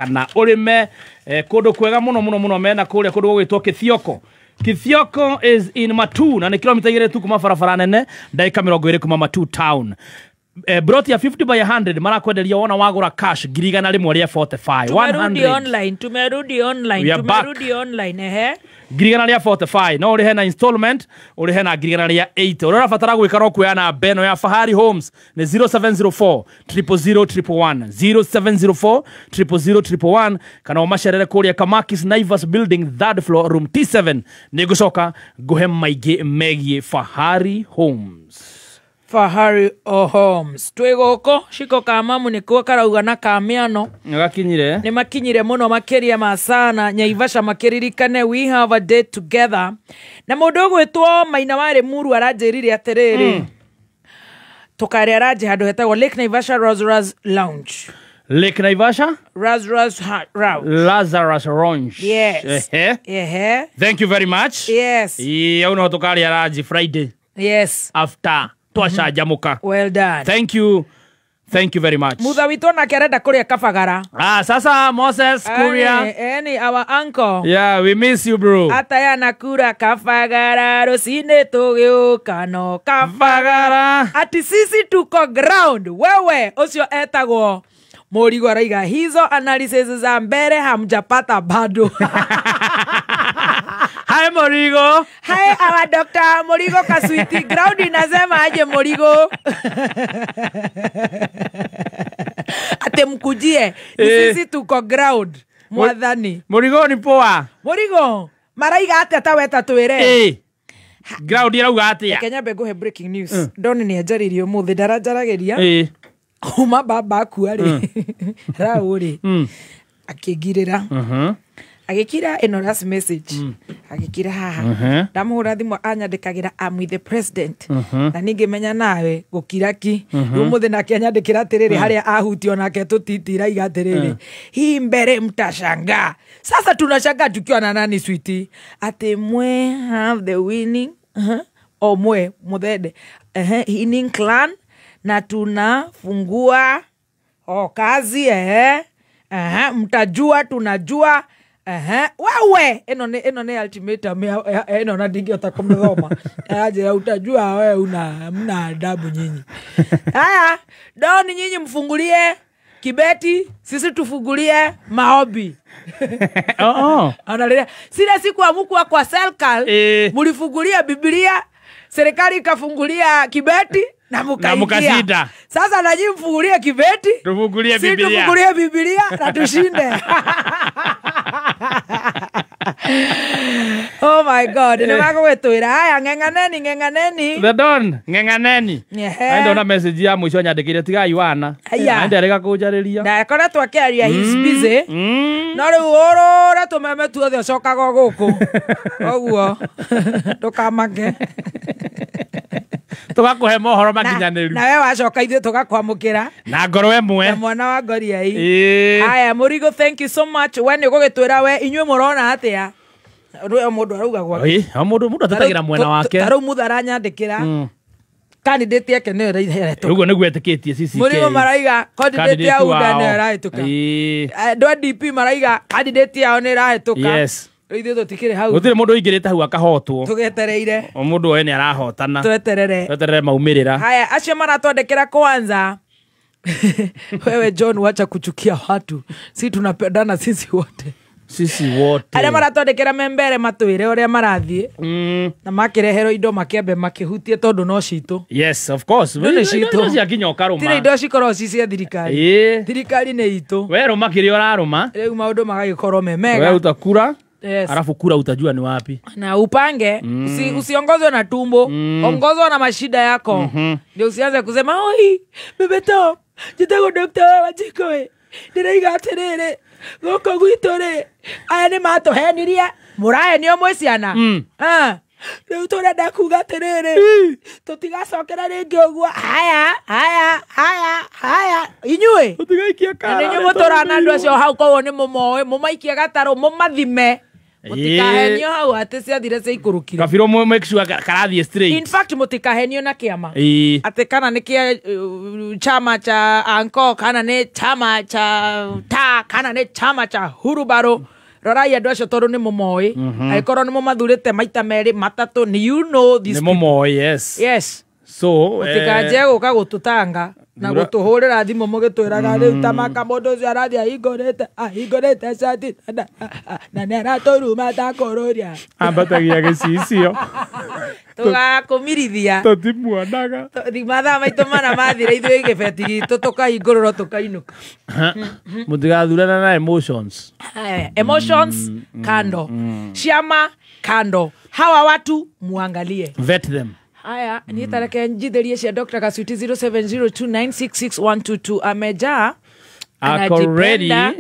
kana urime kundu kwega muno mena kuria kundu gwitwo Kithioko. Kithioko is in Matu na ni kilomita 2 tu kuma barabara nene ndagika 20 kuma Matu town. Brought ya 50 by 100 mara kwenderia wona wagura cash girigana rimwe ria 45 100 tumerudi online ehe girigana ria 45 no uri hena installment uri hena girigana ria 8 uri rafatara gwikara kuyana beno ya Fahari Homes ni 0704 00011 0704 00011 kana umasherere kuria Kamakis Naivas building third floor room T7 ni gucoka guhe maigi megie Fahari Homes. Fahari Homes twigoko shiko kamamu ni kuwa karauga na kamiano ngakinyire ni makinyire muno makeria masana Nyaivasha makiririkane we have a day together na mundu gwitwo Maina Wari Muru aranjirire atiriri tukari araje handu hetagwo Lake Naivasha Lazarus Lounge. Lake Naivasha Lazarus Lounge. Yes. Thank you very much. Yes. Uno tukari araje Friday. Yes. After Twasha jamuka. Well done. Thank you very much. Mutha wito na kerenda kuria Kabagara. Sasa Moses Kuria. Any our uncle. Yeah, we miss you bro. Ataya nakura Kabagara rusine tugiuka no Kabagara. Ati sisi tuko ground. Wewe osio etagwo Murigo araiga hizo analysis za mbere hamjapata bado. Hi Murigo. Hi our Dr. Murigo Kaswiti. Ground inasema aje Murigo. Ate mkujie. Sisi tuko ground. Mwadhani. Murigo ni poa. Murigo. Maraiga ate ataweta twire. Ground irauga atia. Kenya bego breaking news. Doni ni ajaririo muthi darajarageria. Uma baba kuari. Rauri. Akigirira. Agikira ino last message. Agikira haha. Ndamuhura thimu anyandikagira I'm with the president. Na ningemenya nawe gukiraki. Umuthi nake anyandikira atiriri haria ahutio nake tutitira igatiriri. Hii mbere mtashanga. Sasa tunashanga tukiwa na nani sweetie? Ate mwe have the winning. O mwe muthede. Winning clan na tunafungua kazi mtajua tunajua wewe eno ne ultimatum eno na dingi utakomdoma aje utajua wewe mna adabu nyinyi. Haya doni nyinyi mfungulie kibeti sisi tufungulie maombi. Analea sile siku amukwa kwa serikali mulifungulia Biblia serikali ikafungulia kibeti na mukasida. Sasa na nyinyi mfungulie kibeti tufungulie Biblia. Sisi tufungulie Biblia na tushinde. Oh my God. Ni wako wetwira haya ngenganeni. The Don ngenganeni. Ndo na message ya mwisho nyandikire tiga Yohana. Ande rega kujariria. Na akora twakiaria he's busy. No riu orora tumeme tuothe cokaga guku. Oguo. Tukamake. Tugakuhe mohoro makinyaniru. Na wewe wacoka ithuĩ tugakwamukira. Na ngoro emwe. Na mwana wa ngori ai. Haya Murigo thank you so much. We nĩ gũgĩtwĩra we inyuĩ mũrona atĩa. Mũndũ arauga gwake. Mũndũ atetagira mwena wake. Tarau mutha aranyandĩkĩra. Candidate yake nĩ ĩrahetũka. Ũguo nĩguo etĩkĩtie CCK. Murigo maraiga candidate ya UDA nĩ ĩrahetũka. Ndo DP maraiga candidate yao nĩ ĩrahetũka. Yes. Ithuĩ tũtikĩrĩ hau. Gũtirĩ mũndũ ũingĩrĩte hau akahotwo. Tũgetereire. O mũndũ we nĩ arahotana. Tweterere maumĩrĩra. Haya acio maratwandĩkĩra kwanza. Wewe John wacha kuchukia watu. Sisi tunapendana sisi wote. Arĩa maratwandĩkĩra membere matwĩre ũrĩa marathiĩ. Na makĩreherwo indo makĩambe makĩhutie tondũ no citũ. Yes, of course. Nĩ citũ. Ciakinya ũkarũma. Tire indo cikorwo ci cia thirikari. Thirikari nĩ itũ. We rũma kĩrĩa ũrarũma. Rĩu maũndũ magagĩkorwo me mega. We utakura. Yes. Alafu kura utajua ni wapi. Na upange, usiongozwe na tumbo, ongozwa na mashida yako. Ndio usianze kusema, "Oi, bebeto, jitego Dr. Wajikoe. Ndiraiga atiriri, goko gwitore. Aya ni mato heniria, murahe ni omweciana." Riu turenda kuga atiriri. Tutigacokera ringi uguo. Haya. Inyuĩ. Tutigaikia kara. Ni mutora na andu acio hau kowo ni mumoe, mumaikie gataro, mumathime. Mutikahenio hau ate ciathire cia ikurukire. Kabiro make sure karathie straight. In fact mutikahenio na kiama. Ate kana ni kia chama cha Anko, kana ni chama cha Ta, kana ni chama cha Hurubaro. Rorai andu acio tondu ni mumoi. Aikorwo ni mumathurite maita meri matatu, ni you know this. Ni mumoi, yes. Yes. So mutikaje guka gututanga na gutuhurira thimu mugitwiraga riu tamaka mundu ucio arathi ahingurite cati na neraturuma ta kururia ambatagia gicicio tugakumirithia tutimuonaga mathaa maitu mana mathire ithuĩ gĩbeti gitu tukahingũrĩrwo tukainuka mutigathurana na emotions. Emotions kando, ciama kando, hawa watu muangalie, vet them. Haya, ni tareke njithirie cia Dr. Kasuiti 0702966122 amejaa anajipenda.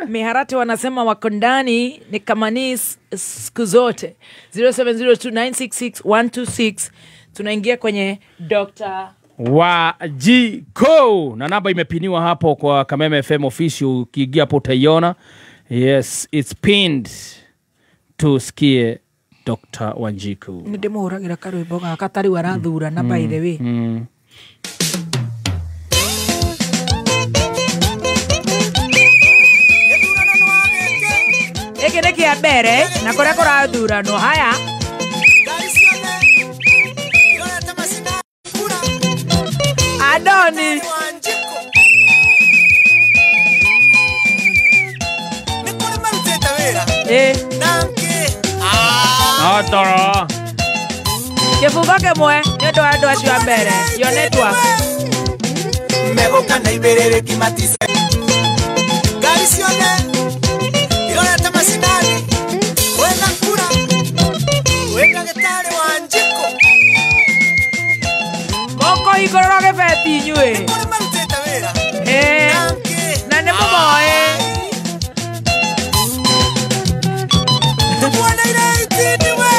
Miharati wanasema wako ndani ni kama ni siku zote. 0702966126 tunaingia kwenye Dr. Wanjiko na namba imepiniwa hapo kwa Kameme FM official, ukiingia hapo utaiona. Yes, it's pinned. Tusikie Dr. Wanjiko. Ndimuhuragira karwimbo gaka tari warathura na by the way. Eke niki ya mbere na kuria kurathura no haya. Adoni Atoro kifungo kimwe nĩũndũ wa andũ acio a mbere yo network megoka na iberere kimatise gari cione irorete macinani wena kura wena gĩtarĩ Wanjiko moko igũrũro gĩbeti inyuĩ kũrĩ marutĩte wĩra na nĩ mũmoĩ tukuoneire itini we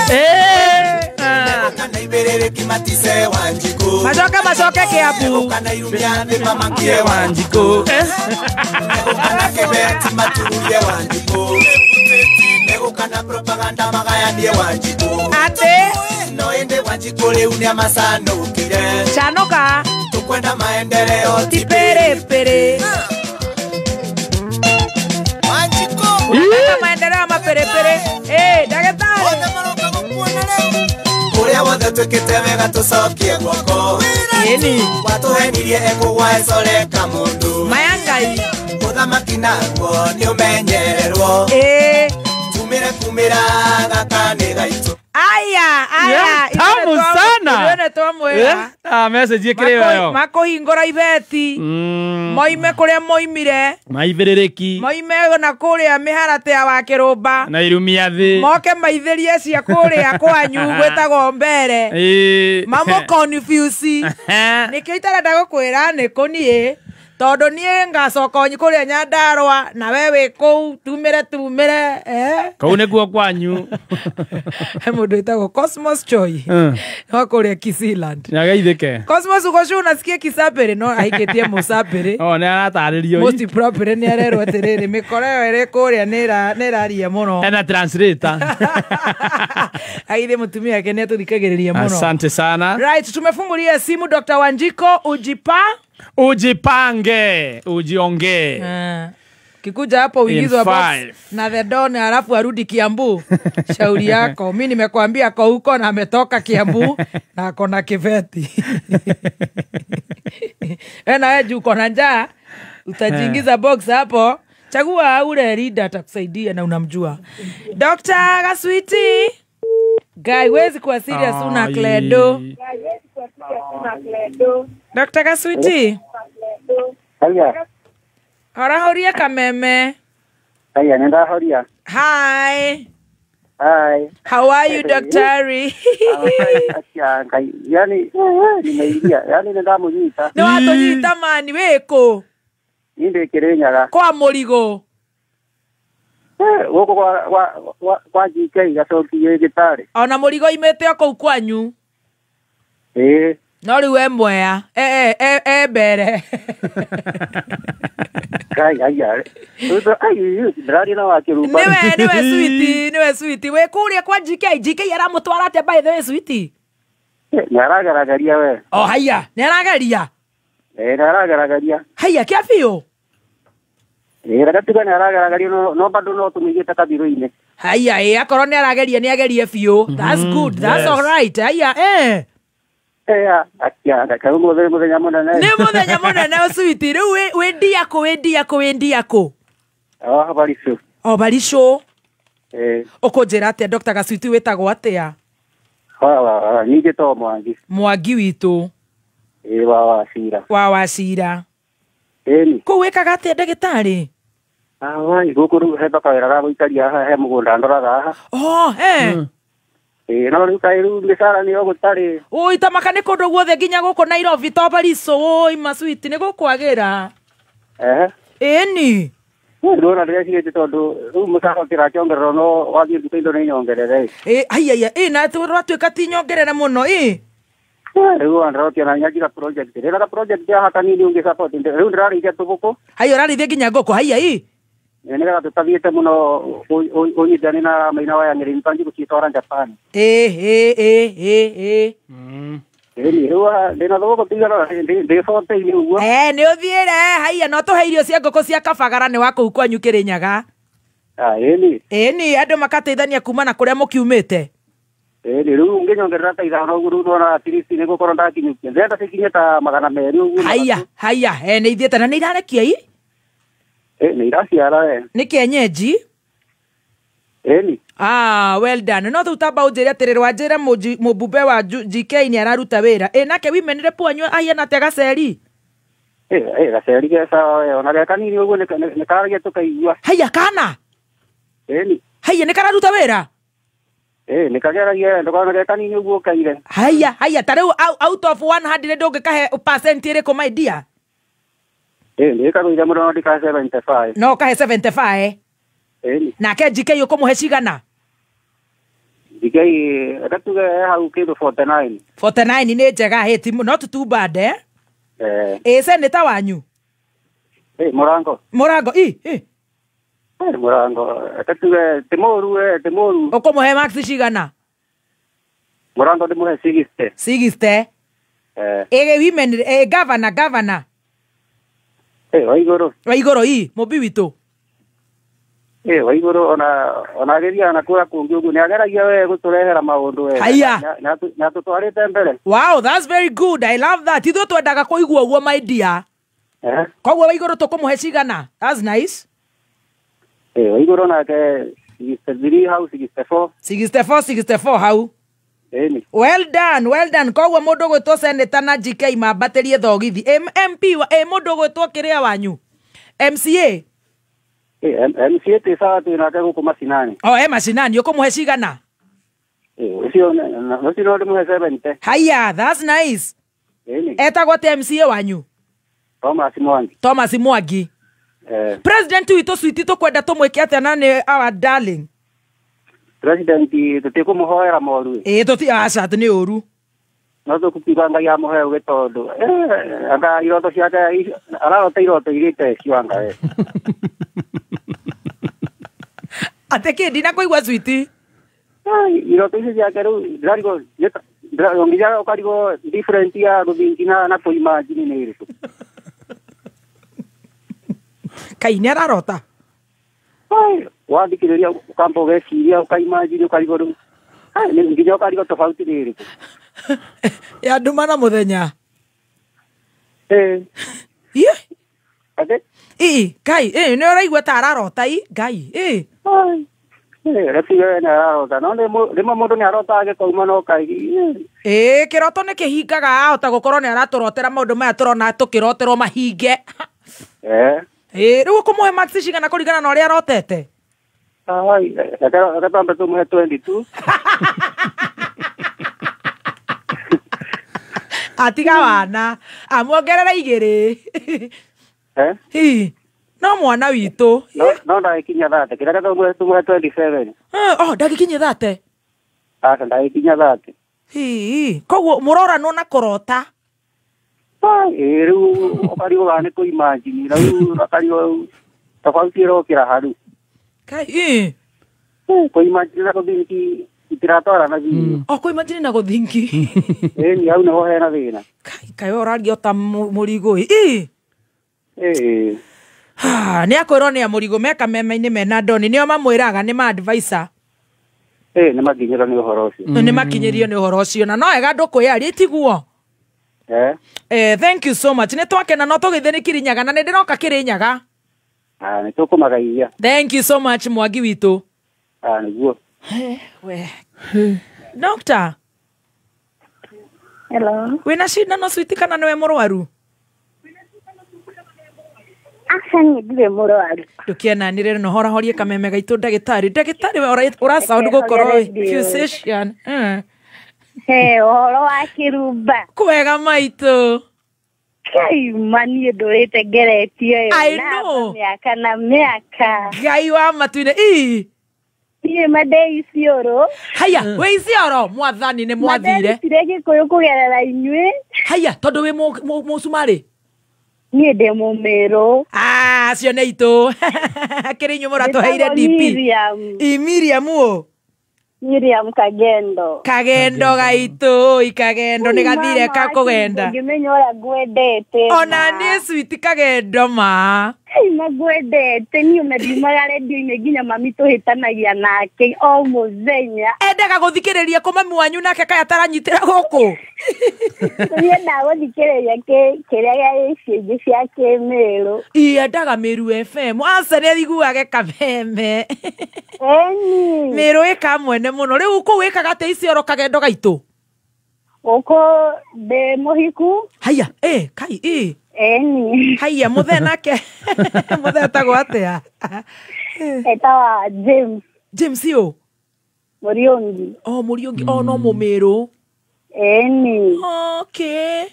megoka na iberere kimatise Wanjiko macoke Kiambu megoka na irumia thĩ mamakie Wanjiko megoka na kĩbeti matururie Wanjiko megoka na propaganda magayanie Wanjiko ate no ende Wanjiko rĩu nĩ amacanũkire chanuka tukwenda maendeleo tipere Wanjiko unataka maendeleo maperepere ndagĩtarĩ othe maroka gũkuona rĩu ũrĩa wothe twĩkĩte wega tũcokie guoko watũhenirie ekũgwa ecoreka mũndũ mayangai ũthamaki naguo nĩ ũmenyererwo kumĩra gaka nĩ gaitũ aya tamu sana. Ione twamwĩra message ĩkĩrĩ yo makũhingũra ibeti moime kũrĩa moimire maibĩrĩrĩki moime na kũrĩa mĩharatĩ ya wa Kĩrũmba na irumia thĩ moke maithĩrie cia kũrĩa kwanyu gwĩtagwo mbere mamũ confuse nĩkĩo itarenda gũkwĩra nĩ kũniĩ tondũ niĩ ngacoka kũrĩa Nyandarũa na we wĩ kũu tumĩre kau nĩkuo kwanyu he mũndũ wĩtagwo Cosmos Choi no kũrĩa Kisiland nagaithĩke Cosmos ugocu unasikia Kisapere no ahikĩtie Musapere nĩ aratarĩrio most proper nĩ arerwo atĩrĩrĩ mĩkoro ĩyo ĩrĩ kũrĩa nĩ ĩraria mũno ena translator aithe mũtumia wake nĩ atũthikagĩrĩria mũno. Asante sana. Right, tumefungulia simu Dr. Wanjiko ujipange ujiongee kikuja hapo uingizwa box na the don alafu arudi Kiambu shauri yako. Mimi nimekwambia kwa huko na ametoka Kiambu na akona kiveti na wewe uko na njaa utajiingiza box hapo, chagua ule leader atakusaidia na unamjua. Dr. Kasuiti guy wezi kwa serious una Kledo. Dr. Kasuiti Haya. Horia Kameme. Haya, nenda horia. Hi. Hi. How are you, Daktari? Yani nimeingia. Yani nenda munyita. Ni watu nyita mani weko. Ninde Kirinyaga. Kwa Murigo. Woko kwa JK gacokie gitari. Ona Murigo imete oko kwanyu. no riu we mwea mbere Kai aya. Ndari na wakirupa. niwe switi we kuria kwa GK aramutwara atia by the way switi Naragaragaria we. haya nĩaragaria Naragaragaria. haya kia biũ Ragatuga naragaragaria no bado no tumigite kabiru-ini. haya akorwo nĩagerie biũ that's good that's all right haya Akia ndakaru muthenya munene. nĩ mũthenya mũnene switi rĩu wĩ ndiakũ Baricu. Baricu ũkũnjĩra atĩa Dr. Gacwiti wĩtagwo atĩa Ningĩ to Mwangi witũ wa Wacira. wa Wacira kũu wĩkaga atĩa ndagĩtarĩ Gũkũ rĩu he kawĩra ga gũikaria he mũgũnda ndoraga haha. No rĩu kaĩ rĩu mĩcara nĩyo gũtarĩ. Tamaka nĩ kũndũ guothe nginya gũkũ Nairobi to Baricu Maswiti nĩ gũkwagĩra ĩni ndona ndĩrecirĩtie tondũ rĩu mũcara ũkĩrakĩongererwo no wathiĩ nduka indo nĩ nyongerere. na rwatuĩka ti nyongerere mũno rĩu andĩrotia na nyakira project rĩra project ya haka nini ũngĩ support rĩu ndĩrarĩithia tũgũkũ ũrarĩithia nginya ngũkũ nĩgetha tũtathiĩte mũno ũnyitani na maina wayang'ĩrĩ mbanji gũcitwara Japan. Rĩu ndĩna thũgũkũ tigana ndĩcoteire ũguo. Nĩ ũthiĩre no tũhe irio cia ngũkũ cia kabagara nĩ wa kũu kwanyu Kĩrĩnyaga. Ĩni andũ makateithania kuma na kũrĩa mũkiumĩte. Rĩu ngĩnyongerera ta ithano ũguo rĩu ndona at least nĩgũkorwo ndakinyũkia ndĩrenda cikinye ta 200 ũguo. Haya nĩ ithiĩte na nĩ irarekia nĩ iraciara nĩ kĩenyenji. Well done. No tutamba unjire atiriri wanjire mubube wa GK ni araruta wira. Nake women rep wanyu ahiana atĩa Gaceri? Gaceri gesa ona kanini uguo nĩ karagia tukaigua. Haya kana? Haya nĩ kararuta wira? Nĩ kageragia ndokona kanini uguo kaire. Haya ta rĩu out of 100 ndũngĩkahe percent ĩrĩkũ my dear? Nĩ karuira mũno ndika 75. No kahe 75. Nake GK ũkũmũhe cigana? GK ndatuge hau kĩndũ 49. 49 nĩ njega not too bad senator wanyu? Mũrango. Mũrango Mũrango ndatuge ti mũru. Ũkũmũhe max cigana? Mũrango ndĩmũhe 60. 60. Women governor. Waigũrũ mũmbi witũ. Waigũrũ ona ageria na kũra kũngĩ ũguo nĩ ageragia we gũtũrehera maũndũ wega. Na tũtwarĩte mbere. Wow, that's very good. I love that. Ithuĩ twendaga kũigua ũguo my dear. Koguo Waigũrũ tũkũmũhe cigana? That's nice. Waigũrũ nake 63 hau 64. 64 hau. Well done. Koguo mũndũ gwĩtwo senator na GK mambatĩrie thogithi. MP mũndũ gwĩtwo kĩrĩa wanyu? MCA. MCA tĩ sawa twĩnake gũkũ macinani. Macinani ũkũmũhe cigana? Ũcio no ndĩmũhe 70. Haya, that's nice. Etagwo atĩa MCA wanyu? Thomas Mwangi. President witũ Switi tũkwenda tũmwĩke atĩa na nĩ our darling? President tũtikũmũhoera moru. Aca nĩ ũru. No tũkukiuga Ngai amũhe ũgĩ tondũ anga iroto ciake ararota iroto irĩte ciwanga Atĩ kĩndi na kũigua Switi? Iroto icio ciake rĩu ndirarigwo nginya ũkarigwo different ya rũthingi na kũimagine nĩ ĩrĩkũ. Kai nĩ ararota? Wathikĩrĩria ũkamba ũgeciria ũkaimagine ũkarigwo rĩu nginya ũkarigwo tofauti nĩ ĩrĩkũ. Ya nduma na mũthenya. Ngai nĩ ũraigua ta ararota Ngai rĩtige nĩ ararota no rĩmwe mũndũ nĩ arotaga gĩkauma no kaigi. Kĩroto nĩ kĩhingaga ahota gũkorwo nĩ aratũrotera maũndũ maya tũrona tũkĩroterwo mahinge. Rĩu ũkũmũhe max cigana kũringana na ũrĩa arotete? Agatamba tũmũhe 22. Atiga wana amuongerera 2. No mwana witũ. No ndagĩkinya 30. Kĩrĩa tũmũhe 27. Ndagĩkinya 30. Ndagĩkinya 30. Koguo murora no na korota. Riu okarigo gane ko imagine riu okarigo tofauti ro kira haru. Kai Ko imagine na ko dinki itiratora na vi. Ko imagine na go thinki. Ni au no hena thina. Kai orario ta murigo Nĩ akwĩrwo nĩ amũrigo meka mema-inĩ mena Doni nĩo mamwĩraga nĩ ma advisor. Nĩ makinyĩrio nĩ ũhoro ũcio. Nĩ makinyĩrio nĩ ũhoro ũcio na no wega ndũkwĩyaria tiguo. Thank you so much. Nĩ twakena no tũgĩthiĩ nĩ Kirinyaga na nĩ ndĩroka Kirinyaga. Nĩ tũkũmagaithia. Thank you so much Mwangi witũ. Nĩguo. We. Doctor. Hello. Wĩna cindano switi kana nĩwe mũrwaru? Asani ndire mũrwaru. Ndũkĩenanire no horahorie kameme gaitũ ndagĩtarĩ we ora sound gũkorwo physician. Ũhoro wa Kĩrumba. Kwega maitũ. Kai mani ndũrĩte ngeretie. I know. Mĩaka na mĩaka. Ngai wa matuinĩ Iye madei Isiolo. Haya, we Isiolo mwathani nĩ mwathire. Madei sirege Gĩkũyũ kũgerera inyuĩ. Haya, tondũ wĩ mũcumarĩ. Niĩ ndĩ Mũmĩrũ. Cio nĩ itũ. Kĩrĩ inyuĩ mũratũheire DP. Miriam o. Miriam Kagendo. Kagendo gaitũ, Kagendo nĩ gathire kakũgenda. Ngĩmenya ũrĩa ngwendete. Ona niĩ switi Kagendo ma. Nagwendete niĩ ona ndiumaga redio-inĩ nginya mami tũhĩtanagia nake o mũthenya. Endaga gũthikĩrĩria kũ mami wanyu nake kaĩ ataranyitĩra gũkũ? Niĩ ndagũthikĩrĩria kĩrĩa gĩa icunjĩ cia Kĩmĩrũ. Endaga Mĩru FM. Aca nĩ aiguage kameme. Eni. Mĩru ĩkamwene mũno. Rĩu kũu wĩkaga atĩa Isiolo Kagendo gaitũ? Gũkũ ndĩ mũhiku. Haya, kai Eni. Haya, mũthee nake. Mũthee etagwo atĩa? Etagwo James. James o? Mũriũngi. Mũriũngi. No Mũmĩrũ. Eni. Okay.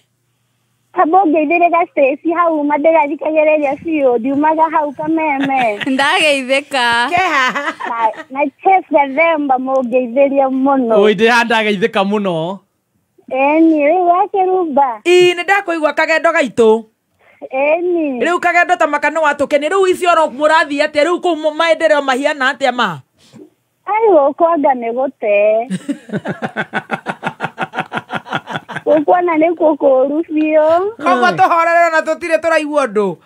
Kabo ngeithĩre ga Stacy hau mandĩgathikagĩrĩria biũ ndiumaga hau kameme. Ndageithĩka. Na Chef Gathemba mũngeithĩria mũno. Ndĩha ndageithĩka mũno. Eni, rĩu wa Kĩrumba. Nĩ ndakũigua Kagendo gaitũ. Eni. Rĩu Kagendo ta makano watũkeni rĩu Isiolo mũrathiĩ atĩa rĩu kũu maendeleo mahiana atĩa ma? Gũkũ nĩ gũte. Gũkuona nĩ kũkũru biũ. Koguo tũhorere na tũtirĩ tũraigua ũndũ.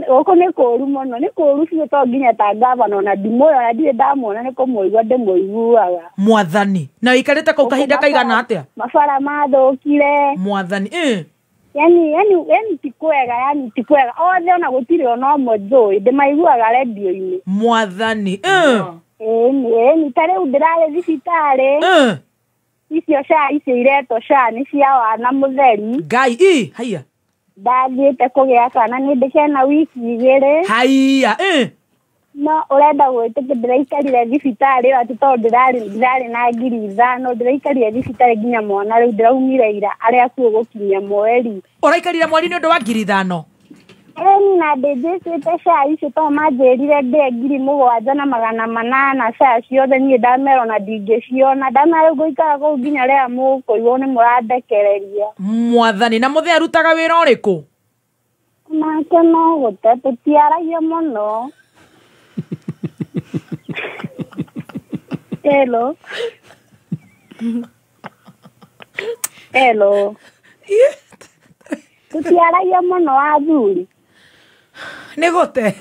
Gũkũ nĩ kũru mũno, nĩ kũru biũ to nginya ta ngavana ona ndimũĩ ona ndirĩ ndamwona nĩ kũmũigua ndĩmũiguaga. Mwathani. Na ũikarĩte kũu kahinda kaigana atĩa? Mabara mathũkire. Mwathani. Yani ti kwega, ti kwega. Othe ona gũtirĩ ona ũmwe njũĩ ndĩmaiguaga redio-inĩ. Mwathani. Eni, ta rĩu ndĩrarĩ thibitarĩ. Icio icio iretwo nĩ cia wana mũtheri. Ngai, haya. Ndathiĩte kũgĩa kana nĩ ndĩkena wiki 2. Haya, no ũrenda gwĩtĩkia ndĩraikarire thibitarĩ ati tondũ ndirarĩ na 5,000 ndĩraikarire thibitarĩ nginya mwana rĩu ndĩraumire ira arĩa kuo gũkinyia mweri. Ũraikarire mweri nĩ ũndũ wa 5,000? Na ndĩnjĩcĩte icio to manjĩrire ndĩe 7,800 ciothe niĩ ndamera ona ndingĩciona ndamera rĩu ngũikara kũu nginya rĩrĩa mũkũigwo nĩ mũrandekereria. Mwathani. Na mũthee arutaga wĩra ũrĩkũ? Nake no gũte tũtiaragia mũno. Hello. Tũtiaragia mũno athuri. Nĩ gũte.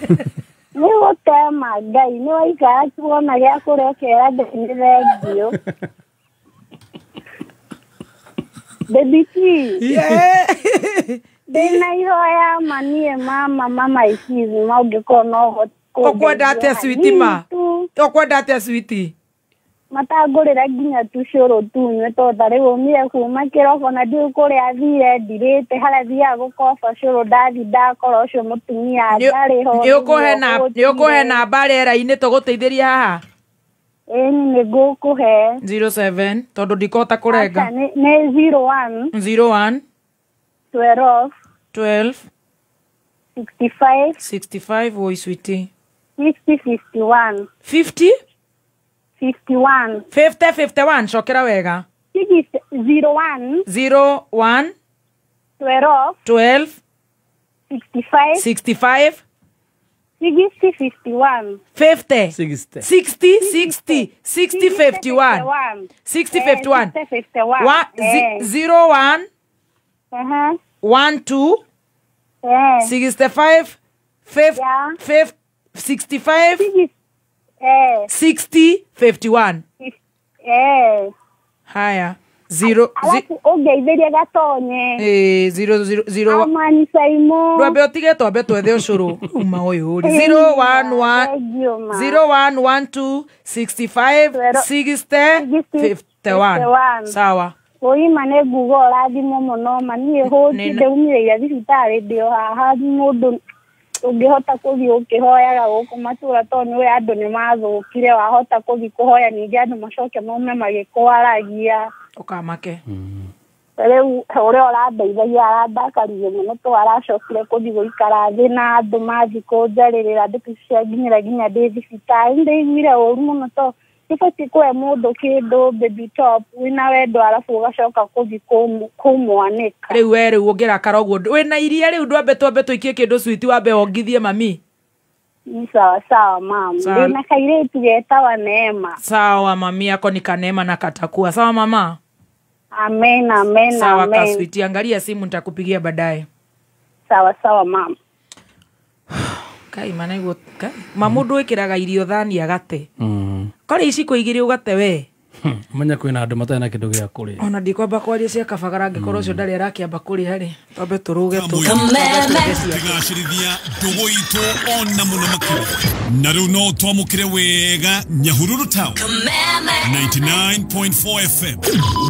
Nĩ gũte ma Ngai nĩ waikara tuona gĩa kũrĩa kera nĩ thengio. Baby T. Ndĩna ihoya manie mama icizi maũngĩkorwo no ũkwenda atĩa switi ma? Ũkwenda atĩa switi? Matangũrĩra nginya tũcũrũ tunyue tondũ rĩu umire kuma kĩroko na ndiũ kũrĩa thire ndirĩte harĩa thiaga gũkoba cũrũ ndathi ndakora ũcio mũtumia ndarĩ ho. Nĩ ũkũhe namba rĩera-inĩ tũgũteithĩrie haha? Eni nĩ ngũkũhe. 07 tondũ ndikũhota kũrenga. Nĩ 01 12 65 65 oi switi. 50 51 50 51 51 cokera wega 01 01 12 12 65 65 50 50 60 60 51 01 12 65 65 60 51 haya 0 ongeithĩria gatonye 0 amani saimo ndwambe ũtige twambe twethe ũcũrũ uma ũyũ ũri 011 0112 65 60 51 sawa Oima nĩ nguga ũrathimwo mũno ma niĩ hũti ndeumĩrĩire thibitarĩ ndĩ o haha mũndũ ũngĩhota gũthiĩ ũkĩhoyaga gũkũ matũra tondũ nĩwe andũ nĩ mathũkire wahota gũthiĩ kũhoya ningĩ andũ macoke maume magĩkwaragia ũkamake rĩu ũrĩa ũrandeithagia arandakaririe mũno tondũ aracokire gũthiĩ gũikara thĩ na andũ mathiĩ kũnjarĩrĩra ndeto cianginyĩra nginya ndĩ thibitarĩ nĩndaiguire ũru mũno tondũ sifati kwa mũndũ kĩndũ baby top wina wendo arafu ugacoka kuthi kumwanika rĩu we rĩu ũngĩrakara ũguo wĩna iria rĩu twambe tũikie kĩndũ sweet wambe ongithie mami sawa sawa mama ndina kairĩtu getawa Neema sawa mami yako ni Kaneema na katakuwa sawa mama amen amen sawa amen ka sweet angalia simu nitakupigia baadaye sawa sawa mama kai mana iguo mamundu ikiraga irio thani agate kore ici kuigire ugate we manya kwina andu matana kindu gia kuri ona ndikwamba kwaria cia kabagara ngikorwo ucio ndari arakiamba kuri hari twambe turuge tigacirithia ndugu itu ona muno makiri na riu no twamukire wega Nyahururu Town 99.4 FM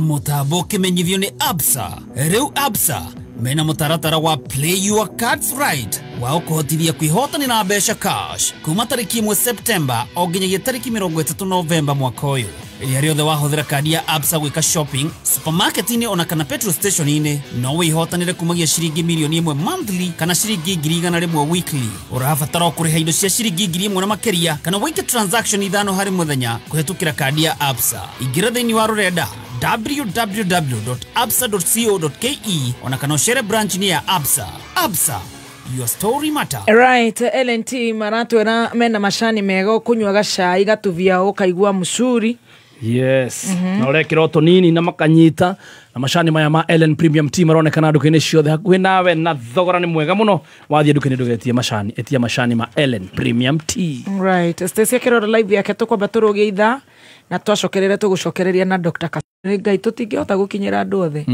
mutambo kimenyithio ni Absa riu Absa mena mutaratara wa play your cards right wa ukuhotithia kwihotani na mbeca cash kuma tariki 1 September o nginyagia tariki 30 November mwaka uyu iria riothe wahuthira kadi ya Absa gwika shopping supermarket-ini ona kana petrol station-ini no wihotanire kumagia ciringi milioni 1 monthly kana ciringi 100 weekly urabatara kuriha indo cia ciringi 1,000 na makeria kana wike transaction ithano hari muthenya kuhetukira kadi ya Absa ingira thiini wa rurenda www.absa.co.ke ona kana ucere branch ni ya Absa. Absa, your story matter. Right, LNT maratwera mena mashani mega kunywa gacai gatuvia ukaigua mucuri. Yes. Na urekira tonini na makanyita na mashani maya ma Ellen Premium Tea maronekana nduka-ini ciothe hakuhi nawe na thogora ni mwega muno wathie nduka-ini ndugetie mashani etia mashani ma Ellen Premium Tea. Right, Stacy Kirora live yake tukwamba turuge itha na twacokerere tugucokereria na Dr. Ngai tutingihota gukinyira andu othe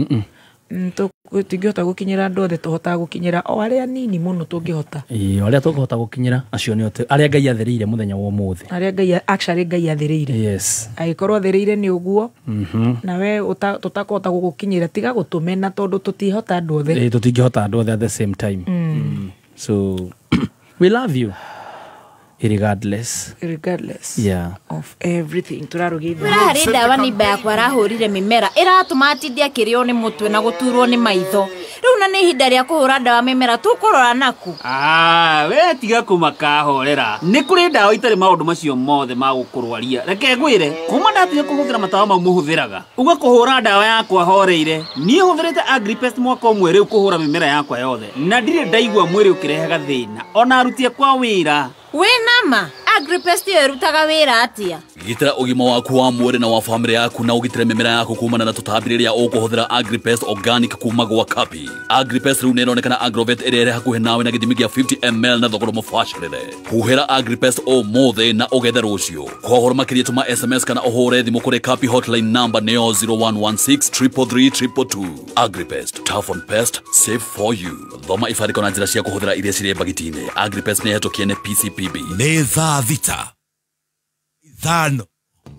tutingihota gukinyira andu othe tuhota gukinyira o aria nini muno tungihota aria tukuhota gukinyira acio ni aria Ngai athirire muthenya wa umuthi aria Ngai actually Ngai athirire yes aikorwo athirire ni uguo na we tutakota gukinyira tiga gutumena tondu tutihota andu othe tutingihota andu othe at the same time so we love you regardless yeah of everything turarugitha hari ndawa ni mbaya kwa rahurire mimera iratuma atithia kirio ni mutwe na guturwo ni maitho riu na ni hinda ria kuhura ndawa mimera tukurora naku we tiga kumakahorera ni kuri ndawa itari maundu macio mothe ma gukurwaria reke ngwire kuma ndatige kuhuthira matawa mau muhuthiraga uga kuhura ndawa yakwa horeire ni huthirite Agripest mwaka umwe riu kuhura mimera yakwa yothe na ndire ndaigua mwiri ukirehaga thina ona arutie kwa wira we nama Agripest yerutaga wira atia gitira ugima waku wa mwiri na wa family yaku na ugitire mimera yaku kumana na tutambi riria ukuhuthira Agripest organic kuma gwa Kapi. Agripest riu neronekana Agrovet ere hakuhe nawe na githimi gia 50 ml na thogoro mufashirire huhira Agripest o mothe na ugethe rucio kohoro makiria tuma SMS kana uhure thimu kuri Kapi hotline number neo 0116 333 222. Agripest, tough on pest, safe for you. Thoma ifariko na njira cia kuhuthira iria cirie bagitine. Agripest ne hetũkie ne PCPB nĩ thaa thita ithano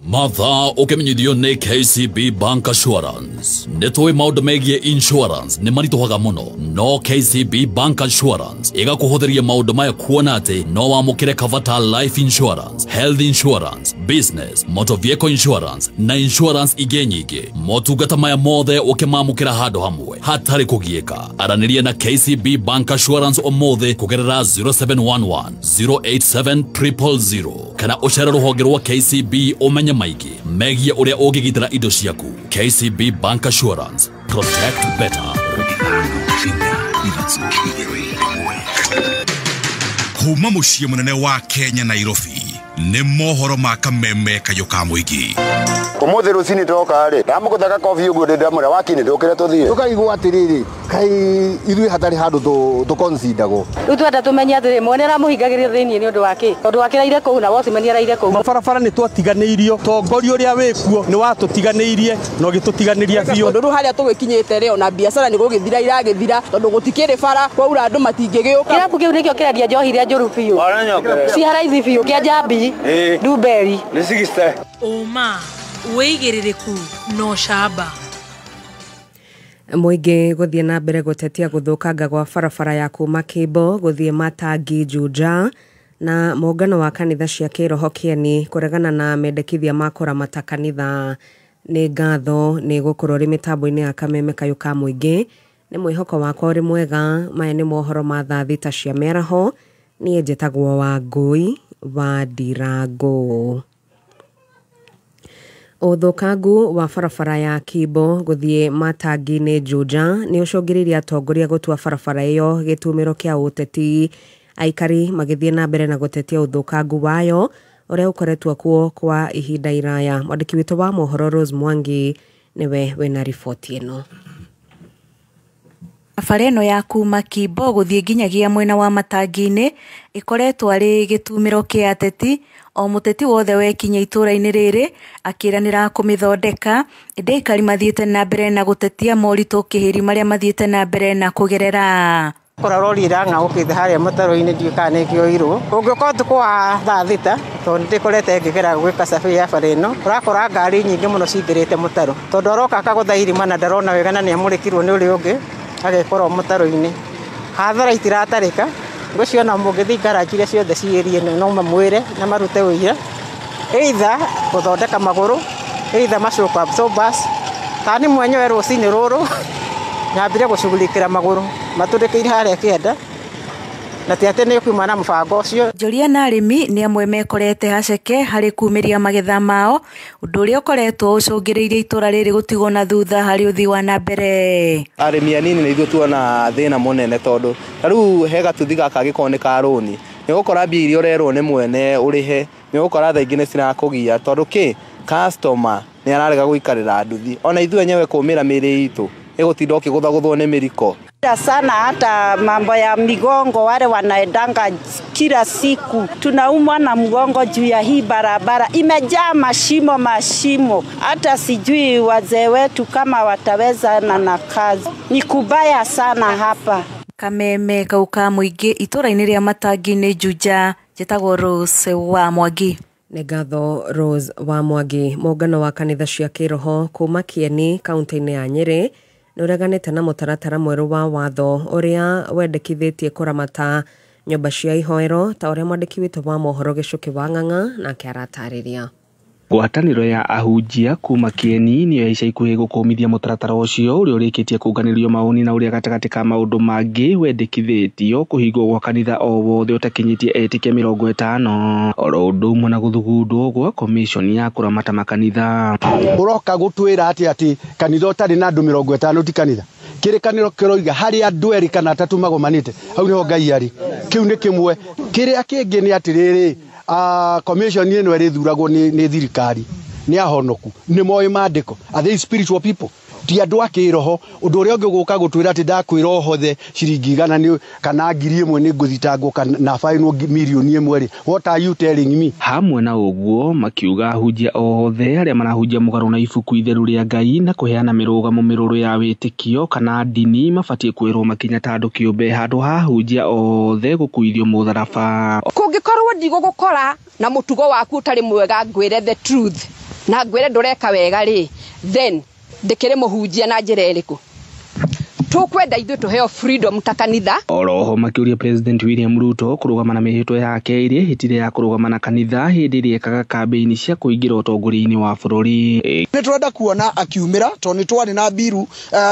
mathaa ũkĩmenyithio nĩ KCB Bank Assurance. Nĩtũĩ maũndũ megiĩ insurance nĩ maritũhaga mũno, no KCB Bank Assurance ĩgakũhũthĩria maũndũ maya kuona atĩ no wamũkĩre cover ta life insurance, health insurance, business, motor vehicle insurance na insurance ingĩ nyingĩ. Motungata maya mothe ũkĩmamũkĩra handũ hamwe hatarĩ kũgiĩka. Aranĩria na KCB Bank Assurance ũmũthĩ kũgerera 0711 087 000 kana ũcere rũhonge rwa KCB ũmenye maingĩ megie ũrĩa ũngĩgitĩra indo ciaku. KCB Bank Assurance. Protect better. Kuma muciĩ mũnene wa Kenya Nairobi nĩ mohoro ma kameme kayo ka mũingĩ. Ũmũthĩ rũcinĩ ndoka rĩ ndamũgũthaga kofi ũguo ndĩramũra wakinĩ ndũkĩre tũthiĩ tũkaigua atĩrĩrĩ kai ithuĩ hatarĩ handũ tũkonsindagwo rĩu twenda tũmenye atĩrĩ mwene aramũhingagĩria thĩinĩ nĩ ũndũ wake tondũ wakĩraire kũu na wosimani araire kũu mabarabara nĩ twatiganĩirio tongoria ũrĩa wĩkuo nĩ watũtiganĩirie na ũgĩtũtiganĩria biũ tondũ rĩu harĩa tũgĩkinyĩte rĩo na biacara nĩ gũgĩthira iragĩthira tondũ gũtikĩrĩ bara kwaura andũ matingĩgĩũka kĩrabu kĩu nĩkĩo kĩrendia njohi iria njũru biũ ci haraithi biũ kĩa Njambi Ndumberi nĩ 60 Uma wĩigĩrĩrĩku no camba Mũingĩ gũthiĩ na mbere gũtetia gũthũkanga gwa barabara ya kuma Kĩbo gũthiĩ Matangi Juja na mũngano wa kanitha cia kĩroho Kieni kũregana na mendekithia ma kũramata kanitha nĩ ngatho nĩ gũkorwo rĩ mĩtambo-inĩ ya kameme kayo ka mũingĩ nĩ mwĩhoko wakwa ũrĩ mwega maya nĩ mohoro ma thaa thita cia mĩaraho niĩ njĩtagwo Wangui wa Ndirango. Ũthũkangu wa barabara ya Kĩbo gũthiĩ Matangi-inĩ Juja nĩ ũcũngĩrĩirie atongoria gũtua barabara ĩyo gĩtumĩro kĩa ũteti aikari magĩthiĩ na mbere na gũtetia ũthũkangu wayo ũrĩa ũkoretwo kuo kwa ihinda iraya. Mwandĩki witũ wa mohoro Rose Mwangi nĩwe wĩna riboti ĩno. Barabara ĩno ya kuma Kĩbo gũthiĩ nginyagia mwena wa Matangi-inĩ ĩkoretwo arĩ gĩtumĩro kĩa ateti o mũteti wothe wekinya itũra-inĩ rĩrĩ akĩranĩra kũmĩthondeka ĩndĩ aikari mathiĩte na mbere na gũtetia moritũ kĩhĩri marĩa mathiĩte na mbere na kũgerera kora rori irang'aũkĩte harĩa mũtaro-inĩ ndiũĩ kana nĩkĩoirwo ũngĩkorwo tukũ wa thaa thita tondũ ndĩkorete ngĩgera gwĩka cabi ya bara ĩno ũrakora ngari nyingĩ mũno cingĩrĩte mũtaro tondũ aroka akagũtha irima na ndarona wega na nĩamũrĩkirwo nĩ ũrĩa ũngĩ agekora mũtaro-inĩ hathara itiratarĩka ngũcio na mũngĩthiĩ garaji iria ciothe ciĩrie no mamwĩre na marute ũira either gũthondeka magũrũ either macoka absorbers kana mwenyewe rũcinĩ rũrũ nyambire gũcugurĩkĩra magũrũ matũrĩkĩire harĩa kĩenda na tiate nĩ kuma na mũbango ũcio. Njoria na arĩmi nĩ amwe mekorete haceke harĩ kumĩria magetha mao ũndũ ũrĩa ũkoretwo ũcũngĩrĩirie itũra rĩrĩ gũtigwo na thutha harĩ ũthii wa na mbere. Arĩmi anini nĩ ithuĩ tuona thĩna mũnene tondũ rĩu he gatuthi gaka gĩkorwo nĩ ka rũni nĩ gũkora mbia iria ũrerwo nĩ mwene ũrĩhe nĩ gũkora thaa ingĩ nĩ cirakũgia tondũ customer nĩ ararega gũikarĩra nduthi ona ithuĩ enyewe kũmĩra mĩrĩ itũ ĩgũtinda ũkĩgũthagũthwo nĩ mĩriko. Sana hata mambo ya migongo wale wanaendanga kila siku tunaumwa na mgongo juu ya hii barabara imejaa mashimo hata sijui wazee wetu kama wataweza na kazi ni kubaya sana hapa. Kameme kau ka mũingĩ itũra-inĩ rĩa Matangi-inĩ Juja njĩtagwo Rose wa Mwangi. Nĩ ngatho Rose wa Mwangi. Mũngano wa kanitha cia kĩroho kuma Kieni kaunti-inĩ ya Nyeri nĩũreganĩte na mũtaratara mwerũ wa watho ũrĩa wendekithĩtie kũramata nyũmba cia ihoero ta ũrĩa mwandĩki witũ wa mohoro Gĩcũkĩ wa Ng'ang'a nake aratarĩria. Ngwatanĩro ya ahunjia kuma Kieni nĩyo ica ikuhĩ gũkũmithia mũtaratara ũcio ũrĩa ũrĩkĩtie kũnganĩrio maoni na ũrĩa gatagatĩ ka maũndũ mangĩ wendekithĩtio kũhingwo gwa kanitha o wothe ũtakinyĩtie etĩkia 50 oro ũndũ ũmwe na gũthugundwo gwa komishoni ya kũramata makanitha. Ũroka gũtwĩra atĩ kanitha ũtarĩ na andũ 50 ti kanitha kĩrĩkanĩro kĩroiga harĩ andũ erĩ kana atatũ magomanĩte hau nĩho Ngai arĩ. Kĩu nĩ kĩmwe. Kĩrĩa kĩngĩ nĩ atĩrĩrĩ commission ĩno ĩrĩthuragwo nĩ thirikari nĩ ahonoku nĩ moĩ maandĩko are they spiritual people ti andũ a kĩroho ũndũ ũrĩa ũngĩ gũka gũtwĩra atĩ ndakwĩra hothe ciringi 100 kana 1000 nĩ ngũthitangwo kana fainwo milioni 1 what are you telling me? Hamwe na ũguo makiuga ahunjia othe arĩa marahunjia mũgarũ na ibuku itheru rĩa Ngai na kũheana mĩrũgamo mĩrũrũ ya wĩtĩkio kana ndini mabatiĩ kwĩrwo makinya ta andũ kĩũmbe handũ ha ahunjia othe gũkuithio mũtharaba. Kũngĩkorwo ndigũgũkora na mũtugo waku ũtarĩ mwega ngwĩre the truth na ngwĩre ndũreka wega rĩ then ndĩkĩrĩ mũhunjia na njĩra ĩrĩkũ? tukwenda ithuĩ tuheo freedom ta kanitha. Oroho makiuria President William Ruto kurugama na mihitwa yake iria hitire ya kurugama na kanitha hindi iria ekaga kambeini cia kuingira utongoria-ini wa bururi. Ni turenda kuona akiumira to ni twari na biru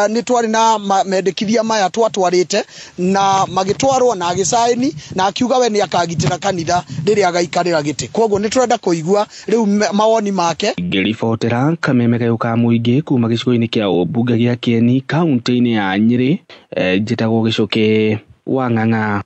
ni twari na mendekithia maya twatwarite na magitwarwo na gisaini na akiuga we ni akagitira kanitha riria agaikarira giti. Koguo ni turenda kuigua riu mawoni make. Ngiribotera Kameme Kayuka Muingi kuma gicigo-ini kia ubunge gia Kieni kaunti-ini ya Nyeri njitagwo Gicoke wa Ng'ang'a.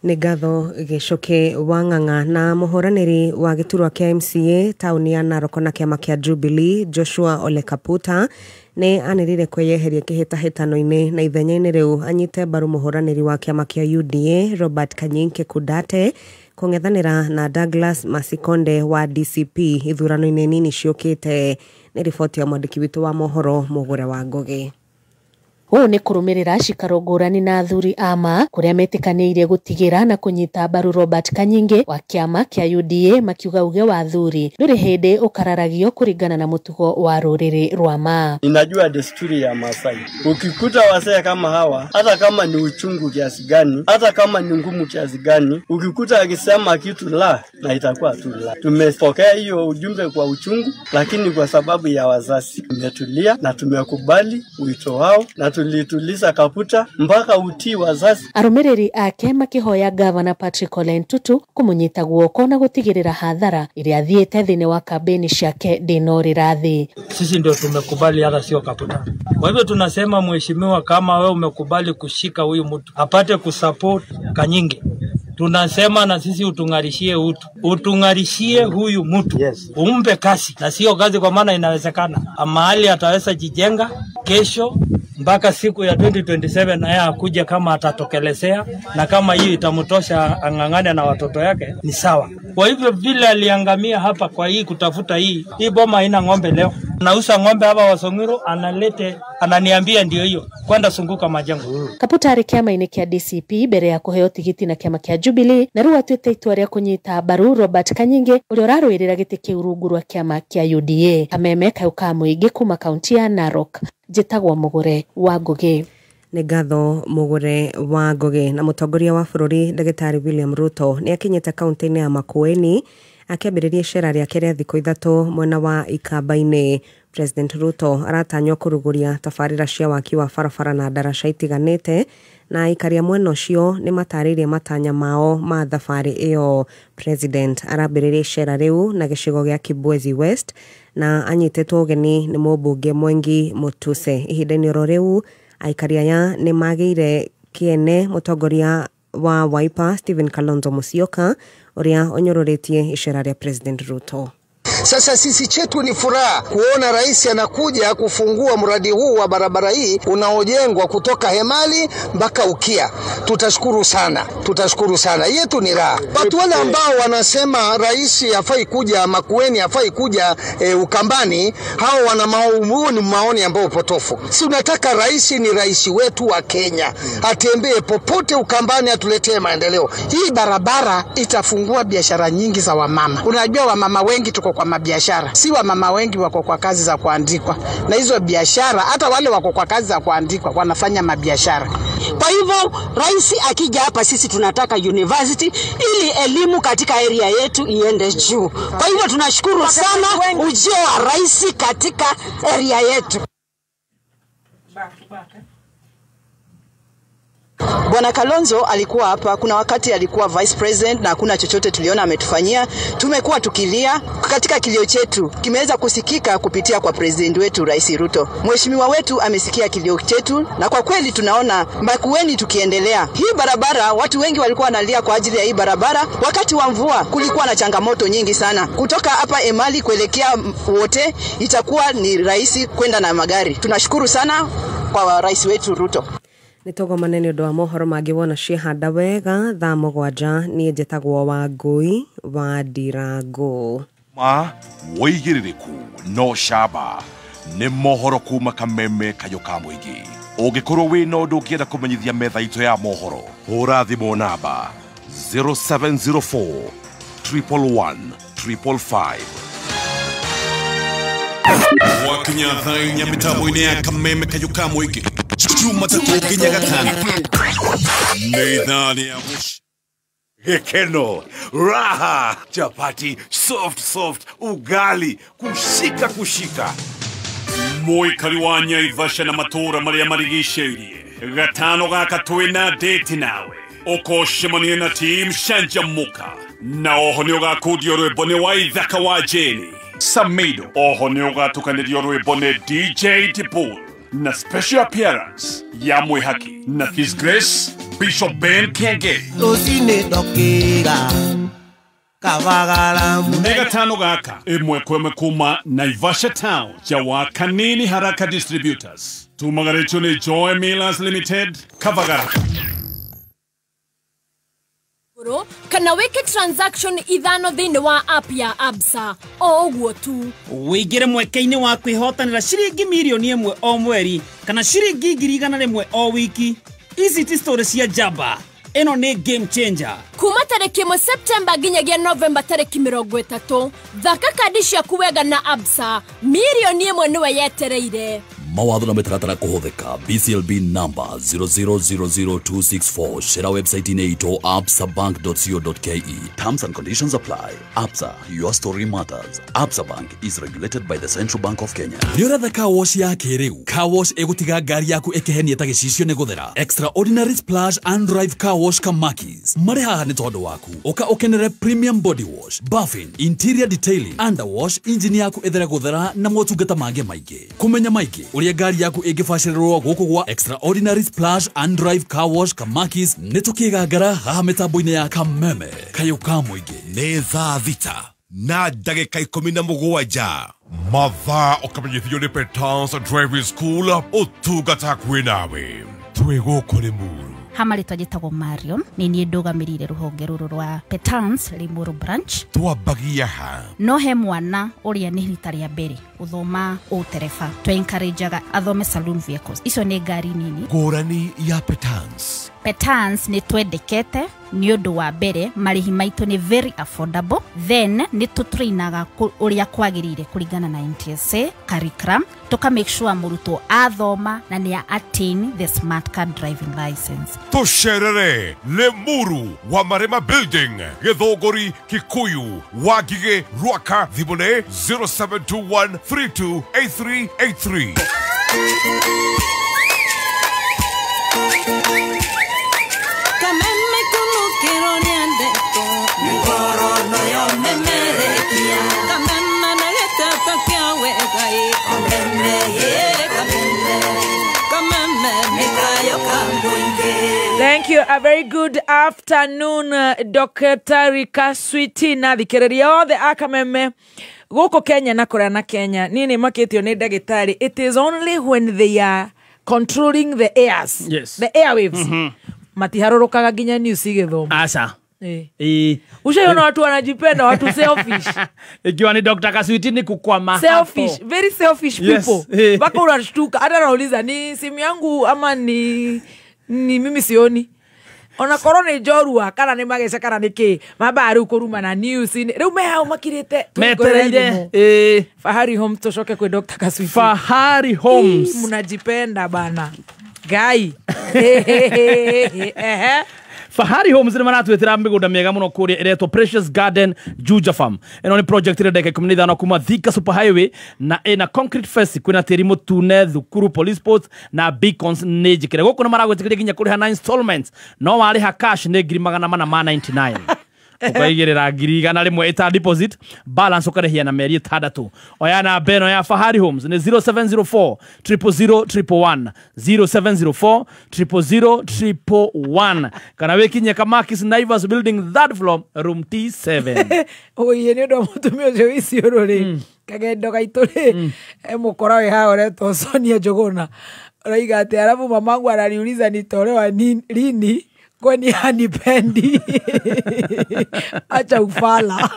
Nĩ ngatho Gicoke wa Ng'ang'a. Na mũhũranĩri wa gĩturwa kĩa MCA tauni ya Narok na kĩama kĩa Jubilee Joshua Ole Kaputa nĩ anĩrĩire kwĩyeheria kĩhĩtahĩtano-inĩ na ithenya-inĩ rĩu anyite mbaru mũhũranĩri wa kĩama kĩa UDA Robert Kanyinke Kudate kũng'ethanĩra na Douglas Masikonde wa DCP ithurano-inĩ nini ciũkĩte. Nĩ riboti ya mwandĩki witũ wa mohoro Mũgũre wa Ngũgĩ. Ũũ nĩ kũrũmĩrĩra cikaro ngũrani na athuri ama kũrĩa metĩkanĩirie gũtigĩra na kũnyita mbaru Robert Kanyinge wa kĩama kĩa UDA makiuga uge wa athuri ndũrĩ hĩndĩ ũkararagio kũringana na mũtugo wa rũrĩrĩ rwa Maa. Ninajua desturi ya Maasai. Ukikuta wasee kama hawa, hata kama ni uchungu kiasi gani, hata kama ni ngumu kiasi gani, ukikuta akisema kitu la na itakuwa tu la. Tumepokea hiyo ujumbe kwa uchungu, lakini kwa sababu ya wazazi tumetulia na tumekubali wito wao na tulituliza Kaputa mpaka utii wazazi. Arũmĩrĩri ake makihoya Governor Patrick Ole Ntutu kũmũnyita guoko na gũtigĩrĩra hathara iria athiĩte thĩinĩ wa kampeni ciake ndĩnorĩra thĩ. Sisi ndio tumekubali, hata sio Kaputa. Kwa hivyo tunasema mheshimiwa, kama wewe umekubali kushika huyu mtu apate kusupport Kanyinge, tunasema na sisi utungarishie utungarishie huyu mtu. Yes. Umpe kasi na sio kazi, kwa maana inawezekana mahali ataweza jijenga kesho mpaka siku ya 2027 na yeye akuja kama atatokelezea, na kama hiyo itamtosha ang'ang'ane na watoto yake ni sawa. Kwa hivyo vile aliangamia hapa kwa hii kutafuta hii boma haina ng'ombe leo. Nausa ng'ombe hapa Wasongiro ananiambia ndio hiyo kwenda sunguka majengo. Kaputa ari kĩama-inĩ kĩa DCP mbere ya kũheo tigiti na kĩama kĩa Jubilee na rĩu atuĩte itua rĩa kũnyita mbaru Robert Kanyinge ũrĩa ũrarũĩrĩra gĩtĩ kĩu rungu rwa kĩama kĩa UDA. Kameme Kayuka Muingi kuma kaunti ya Narok njĩtagwo Mũgũre wa Ngũgĩ. Nĩ ngatho Mũgũre wa Ngũgĩ. Na mũtongoria wa bũrũri Ndagĩtarĩ William Ruto nĩ akinyĩte kaunti-inĩ ya Makueni akĩambĩrĩria icera rĩake rĩa thikũ ithatũ mwena wa Ikamba-inĩ. President Ruto aratanywo kũrugũria tabarĩra cia waki wa barabara na ndaraca itiganĩte na ikaria mwena ũcio nĩ matarĩirie matanya mao ma thabarĩ ĩyo. President arambĩrĩria icera rĩu na gĩcigo gĩa Kibwezi West na anyitĩtwo ũgeni nĩ mũmbunge Mwengi Mutuse. Ihinda-inĩ oro rĩu aikaria aya nĩ magĩire kĩene mũtongoria wa Wiper Stephen Kalonzo Musyoka ũrĩa onyororĩtie icera rĩa President Ruto. Sasa sisi chetu ni furaha kuona rais anakuja kufungua mradi huu wa barabara hii unaojengwa kutoka Hemali mpaka Ukia. Tutashukuru sana. Yetu ni raha. Watu wale ambao wanasema rais hafai kuja Makueni, hafai kuja Ukambani, hao wana maoni ambao potofu. Si unataka rais ni rais wetu wa Kenya, atembee popote Ukambani, atuletee maendeleo. Hii barabara itafungua biashara nyingi za wamama. Unajua wamama wengi tuko kwa mabiashara, si wamama wengi wako kwa kazi za kuandikwa, na hizo biashara hata wale wako kwa kazi za kuandikwa wanafanya mabiashara. Kwa hivyo rais akija hapa, sisi tunataka university ili elimu katika area yetu iende juu. Kwa hivyo tunashukuru sana ujio wa rais katika area yetu. Bwana Kalonzo alikuwa hapa, kuna wakati alikuwa vice president na hakuna chochote tuliona ametufanyia. Tumekuwa tukilia, katika kilio chetu kimeweza kusikika kupitia kwa president wetu Rais Ruto. Mheshimiwa wetu amesikia kilio chetu na kwa kweli tunaona Makueni tukiendelea. Hii barabara watu wengi walikuwa wanalia kwa ajili ya hii barabara. Wakati wa mvua kulikuwa na changamoto nyingi sana. Kutoka hapa Emali kuelekea wote itakuwa ni rahisi kwenda na magari. Tunashukuru sana kwa rais wetu Ruto. Nĩtũgomane nĩ ũndũ wa mohoro mangĩ wona ciĩhanda wega thaa 7 niĩ njĩtagwo Wangũi wa Ndirango. Wĩigĩrĩrĩku no camba nĩ mohoro kuma Kameme Kayuka Muingi. Ũngĩkorwo wĩna ũndũ ũngĩenda kũmenyithia metha itũ ya mohoro, hũra thimũ namba 0704 111 555. Wakinya thainya mitambo-inĩ ya kameme kayuka mwĩingĩ Jumatatu nginya gatano nĩ ithaa rĩa Gekeno, raha, chapati, soft, ugali, kushika. Mũikari wa Naivasha na matũũra marĩa marigicĩirie gatano gaka twĩna date nawe ũkocemania na team Shanjamuka na oho nĩ ũgakundio rwĩmbo nĩ wa ithaka wa Jeni Samido. Oho nĩ ũgatukanĩrio rwĩmbo nĩ DJ Dibul na special appearance ya mwĩhaki na His Grace Bishop Ben Kenge. Rũcinĩ ndokĩra kavagara nĩ gatano gaka ĩmwe kwa ĩmwe kuma Naivasha Town ja wa Kanini Haraka Distributors tumagarĩtio nĩ Joy Millers Limited Kavagara. Kana weke transaction ithano thĩinĩ wa app ya Absa o ũguo tu wĩingĩre mweke-inĩ wa kwĩhotanĩra ciringi mirioni 1 o mweri kana ciringi 100,000 o wiki. Ici ti story cia jamba, ĩno nĩ game changer. Kuma tarĩki 1 September nginyagia November tarĩki 30 thaka kandi ciaku wega na Absa mirioni 1 nĩwe yetereire. Mawatho na mĩtaratara kũhũthĩka. BCLB number 0000264. Share website inaitwa absabank.co.ke. Terms and conditions apply. Absa, your story matters. Absa Bank is regulated by the Central Bank of Kenya. Nĩũratha car wash ya kĩrĩu. Car wash ĩgũtiga ngari yaku ĩkĩhenia ta gĩcicio nĩ gũthera. Extraordinary Splash and Drive Car Wash Kamakis. Marĩ haha nĩ tondũ waku. Ũka ũkenere premium body wash, buffing, interior detailing, underwash, engine yaku ĩthere gũthera na motungata mangĩ maingĩ. Kũmenya maingĩ ũrĩa ngari yaku ĩngĩbacĩrĩrwo gũkũ gwa Extraordinary Splash and Drive Car Wash Kamakis nĩ tũkĩgangara haha mĩtambo-inĩ ya kameme kayuka mũingĩ. Nĩ thaa thita na ndagĩka 17 mathaa ũkamenyithio nĩ Petans Driving School ũtungata kwĩ nawe twĩ gũkũ Limuru. Hamarĩtwa njĩtagwo Marion, nĩ niĩ ndũgamĩrĩire rũhonge rũrũ rwa Petans Limuru branch. Twambagia ha no he mwana ũrĩa nĩ rita rĩa mbere gũthoma ũtereba twencourageaga athome saloon vehicles. Icio nĩ ngari nini. Ngũrani ya Petans. Petans nĩ twendekete nĩ ũndũ wa mbere marĩhi maitũ nĩ very affordable, then nĩ tũtrainaga ũrĩa kwagĩrĩire kũringana na NTSA curriculum, tuka make sure mũrutwo athoma na nĩ attain the smart card driving license. Tũcerere Limuru wa Marema Building, Gĩthũngũri, Kikuyu, Wangigĩ, Rwaka, thimũ nĩ 0721328383. Thank you. A very good afternoon, Dr. Rika Switi na thikĩrĩria othe akameme gũkũ Kenya na kũrĩa na Kenya. Nini makĩtio nĩ ndagĩtarĩ. It is only when they are controlling the airs, yes, the airwaves. Matiharũrũkaga nginya news igĩthoma. Acha. Ushaona watu wanajipenda, watu selfish. Ikiwa ni Dr. Kaswiti ni kukwama selfish, hapo. Very selfish people. Baka unashtuka. Hata nauliza ni simu yangu ama ni mimi sioni. Ona korona ijorua kana ni magece kana niki mabaru kuruma na news ni riu mehau makirite metereire Fahari Homes toshoke kwa Dr. Kaswiti. Fahari Homes mnajipenda bana guy. Fahari Homes nĩ maratwĩtĩra mĩgũnda mĩega mũno kũrĩa ĩretwo Precious Garden Juja Farm. Ĩno nĩ project ĩrĩa ndeka 15 kuma Thika Super Highway na ĩna concrete fence kwĩna tĩri mũtune, thukuru, police post na beacons nĩ njĩkĩre. Gũkũ nĩ maragwĩtĩkĩria nginya kũrĩha na installments, no warĩha cash nĩ 499. Ukaigĩrĩra 100 ita deposit, balance ukarĩhia na mĩeri 6. Oya na beno ya Fahari Homes ni 0704 00001 0704 00001 kana wĩkinye Kamakis Naivas Building, third floor, room T7. Oye nĩ ndo mũtumia ũcio iciũrũ rĩ kagendo gaitũ rĩ mũkora wĩ haha ũretwo Sonia Njũgũna oiga atĩ alafu mamangu ananiuliza nitolewa lini kwani hanipendi. Acha ufala.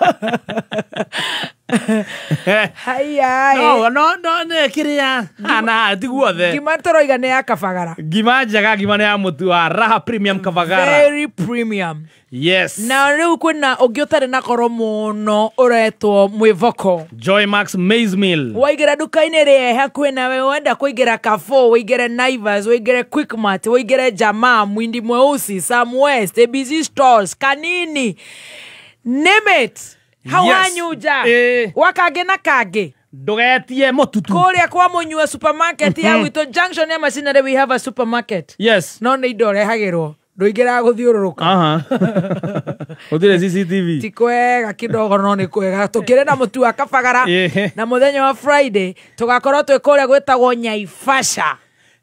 Haya. No ne kiria. Ana tiguothe. Gima toroiga ne ya Kabagara. Gima njaga gima ne ya mutu wa Raha Premium Kabagara. Very premium. Yes. Na riu kwina ungiotare na koro muno uretwo mwivoko. Joy Max Maize Meal. Waigera duka-ini ri hakuhi nawe wenda kuingira Carrefour, waigere Naivas, waigere Quickmart, waigere Jamaa, Mwindi Mweusi, Sam West, ABC Stores, Kanini. Name it. Hawanyuja. Wakage na kage. Dogetie motutu. Kuria kwa Munyua supermarket ya Wito Junction ya Masinare we have a supermarket. Yes. No ne indo rehagirwo. Ndoigera guthiururuka. Utire CCTV. Tikwega kidogo no ni kwega. Tukire na mutu wa Kabagara na muthenya wa Friday tugakorwo twikuria gwitagwo Nyaifasha.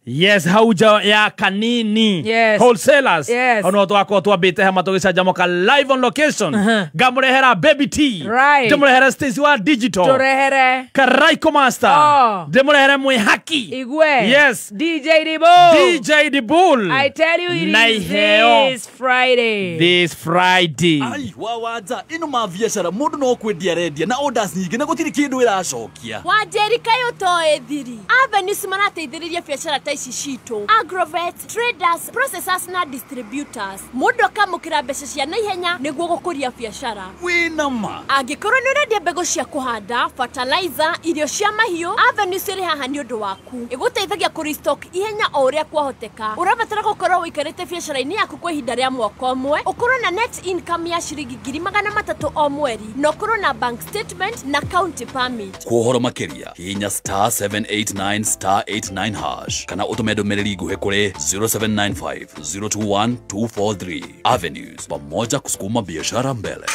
Yes, hauja ya Kanini. Yes. Wholesalers. Yes. Ono twako twabite hama tugicajamoka live on location. Gamurehera Baby T. Right. Demurehera Stacy wa Digital. Turehere Karaiko Master. Demurehera Mwihaki. Igwe. Yes. DJ The Bull. DJ The Bull. I tell you it is this Friday. This Friday. Ai, wawaza ino mabiashara mundu no kwendia rendia na orders nyingi na gutiri kindu iracokia. Wanjerika yutoe thiri. Avenues marateithĩrĩria biashara ici citũ. Agrovet, traders, processors na distributors. Mundu akamũkĩra mbeca cia naihenya nĩguo gũkũria biashara. Wĩna ma. Angĩkorwo nĩ ũrendia mbegũ cia kũhanda, fertilizer, irio cia mahiũ, Avenues ĩrĩ haha nĩ ũndũ waku. Ĩgũteithagia kũrestock ihenya o ũrĩa kwahoteka. Ũrabatara gũkorwo ũikarĩte biacara-inĩ yaku kwa ihinda rĩa mwaka ũmwe, ũkorwo na net income ya ciringi 300,000 o mweri, na ũkorwo na bank statement na county permit. Kuohoro makeria hinya *789*89# kana utume ndũmĩrĩri nguhĩ kũrĩ 0795021243. Avenues, pamoja kusukuma biashara mbele.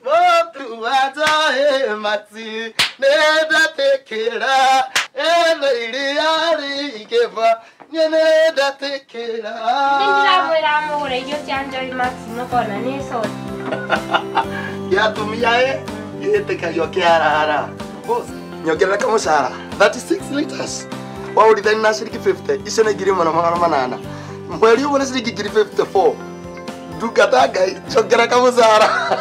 Watu watae mati nenda tekera ili ikefa nenda tekera. Nindira mwera mugura irio cia Joy Max nokona ni sosi. Ya tumia yetekario kiarara. Boss, nyongerera kamushara 36 liters. Waurithani na ciringi 50 icio nĩ ngiri mana magana manana. Mweri ũmwe nĩ ciringi ngiri 54. Ndungata Ngai nyongerera kamushara.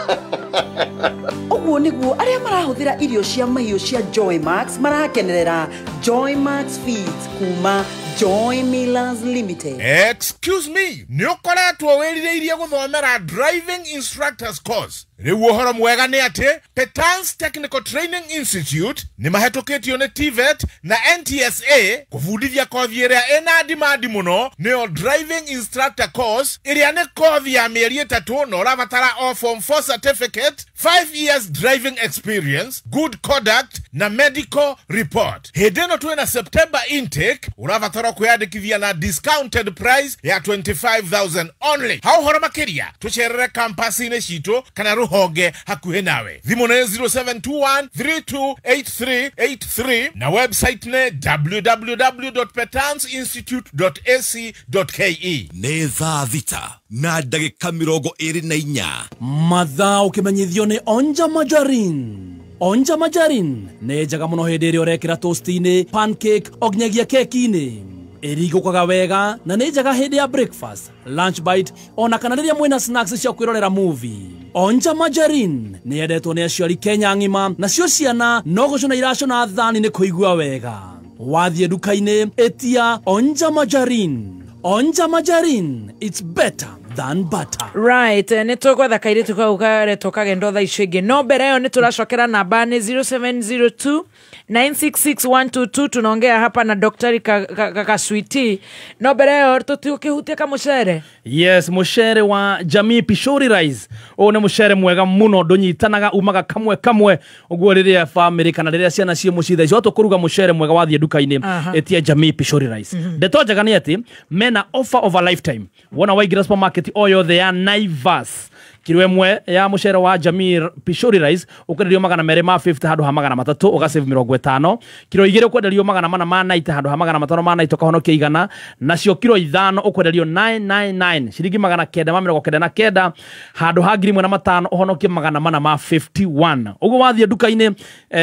Ũguo nĩguo arĩa marahũthĩra irio cia mahiũ cia Joy Max marakenerera Joy Max Feeds kuma Joy Millers Limited. Excuse me, nĩ ũkoretwo wĩrirĩirie gũthomera driving instructors course. Rĩu ũhoro mwega nĩ atĩ Petans Technical Training Institute nĩ mahetũkĩtio nĩ TVET na NTSA kũbundithia kothi ĩrĩa ĩna ndimandi mũno nĩyo driving instructor course, ĩrĩa nĩ kothi ya mĩeri 3 na ũrabatara o form 4 certificate, 5 years driving experience, good conduct na medical report. Hĩndĩ ĩno twĩna September intake, ũrabatara kwĩyandĩkithia na discounted price ya 25,000 only. Ha ũhoro makĩria tũcerere campus-inĩ citũ kana rũhonge hakuhĩ nawe. Thimũ nĩ 0721328383 na website nĩ www.petansinstitute.ac.ke. Nĩ thaa thita na ndagĩka 24 mathaa ũkĩmenyithio nĩ Onja Majarin. Onja Majarin nĩ njega mũno hĩndĩ ĩrĩa ũrekĩra toast-inĩ, pancake, o nginyagia keki-inĩ. Ĩrigũkaga wega na nĩ njega hĩndĩ ya breakfast, lunch bite, ona kana rĩrĩa mwĩna snacks cia kwĩrorera movie. Onja Majarin nĩ yendetwo nĩ aciari Kenya ng'ima, nacio ciana no gũcũna iracũna thani nĩ kũigua wega. Wathiĩ nduka-inĩ ĩtia Onja Majarin. Onja Majarin, it's better than butter. Right, nĩ tũgwetha kairĩtu kau karetwo kagendo thaa icio ingĩ. No mbere ĩyo nĩ tũracokera namba nĩ 0702-966-122. Tunaongea hapa na Daktari Kakaswiti. No mbere ĩyo tũtiũkĩhutie kamũcere. Yes, mũcere wa Jamii Pishori Rice. Ũyũ nĩ mũcere mwega mũno, ndũnyitanaga, umaga kamwe kamwe. Ũguo rĩrĩa family kana rĩrĩa ciana ciĩ mũciĩ thaa icio tũkũruga mũcere mwega wathiĩ nduka-inĩ ĩtia Jamii Pishori Rice. Ndeto njega nĩ atĩ mena offer of a lifetime. Wona waingĩra supermarket o yothe ya Naivas, kilo ĩmwe ya mũcere wa Jamii Pishori Rice ũkwenderio 250 handũ ha 300 ũgasave 50. Kilo 2 ũkwenderio 490 handũ ha 500 ma naito kahonokia igana. Nacio kilo 5 ũkwenderio 999 ciringi 999 handũ ha 1500 ũhonokie 451. Ũguo wathiĩ nduka-inĩ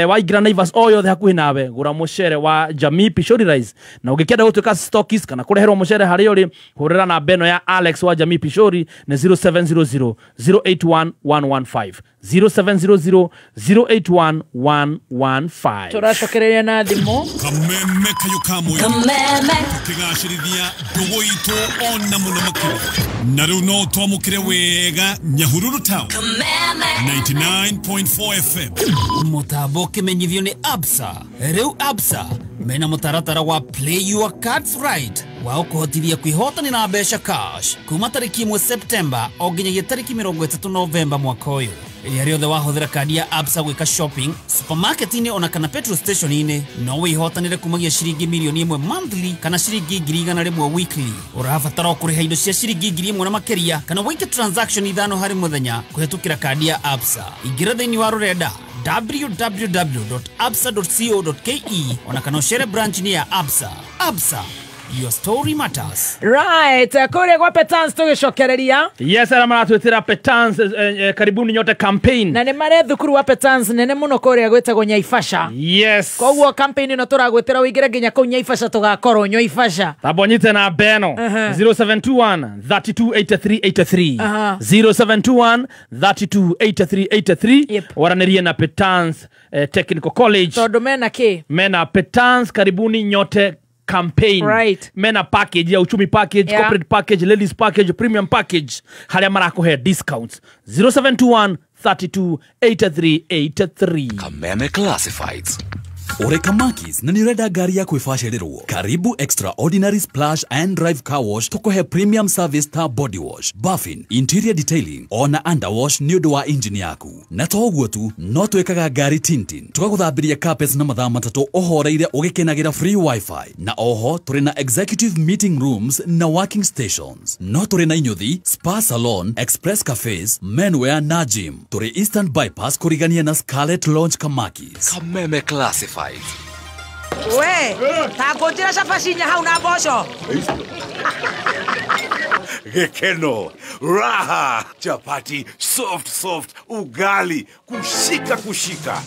waingĩra Naivas o yothe hakuhĩ nawe gũra mũcere wa Jamii Pishori Rice. Na ũngĩkenda gũtuĩka stockist kana kũreherwo mũcere harĩa ũrĩ, hũrĩra namba ĩno ya Alex wa Jamii Pishori nĩ 0700 081-115 0700-081-115. Turacokereria na thimo kameme kayo kamwe kameme kigashirithia ndugu itu ona muno makiri na riu no twamukire wega Nyahururu Town 99.4 FM mutambo kimenyithio ni Absa. Riu Absa mena mutaratara wa play your cards right wa ukuhotithia kwihotani na mbeca cash kuma tariki 1 September o nginyagia tariki 30 November mwaka uyu. Iria riothe wahuthira kandi ya Absa gwika shopping supermarket-ini ona kana petrol station-ini no wihotanire kumagia ciringi milioni 1 monthly kana ciringi 100,000 weekly. Urabatara kuriha indo cia ciringi 1,000 na makeria kana wike transaction ithano hari muthenya kuhetukira kandi ya Absa. Ingira thiini wa rurenda www.absa.co.ke ona kana ucere branch ni ya Absa. Absa, your story matters. Right, kore kwa Petans tugicokereria. Yes, ara maratwitira Petans karibuni nyote campaign. Na ne mare thukuru wa Petans nene muno kore gwetagwo Nyaifasha. Yes. Koguo campaign ino turagwetera wigire nginya ku Nyaifasha tugakorwo Nyaifasha. Tabonyite na Beno 0721 328383 0721 328383 waranirie na Petans Technical College. Todo mena ke? Mena Petans karibuni nyote campaign. Right. Mena package ya uchumi package, corporate package, ladies package, premium package. Haria marako hair discounts 0721 328383. Kameme Classifieds. Oreka Makis na nireda gari ya kuifashirirwo. Karibu Extraordinary Splash and Drive Car Wash tukohe premium service ta body wash, buffing, interior detailing, ona underwash niudu wa engine yaku. Na toguo tu no twekaga gari tintin. Tukaguthambiria carpets na mathaa matatu ohoreire ugikenagira free wifi. Na oho turi na executive meeting rooms na working stations. No turi na inyuthi, spa salon, express cafes, menwear na gym. Turi Eastern Bypass kurigania na Scarlet Lounge Kamakis. Kameme Classified. We, takojira shafashinya hauna bosho. Gekeno, raha, chapati, soft, ugali, kushika.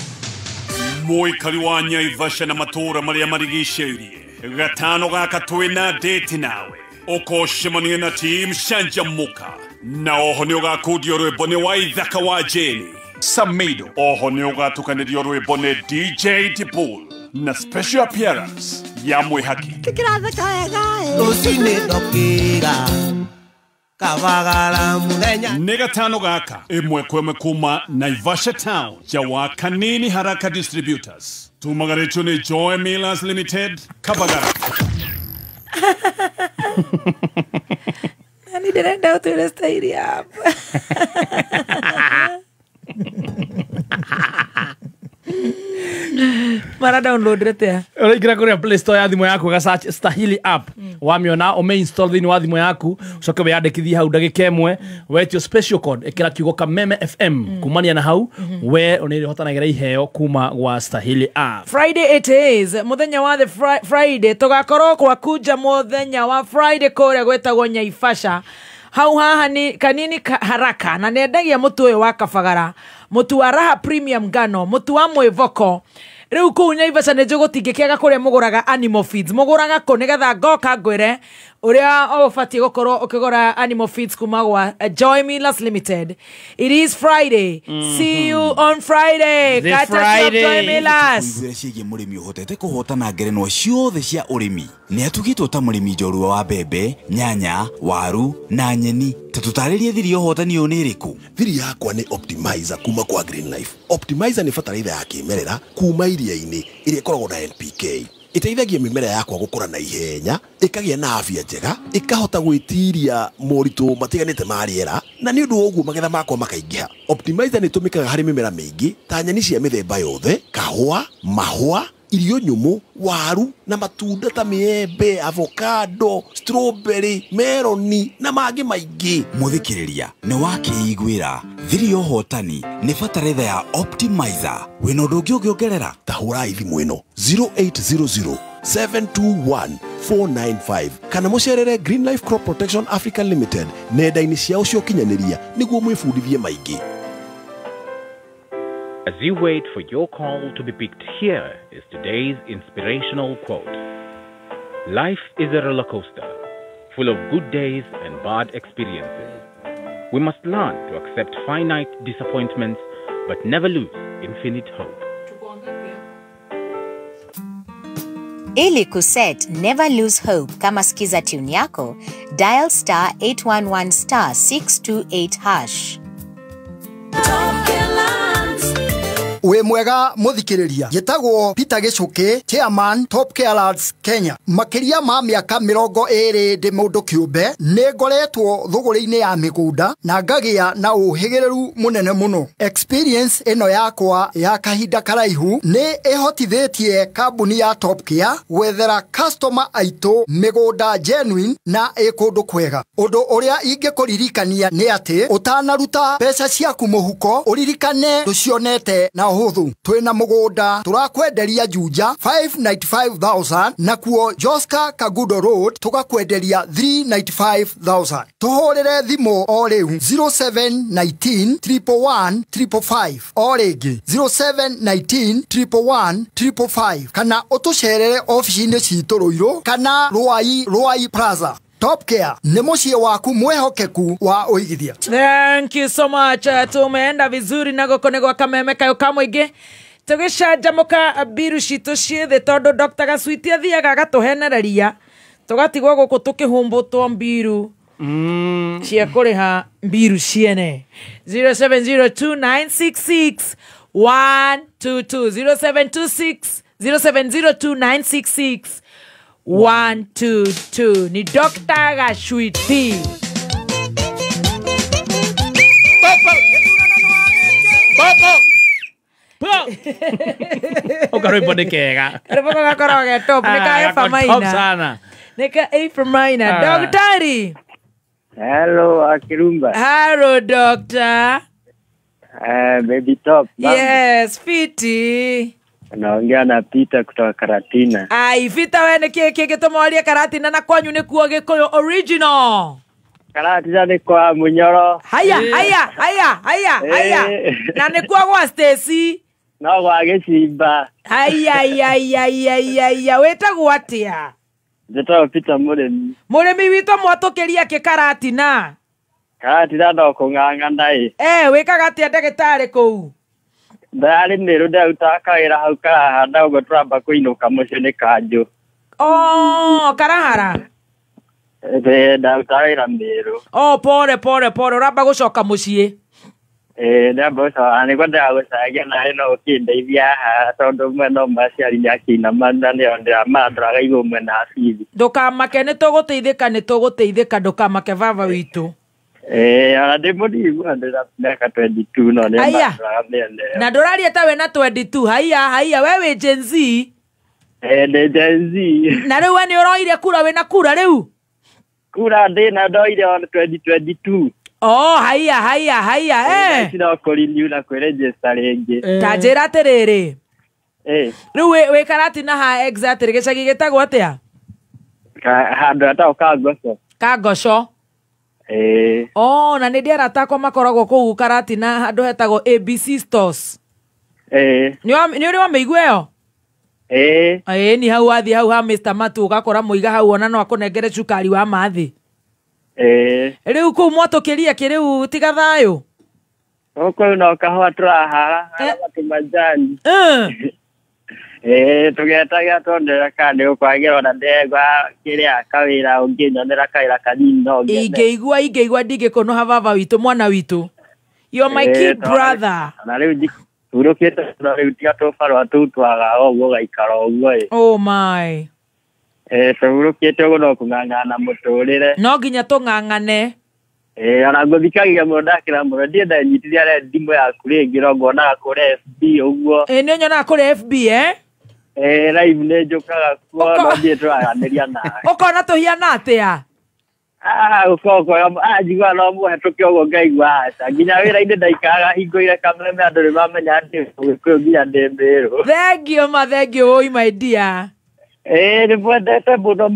Muikari wa Naivasha na matura maria marigiceirie gatano gaka twina date nawe ukoshemania na team Shanjamuka na oho ni ugakudio rwimbo ni wa ithaka wa Jeni Samido. Oho ni ugatukanirio rwimbo ni DJ Dibul na special appearance ya Mwihaki. Ni gatano gaka imwe kweme kuma Naivasha Town jawa Kanini Haraka Distributors. Tumagarecho ni Joy Millers Limited Kabagara. Nani direnda utule stadium. Mara download rete. Ora kuri Play Store ya thimu yaku ga search Stahili app. Wamiona o main install thini wa thimu yaku, ucoke wiyandikithie hau ndagika imwe, wetio special code ekira kiugo Kameme FM kumania na hau we onire hotanagira iheo kuma gwa Stahili app. Friday it is. Muthenya wa the Friday tugakorwo kwa kuja muthenya wa Friday kore gwetagwo Nyaifasha. Hau haha ni Kanini Haraka na nendagia mutu uyu wa Kabagara, mutu wa Raha Premium Ngano, mutu wa Mwivoko. Riu ku Naivasha ne jogotingikiaga kuria muguraga animal feeds, muguraga ko nigetha ngoka ngwire uria obatie gukorwo ukigura animal feeds kuma gwa Joy Millers Limited. It is Friday. See you on Friday. Kata Joy Millers. Ciige murimi uhotete kuhotana ngerenwa ciothe cia urimi. Ni atugitwo ta murimi njorua wa bebe, nyanya, waru na nyeni. Tutaririe thiri uhotani uyu ni iriku. Thiri yakwa ni Optimizer kuma kwa Green Life. Optimizer ni bataraitha ya kimerera kuma iria-ini iria ikoragwo na NPK. Iteithagia mimera yakwa gukura na ihenya, ikagia na afya njega, ikahota gwitiria moritu matiganite ma riera, na ni undu uguo magetha makwa makaingiha. Optimizer ni tumikaga hari mimera mingi ta nyeni cia mithemba yothe, kahua, mahua, irio nyumu, waru na matunda ta miembe, avocado, strawberry, meloni na mangi maingi. Muthikiriria ni wakiigwira thiri uhotani ni bataraitha ya Optimizer. Wina undu ungiongerera tahura thimu ino 0800 721 495 kana mucerere Green Life Crop Protection Africa Limited nenda-ini ciao cia ukinyaniria niguo mwifundithie maingi. As you wait for your call to be picked, here is today's inspirational quote. Life is a roller coaster, full of good days and bad experiences. We must learn to accept finite disappointments but never lose infinite hope. Ili kuset never lose hope kama skiza tune yako, dial star 811 star 628 hash. We mwega muthikiriria gitagwo Peter Gicuki chairman Top Care Lads Kenya makiria ma miaka 20 ndi mundu kiumbe ni ngoretwo thuguri-ini ya migunda na ngagia na uhigireru munene muno. Experience eno yakwa ya kahinda karaihu ni ihotithitie kambuni ya Top Care gwethera customer aitu migunda genuine na ikundu kwega. Undu uria ingikuririkania ni ati utanaruta pesa ciaku muhuko uririkane ducionete na huthu. Twina mugunda turakwenderia Juja 595,000 na kuo Joska Kagudo Road tugakwenderia 395,000. Tuhorere thimu o riu 0719 111 555 o ringi 0719 111 555 kana utucerere ofici-ini citu Ruiru kana Ruai Plaza. Top Care ni mucie waku mwehokeku wa uigithia. Thank you so much. Tumeenda vizuri na gokonegwa kameme kayo kamwingi tugicanjamuka biru citu ciothe tondu Dr. Gaswiti athiaga agatuhenereria tugatigwo guku tukihumbutwo mbiru cia kuriha mbiru ciene. 0702966122 0702966122 ni Dr. Gaswiti. Ukarwimbo ni kega. Rwimbo gakoroge top nika Efamaina. Nika Efamaina. Daktari. Hello, Akirumba. Hello, doctor. Baby Top. Yes, fiti. Naongea na Peter kutoka Karatina. Ai, fita we ni kiki gitumoria Karatina na kwanyu ni kuo Gikuyu original. Karatina ni kwa Munyoro. Haya. Na ni kuo gwa Stacy. No gwa Gicimba. Haya. Wetagwo atia? Njĩtagwo Peter Mũrĩmi. Mũrĩmi witũ mwatũkĩria kĩ Karatina? Karatina no kũng'ang'ana wĩkaga atĩa ndagĩtarĩ kũu? Ndarĩ Mĩrũ ndarutaga kawĩra hau karahanda ũguo tũramba kũinũka mũciĩ nĩ Kanjũ. Karahara? Ndarutaga wĩra Mĩrũ. Pore ũramba gũcoka mũciĩ? Ndamba gũcoka nĩguo ndĩragũcaria nawe no ũkĩndeithia haha tondũ mwena ũmwe aciari nĩakĩinama na nĩo ndĩramandũraga igũrũ mwena wa bithi. Ndũkamake nĩtũgũteithĩka ndũkamake baba witũ. Ona ndĩ mũnini ndĩra mĩaka 22 no nĩmandũraga mĩene. Na ndũraria ta wĩna 22 haiya we wĩ Gen Z? Ndĩ Gen Z. Na rĩu we nĩ ũroire kura wĩna kura rĩu? Kura ndĩna ndoire on 2022. Haiya. Sina kũriniu na kwĩregister rĩngĩ. Ta njĩra atĩrĩrĩ. Rĩu wĩ Karatina ha exactly gĩcagi gĩtagwo atĩa? Handũ hatagwo Kangoco. Kangoco? Na nĩ arata akwa makoragwo kũu Karatina handũ hetagwo ABC Stores. Nĩ ũrĩ wamĩigua ĩyo? Ni hau wathiĩ hau ha Mr. Matu ũgakora mũiga hau ona no akũnengere cukari wa mathĩ. Rĩu kũu mwatũkĩria kĩrĩu tiga thayũ? Kũu no kahũa tũrahara matũmanjani. Tũgetagia tondera kana nĩũkwagĩra ona ndegwa kĩrĩa kawĩra ũngĩnyonera kawĩra kanini no ngĩenda. Ingĩigua ndingĩkũnũha baba witũ mwana witũ. You're my kid brother. Na rĩu hurũkĩte rĩu tiga tũbarũa tũu twaga ũguo gaikara ũguo. Oh my. Tũhurũkĩte ũguo no kũng'ang'ana mũtũrĩre. No nginya tũng'ang'ane. Ona ngũthikagia mũndũ ndakĩra mũno ndienda nyitithia thimũ yaku rĩngĩ no ngonaga kũrĩ FB ũguo. Nĩ nyonaga kũrĩ FB live nĩ njũkaga kuo no thiĩ tũraganĩria nawe. Ũkona tũhiana atĩa? Njiguaga no mũhetũke ũguo ngaigua aca nginya wĩra-inĩ ndaikaraga hingũire kameme andũ nĩmamenya atĩ Ũgĩkũyũ nginya ndĩ Mĩrũ. Thengiũ woi my dear. Nĩmwendete mũno.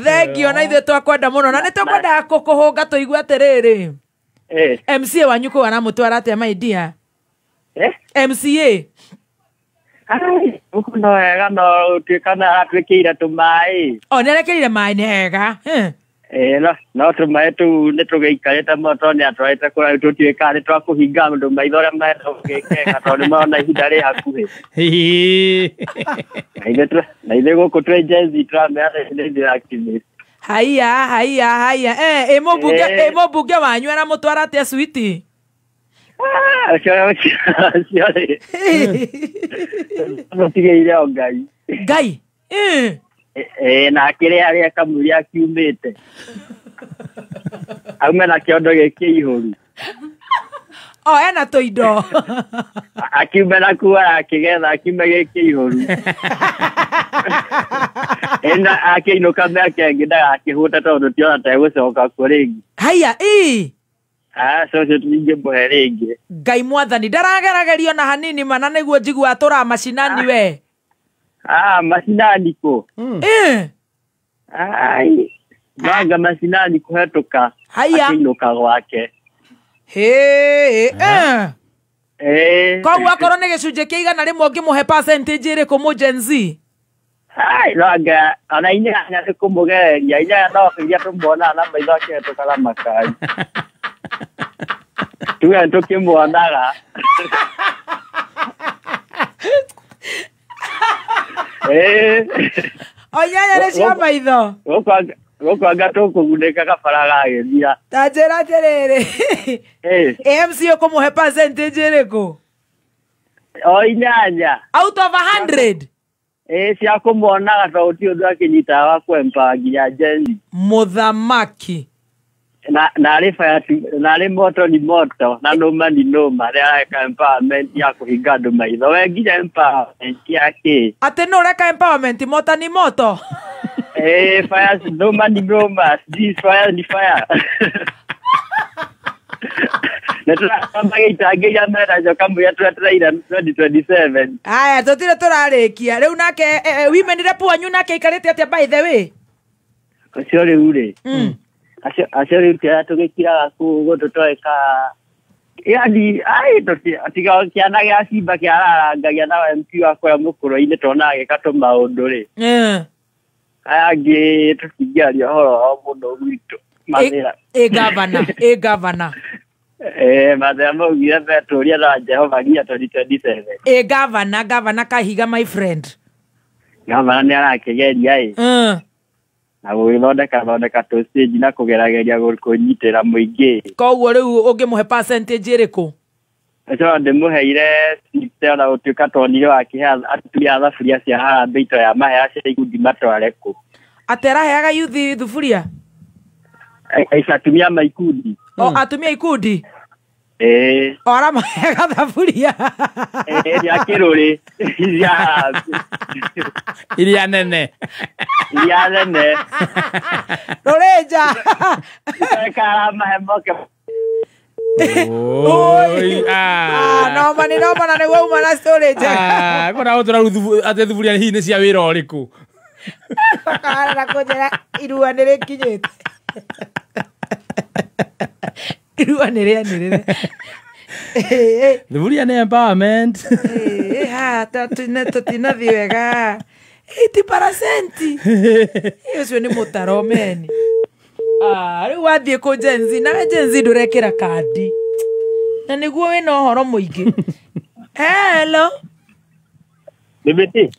Thengiũ na ithuĩ twakwenda mũno na nĩtũkwendaga kũkũhũnga tũigue atĩrĩrĩ. MCA wanyu kũu aramũtwara atĩa my dear? MCA? Gũkũ no wega no ũtuĩka na atuĩkĩire tũmaĩ. Nĩarekeire maĩ nĩ hega. no tumae tu nä tå gä ikarä moto nä atwarä kå tå tuä ka nä twakå hinga ndå maitho arä a marenda gå gä kega tondå nä marona ihinda rä hakuhä na ithe gå kå twä jenzi turameana haiya ä mbunge wanyu ara må twara atä switi tigä ire o ngai na akä rä harä a kamå rä akiumä te aume na kä ondo gä kä ihå ru ena tå indo akiume na kuara akä getha akiume gä kä ihå ru ena akä inå ka me akengä ndagakä hå ta tondå tiona tegå coka kuo rä ngä haiya cocio ningä må he rä ngä ngai mwathani ndarageragerio na hanini mana nä guo njigua tå ra macinani we macinani kå manga macinani kå hetå ka akä ka gwake koguo akorwo nä gä cunjä kä igana rä mwe ngä må he percentage ä rä kå må genzi ranga ona inyanya nä kå må gereria inyanya no iria tå mwonaga na maitho akä hetå kaga makari tuge tå kä mwonaga o inyanya nä cia maitho gå kwanga tå kå gunä ka gabara gagä thia ta njä ra atä rä rä mc å kå må he percentage ä rä kå o inyanya out of 100 cia kå mwonaga tondå ti å ndå akä nyitaga wa kwempa nginya jenzi må thamaki narä moto ni moto na noma ni noma rä areka empowerment ya kå hinga andå maitho we nginya empowerment yakä atä no reka empowerment mota ni moto fire noma ni noma fire ni fire na tũrambagä itangä ria merajo kamå ya twetereire 2027 aya tå tirä tå rarä kia rä u nake women rep wanyu nake ikarä te atä by the way acio rä u rä acio rä u tä tå gä kiraga kå tå toeka yani tiga kä ana gä acimba kä ararangagia na mp wakwa må kå ro-inä tonaga gä katå maå ndå rä aya angä tå tingäaria horo o må no gwitå mathä gavana mathä maugire metå ria na Jehova nginya 2027 gavana kahiga my friend gavana nä arakä geria na gå gä thondeka tå stage na kå gerageria kå nyitä ra må ingä koguo rä u å ngä må he percentage ä rä kå ndä må heire ona gå tuä ka tonire wakä he atumia thaburia cia harambä ito ya mahea cia ikundi matware kå atä araheaga yuthi thuburia atumia maikundi atumia ikundi aramaheaga thaburia akä rå rä iria nene rå rä nja karamahe moke nomana nä guo uma na storä nja kona gå tå ra atä thuburia hihi nä cia wä ra å rä kå karana kå njä ra irua nä rä kinyä te irua nä rä anä rä re thuburia nä empowerment tå tinathi wega 80% å cio nä må taro meni rä u wathiä kå jenzi nawe jenzi ndå rekä ra kandi na nä guo wä na å horo må ingä hello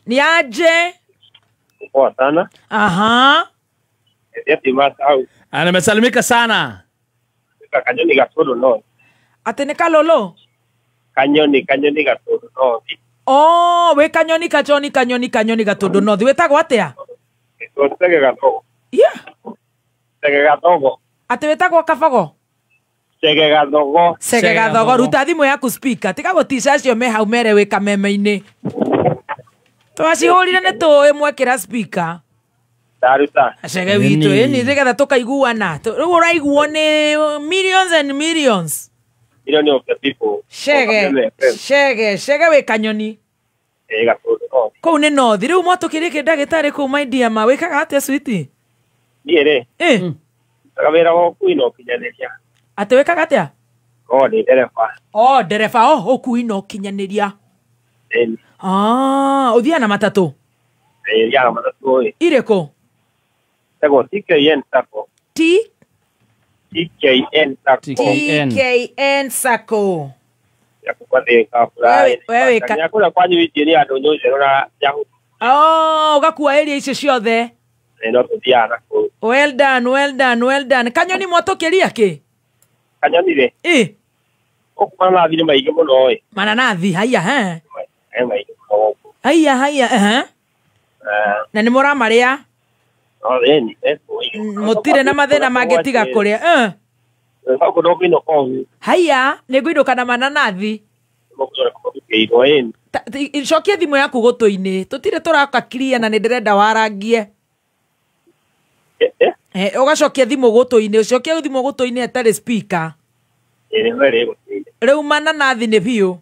nä aje poa sana nimesalimika sana kanyoni gatå no atä nä kalolo kanyoni gatå no wä kanyoni gatå ndå nothi wä tagwo atä a atä wä tagwo kabago cege gathogo ruta thimå yaku speaker tiga gå tica acio me hau mere wä kameme-inä twacihå rire nä tå ä mwekä ra speaker cege witå nä getha tå kaiguana rä u å raiguo nä millions and millions cege wä kanyoni kå u nä nothi rä u motå kä rä kä ndagä tarä kå u maindiama wä kaga atä switi niä rä wä ra wokui no kinyanä atä wä kaga atä a nä ndereba ndereba å kui no kinyanä ria å thiaga na matatå irä kå tegwo TKN sacco TKN Sacco. TKN Sacco. Ya kupathika wewe yakula kwanyu wiki andu nyuze rora yahu. Ugakua area icio ciothe. No tuthiana ku. Well done. Kanyoni mwatukĩria kĩ? Kanyoni rĩ? Okuma thire maige muno ĩ. Mananathi haya he. Maige muno. Haya na nĩ mũramarĩa? Ni mũtirĩ na mathĩna mangĩtiga kũrĩa haya nĩ ngũinũka na mananathi cokia thimũ yaku gũtũ-inĩ tũtirĩ tũraka clear na nĩ ndĩrenda warangie ũgacokia thimũ gũtũ-inĩ ũcokia thimũ gũtũ-inĩ etarĩ speaker rĩu mananathi nĩ biũ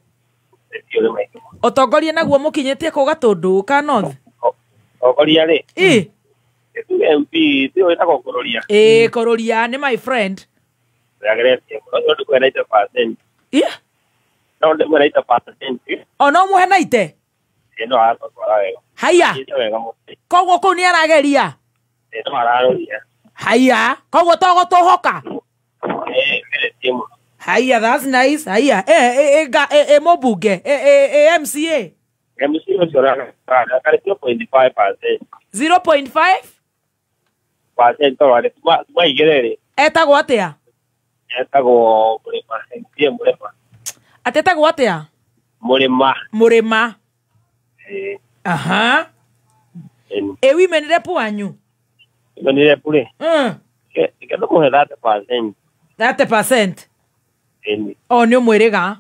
ũtongoria naguo mũkinyĩtie kũ Gatũndũ ka North ũtongoria rĩ MP tio ĩtagwo Kũrũria Kũrũria nĩ my friend yageretie ndũ kwenda 90%. No ndũ kwenda 90%. No mũhe 90? No atwara wega. Haya. Koguo kũu nĩ arageria? No araroria. Haya. Koguo togo tũhoka? Haya, that's nice. Haya. Mũmbunge MCA? MCA ũcio arakarĩ 0.5%. 0.5%? Twarĩ tũmaigĩrĩrĩ. Etagwo atĩa? Etagwo Mũrĩma. Atetagwo atĩa? Mũrĩma. Aha. Women rep wanyu? Women rep rĩ? Kĩndũ kũhe 30%. 30%? Nĩ ũmwĩrĩga?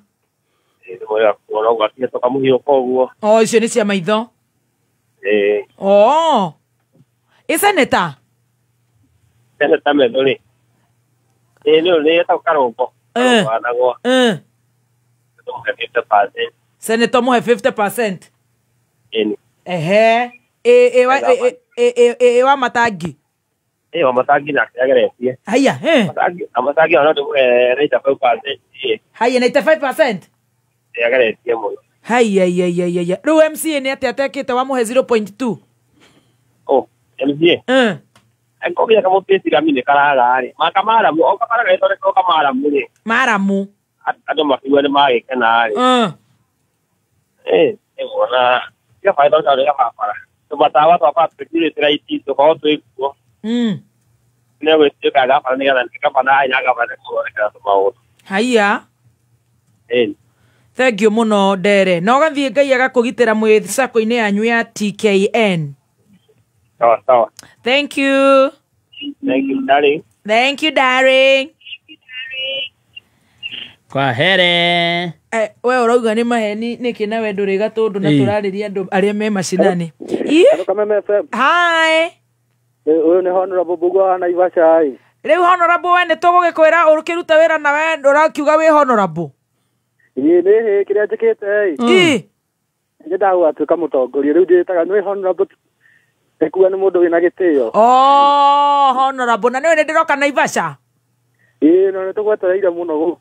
Nĩ mwĩrĩga kuona ũguo atige tũkamũhiũka ũguo. Icio nĩ cia maitho? Senator? Senator Medho rĩ? Nĩ etagwo Karũngũ. Wanagwo. Tũmũhe 50%. Senator mũhe 50%? Wa Matangi? Wa Matangi nake ageretie. Haya, Matangi ona ndũmũhe 95%. Haya, 95%? Ageretie mũno. Haya. Rĩu MCA nĩ atĩa atekĩte wamũhe 0.2? MCA? Ngogĩa kamũpĩci kamini karagari. Makamaramu, o kamaraga ĩthondeka kamaramu rĩ. Maramu? Andũ makiuga nĩ magĩkena rĩ. Wona tia faida ũtarĩga mabara. Tũmatawa twa security light tũkorwo twĩkuo. Nĩ gwĩtuĩka gabara nĩgetha gabara nyagabara kũreka tũmaũndũ. Haya. Thank you mũno Ndere. Na ũgathiĩ Ngai agakũgitĩra mwĩ sacco-inĩ yanyu ya TKN. Sawa. Thank you. Thank you, darling. Kwa here. We ũrauga nĩ maheni nĩkĩ na we ndũrĩ Gatũndũ na tũrarĩria andũ arĩa me macinani. Hi. Ũyũ nĩ Honorable Mbugua wa Naivasha. Rĩu Honorable we nĩ tũgũgĩkwĩra ũkĩruta wĩra na we ũrakiuga wĩ Honorable? Nĩ kĩrĩa njĩkĩte nyendaga gũgatuĩka mũtongoria rĩu njĩtaga nĩ Honorable ekuga nĩ mũndũ wĩna gĩtĩo. Honorable na nĩwe nĩ ndĩroka Naivasha? No nĩ tũgwetereire mũno gũkũ.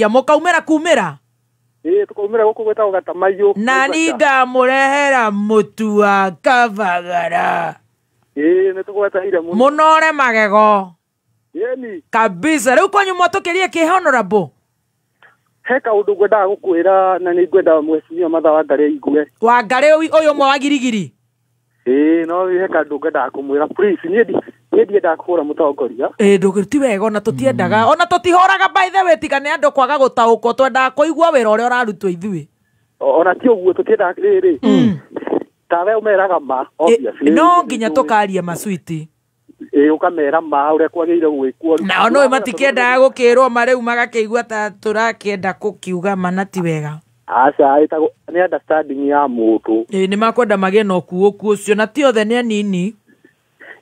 Mũkaumĩra kumĩra? Tũkaumĩra gũkũ gwĩtagwo Gatamaiyũ. Na nĩ ngamũrehera mũtu wa kabagara. Nĩ tũgwetereire mũno. Mũnore magego. Kabisa. Rĩu kwanyu mwatũkĩrie kĩ Honorable? He kaũndũ ngwendaga gũkwĩra na nĩ ngwenda Mheshimiwa Martha Wangari aigue. Wangari ũyũ ũmwe wa girigiri? No he kaũndũ ngwendaga kũmwĩra please niĩ ndiendaga kũhũra mũtongoria. Ti wega ona tũtiendaga ona tũtihũraga by the way tiga nĩ andũ kwaga gũtaũkwo twendaga kũigua wĩra ũrĩa ũrarutwo ithuĩ. Ona ti ũguo tũtiendaga rĩrĩ. Tawe ũmeraga ma obviously. No nginya tũkaria maswiti. Ũkamera ma ũrĩa kwagĩrĩire gwĩkwo. Na no matikĩendaga gũkĩrwo marĩu magakĩigua ta tũrakĩenda gũkiuga mana ti wega. Aca nĩ understanding ya mũndũ. Nĩ makwenda magĩe na ũkuũku ũcio na ti othe nĩ anini.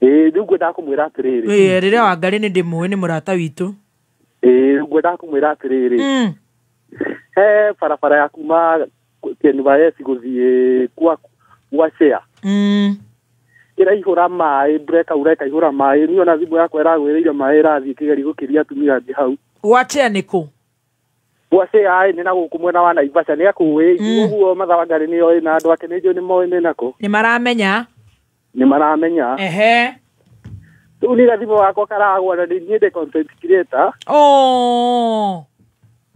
Rĩu ngwendaga kũmwĩra atĩrĩrĩ. Rĩrĩa Wangari nĩ ndĩmũĩ nĩ mũrata witũ. Rĩu ngwendaga kũmwĩra atĩrĩrĩ. He barabara ya kuma Kĩnyubayesi gũthiĩ gwa Share. Ĩraihũra maĩ mbura ĩkaura ĩkaihũra maĩ niĩ ona thimũ yakwa ĩragwĩrĩire maĩ ĩrathiĩ kĩgeri gũkĩria atumia angĩ hau. Gwa Share nĩ kũ? Gwa Share nĩ na gũkũ mwena wa Naivasha nĩ akũĩ ũguo Martha Wangari nĩ oĩ na andũ ake nĩ njũĩ nĩ moĩ nĩ nako. Nĩ maramenya? Nĩ maramenya. Uni gathimo wako karagwa na niende content creator.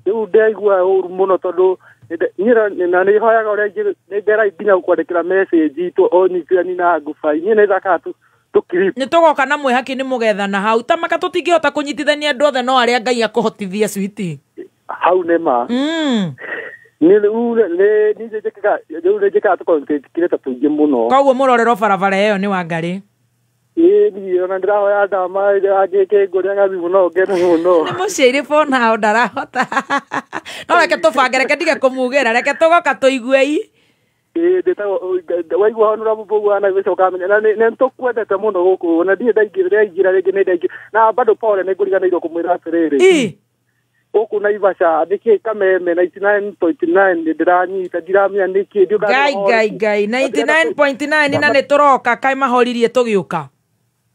Riu ndaigua uru muno tondu na nä hoyaga å rä a nä ngera nginya kwandäkä ra message onyitani na ngubai niä nä thaka tå nä tå goka na mwähaki nä må gethana hau tamaka tå tingä hota kå nyitithania andå othe no arä a ngai akå hotithia switi hau nä ma nä njä kaga tå kontekireta tå ingä må no koguo må rorero barabara ä yo nä wa ngarä ona ndä rahoya ndama angä kä ngå rä a gathimå no ngene må no nä må ciä irä bonao ndarahota no reke tå bange reke ndige kå mugä ra reke tå goka tå iguei waigua honorable Bwana gĩcoka menya na nĩ tũkwendete mũno gũkũ na ndiĩ ndaingĩra rĩngĩ nĩ ndaingĩ na bado pole nĩ ngũriganĩirwo kũmwĩra atĩrĩrĩ gũkũ Naivasha nĩkĩ Kameme 99.9 ndĩranyita ndiramenya nĩkĩ ngai 99.9 na nĩ tũroka kaĩ mahoririe tũgĩũka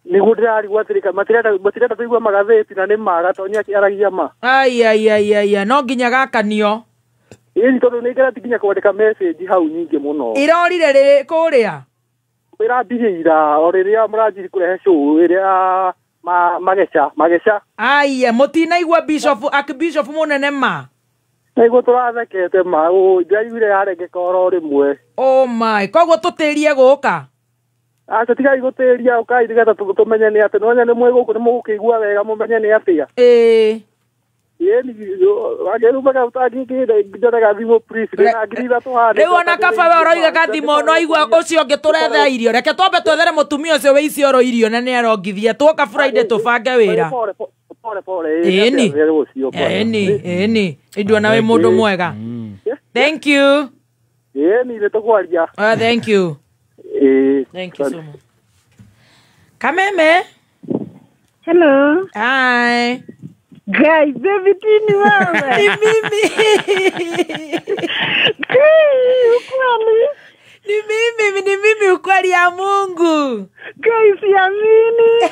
nĩguo ndĩrarigwo atĩrĩ matirenda tũigua magathĩti na nĩ maga tonya kĩaragia ma ai no nginya gakanio ĩni tondũ nĩ ngereti nginya kwandĩka message hau nyingĩ mũno irorire rĩ kũrĩa ĩrambirie ira o rĩrĩa mũranjiri kũrehe show ĩrĩa mageca aya mũtinaigua bishop mũnene ma naiguo tũrathekete ma ndaiguire yarengeka oro rĩmwe oh my koguo tũtĩrie gũka aca tigai gũtĩria ũkai nĩgetha tũmenye nĩ atĩ nonya nĩ mwĩ gũkũ nĩ mũgũkĩigua wega mũmenye nĩ atĩa rĩu ona kaba we ũroiga gathimo no igua ũcio ũngĩ tũretha irio reke twambe twethere mũtumia ũcio wĩ Isiolo irio na nĩ arongithia tuoka Friday tũbange wĩra ĩni induona wĩ mũndũ mwega thank you nĩ tũkwaria thank you so much Kameme hello hi guys baby tini wewe ni mimi ni mimi ukweli ya Mungu guys yamini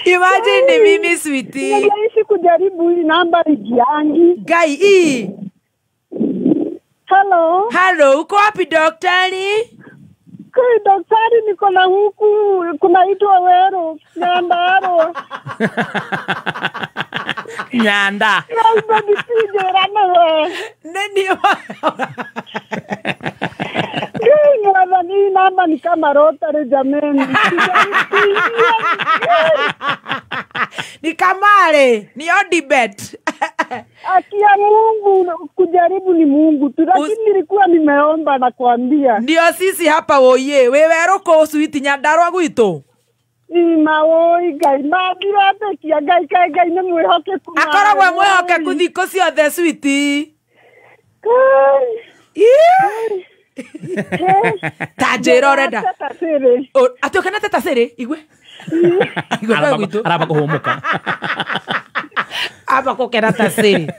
imagine ni mimi sweetie nilaishi kujaribu hii namba ijiangi guy hello uko wapi daktari Kai daktari niko na huku kunaitwa Wero Nyandaro Nyanda Ndio ranawe nani ni namba ni kama Rotary jameni ni Kamale ni Odibet akia Mungu kujaribu ni Mungu tu lakini nilikuwa nimeomba na kuambia ndio sisi hapa woye wewe roko switi Nyandarua gwitũ woi gai mathirate kia gai nĩ mwĩhokeku akoragwo mwĩhokeku thikũ ciothe switi tajero ũrenda atĩ ũkena teta sĩrĩ igwe aramba kũhũmũka amba kũkena ta sĩrĩ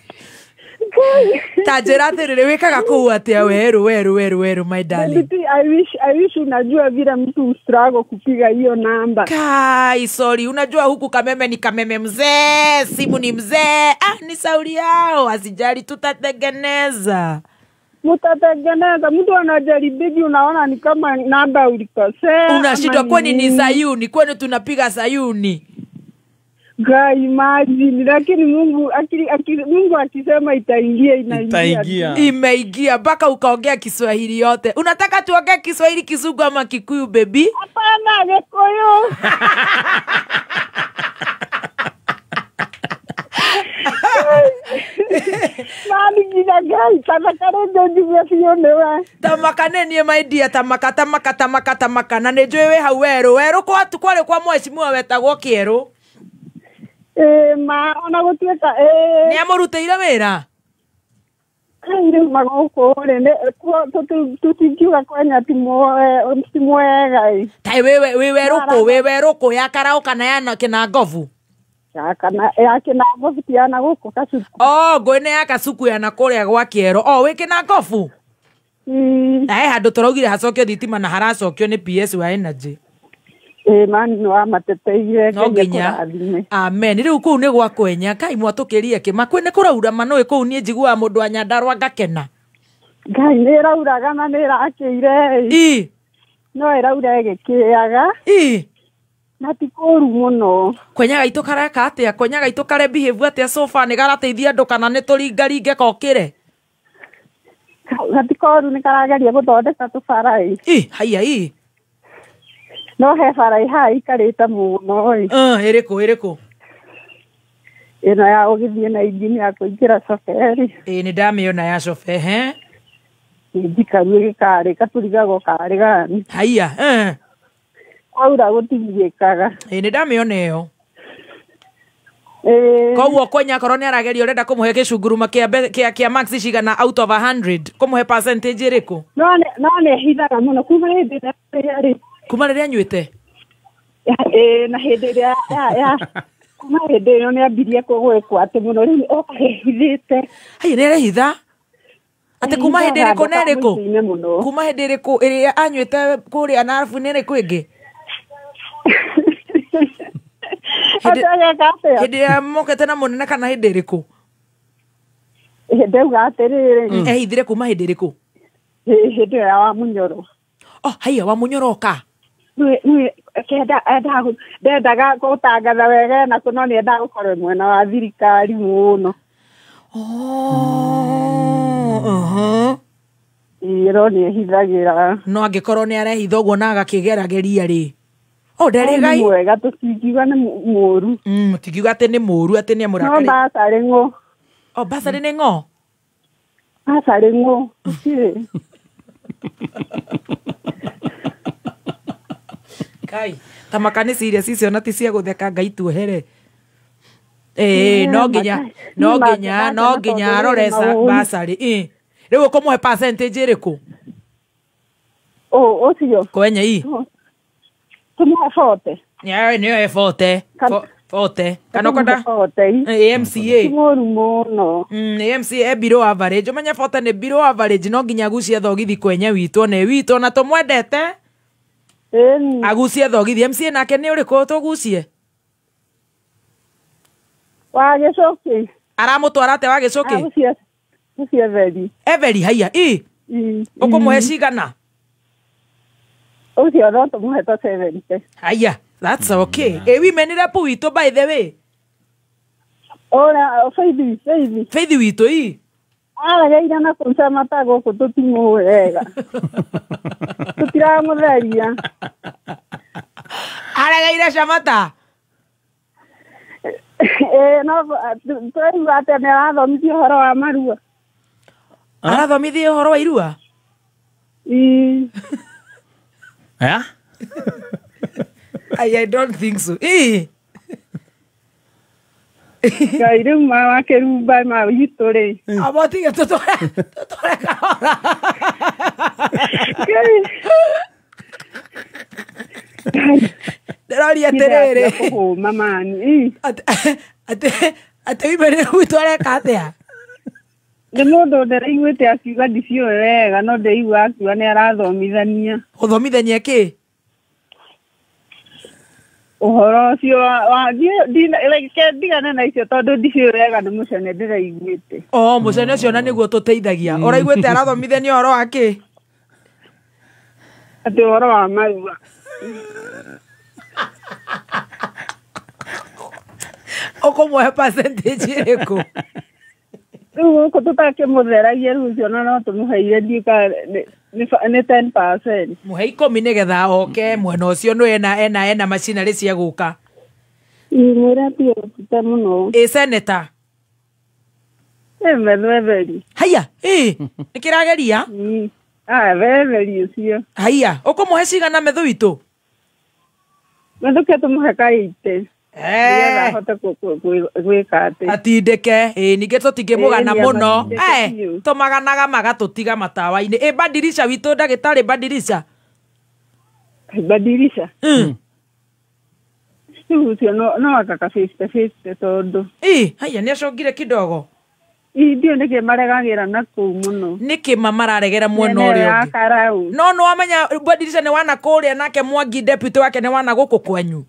tajera atĩrĩrĩ wĩkaga kũu atĩa weru my darling I wish unajua vile mtu struggle kupiga hiyo namba kai sorry unajua huku Kameme ni Kameme mzee simu ni mzee ni sauri yao asijali tutatengeneza mtu anajaribiji unaona ni kama namba ulikosea unashindwa kwani ni Sayuni kwani tunapiga Sayuni Gai imagine lakini Mungu akisema itaingia inaingia imeingia mpaka ukaongea Kiswahili yote unataka tuongee Kiswahili Kizungu ama Kikuyu baby hapana Gikuyu nani gina gai tamakane ndio fione tamakane nie my dear tamaka na nĩ njũĩ wĩ hau weru kwa mheshimiwa wetagwo Kĩerũ ma ona gũtuĩka nĩ amũrutĩire wĩra kaire magũkũ ne tutingiuga kwenya timwega tai wĩ rũkũ ya Karaũ kana ya Kinangovu ya Kinangovu tiana gũkũ Kasuku ngwĩne ya Kasuku ya na kũrĩa gwa Kĩerũ wĩ Kinangovu handũ tũraugire hacokio thitima na haracokio nĩ PS wa Energy mani no amateteire nginya amen rĩu kũu nĩ gwa kwenya kai mwatũkĩrie kĩma kwĩ nĩ kũraura ma nĩ kũu niĩ njiguaga mũndũ wa Nyandarua ngakena ngai nĩ rauraga na nĩ rakĩire no iraura gĩkĩaga na ti kũru mũno. Kwenya gaitũ kareka atĩa? Kwenya gaitũ kare behave atĩa so far? Nĩ garateithia andũ kana nĩ tũringaringe kokĩre? Gatikoru nĩ karageria gũthondeka tũbara haiya no he bara iha ikarĩte mũno ĩrĩkũ ĩno ya ũgĩthiĩ na injini ya kũingĩra coferi. Nĩ ndamĩona ya cofe njikaru ĩgĩkarĩka tũrigagwo karĩ gani haiya kwaura gũtigĩkaga nĩ ndamĩona ĩyo. Koguo Kwenya korwo nĩ arageria ũrenda kũmũhe gĩcunguruma kĩa max cigana out of 100 kũmũhe percentage ĩrĩkũ? No nĩ hithaga mũno kuma hĩndĩ ĩrĩa kuma rĩrĩa anyuĩte na hĩndĩ ĩrĩa kuma hĩndĩ ĩyo nĩ ambirie kũgwĩkwo atĩ mũno rĩu okahĩhithĩte. Haiya nĩ arehitha atĩ kuma hĩndĩ ĩrĩkũ na ĩrĩkũ? Kuma hĩndĩ ĩrĩkũ ĩrĩa anyuĩte kũrĩa na arabu nĩ ĩrĩkũ ĩngĩ? Hĩndĩ ĩrĩa mokete na mũnene kana hĩndĩ ĩrĩkũ? Hĩndĩ auga atĩrĩrĩ ehithire kuma hĩndĩ ĩrĩkũ? Hĩndĩ ĩyo wa Munyoro. Haiya wa Munyoro oka ndendaga gũtangatha wega na no nĩ endaga gũkorwo mwena wa thirikari mũno. Ĩro nĩ ehithagĩra. No angĩkorwo nĩ arehitha ũguo na agakĩgerageria rĩ ndarĩgai mwega tũtingiuga nĩ mũru. Tũtingiuga atĩ nĩ mũru atĩ nĩ mũrakari. No basarĩ ng'o. Basarĩ nĩ ng'o? Basarĩ ng'o Kai tamaka nĩ serious icio na ti cia gũtheka Ngai tuohere. No nginya arore basarĩ. Rĩu ũkũmũhe percentage ĩrĩkũ? Ũcio Kwenya tumuhe 40. Nĩyo 40 kana ũkwenda MCA mũru mũno. MCA below average. Ũmenye 40 nĩ below average. No nginya agucie thogithi Kwenya witũ na witũ na tũmwendete agucie thogithi. MCA nake nĩ ũrĩkũ tũgucie? Wa Gĩcũkĩ. Aramũtwara atĩa wa Gĩcũkĩ? Every haiya ũkũmũhe cigana? Ũcio no tũmũhe ta 70. Haiya that's okay. Women rep witũ by the way. Faith witũ arageire na kũcamata gũkũ tũtimũĩ wega tũtiramũtheria. Arageire camata no tũiga atĩ nĩ arathomithia ũhoro wa marua. Arathomithia ũhoro wa irua? I don't think so. Ngai rĩu makĩrumba mawitũ rĩ abotiga tũtore kahora. Ndĩroria atĩrĩrĩ kũhũma mani atĩ wimene gwitũ areka atĩa? Nĩ mũndũ ndĩraiguĩte akiuga ndiciũĩ wega no ndĩigua akiuga nĩ arathomithania. Gũthomithania kĩ? Ũhoro ũcio ndigane na icio tondũ ndiciũĩ wega nĩ mũcene ndĩraiguĩte. Mũcene ũcio na nĩguo tũteithagia. Ũraiguĩte arathomithania ũhoro wa kĩ? Atĩ ũhoro wa marua. Ũkũmũhe percentage ĩrĩkũ? Rĩu gũkũ tũtakĩmũtheragia rĩu ũcio no tũmũheire ndiũka nĩ 10%. Mũhe 10 nĩgetha oke mwena ũcio nĩ ena macinarĩ cia gũka. Mwĩra tiũte mũno. Senator Veveri. Haiya nĩ kĩrageria? Veveri ũcio. Haiya ũkũmũhe cigana metho witũ? Metho ke tũmũhe 80. Atindĩke ningĩ tũtingĩmũgana mũno tũmaganaga magatũtiga matawa-inĩ. Badirisha witũ ndagĩtarĩ Badirisha. Ucio no akaka 50-50 tondũ haiya nĩ acongire kidogo. Ndiũ nĩkĩ maregagĩra na kũu mũno. Nĩkĩ mararegera mwena ũrĩa ũngĩ? No wamenya Badirisha nĩ wana kũrĩa nake Mwangi deputy wake nĩ wana gũkũ kwanyu.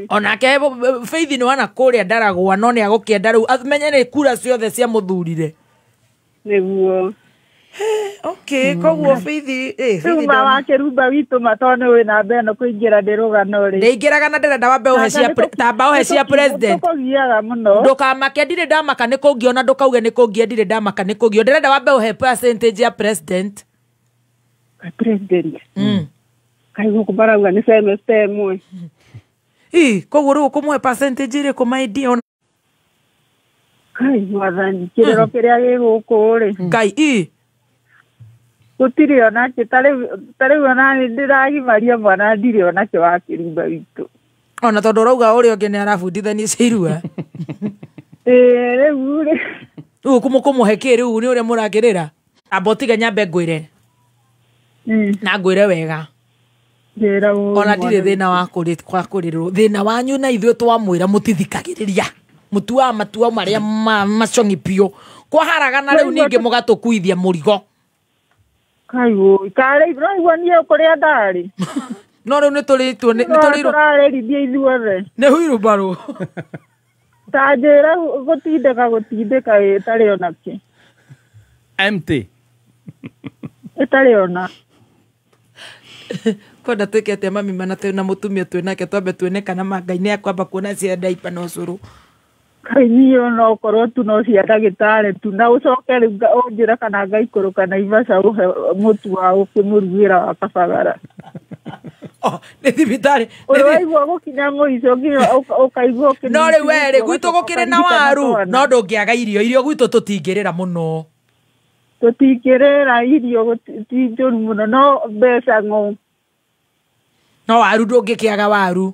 Onake Faith nĩ wana kũrĩa Ndaragwa no nĩ agũkĩenda rĩu amenye nĩ kura ciothe cia mũthurire. Nĩguo Okay, koguo Bithi Ruma wa Kirumba witũ matone wĩ na mbeno kũingĩra ndĩrũgano rĩ. Ndĩingĩraga na ndĩrenda wambe ũhe tamba ũhe cia president. Tũkũgiaga mũno. Ndũkamake ndirĩ ndamaka nĩ kũngiona ndũkauge nĩ kũngia ndirĩ ndamaka nĩ kũngio. Ndĩrenda wambe ũhe percentage ya president. President. Kaigũ kũbarauga nĩ semester ĩmwe. Koguo rĩu kũmũhe percentage ĩrĩkũ maidia ona. Kai mwathani kĩrĩro kĩrĩa gĩgũkũ rĩ. Ngai gũtirĩ onake tarĩu ona ndĩragimaria mwana ndirĩ onake wa Kirumba witũ. Ona tondũ ũrauga ũrĩa ũngĩ nĩ arabundithania cirua. Rĩu rĩ. Rĩu kũmũhe kĩ rĩu nĩ ũrĩa mũrakĩrĩra. Amba ũtige nyambe ngwĩre. Na ngwĩre wega. Ona ndirĩ thĩna wa kũrĩrwo. Thĩna wanyu na ithuĩ twamwĩra mũtithikagĩrĩria. Mũtua matua marĩa macongi piũ. Kwaharagana rĩu ningĩ mũgatũkuithia mũrigo. Kaigũ ikarĩ igua niĩ kũrĩa ndarĩ. No rĩu nĩ tũrĩtwo nĩ tũrarĩrithia ithuothe. Nĩ huirũmbarũ. Ta njĩra gũtindĩka ĩtarĩ ona kĩ. Empty. Ĩtarĩ ona. Kwenda twĩkete mami mana na mũtumia twĩnake twambe tuone kana Mangai akwamba kuona cia ndaipa na ũcũrũ. Kaini ona okorwo tu no cia ndagĩtarĩ tu na ũcoke rĩu ũnjĩra kana ngaikũrũka Naivasha ũhe mũtu wa gũkĩmũrugĩra wa Kabagara. Nĩ thibitarĩ. Ũraigua gũkinya mũico nginya ũkaigua ũkĩnyitwo. No rĩu werĩ gwitũ gũkĩrĩ na waru no ndũngĩaga irio gwitũ tũtingĩrĩra mũno. Tũtingĩrĩra irio ti njũru mũno no mbeca ng'o. No waru ndũngĩkĩaga waru.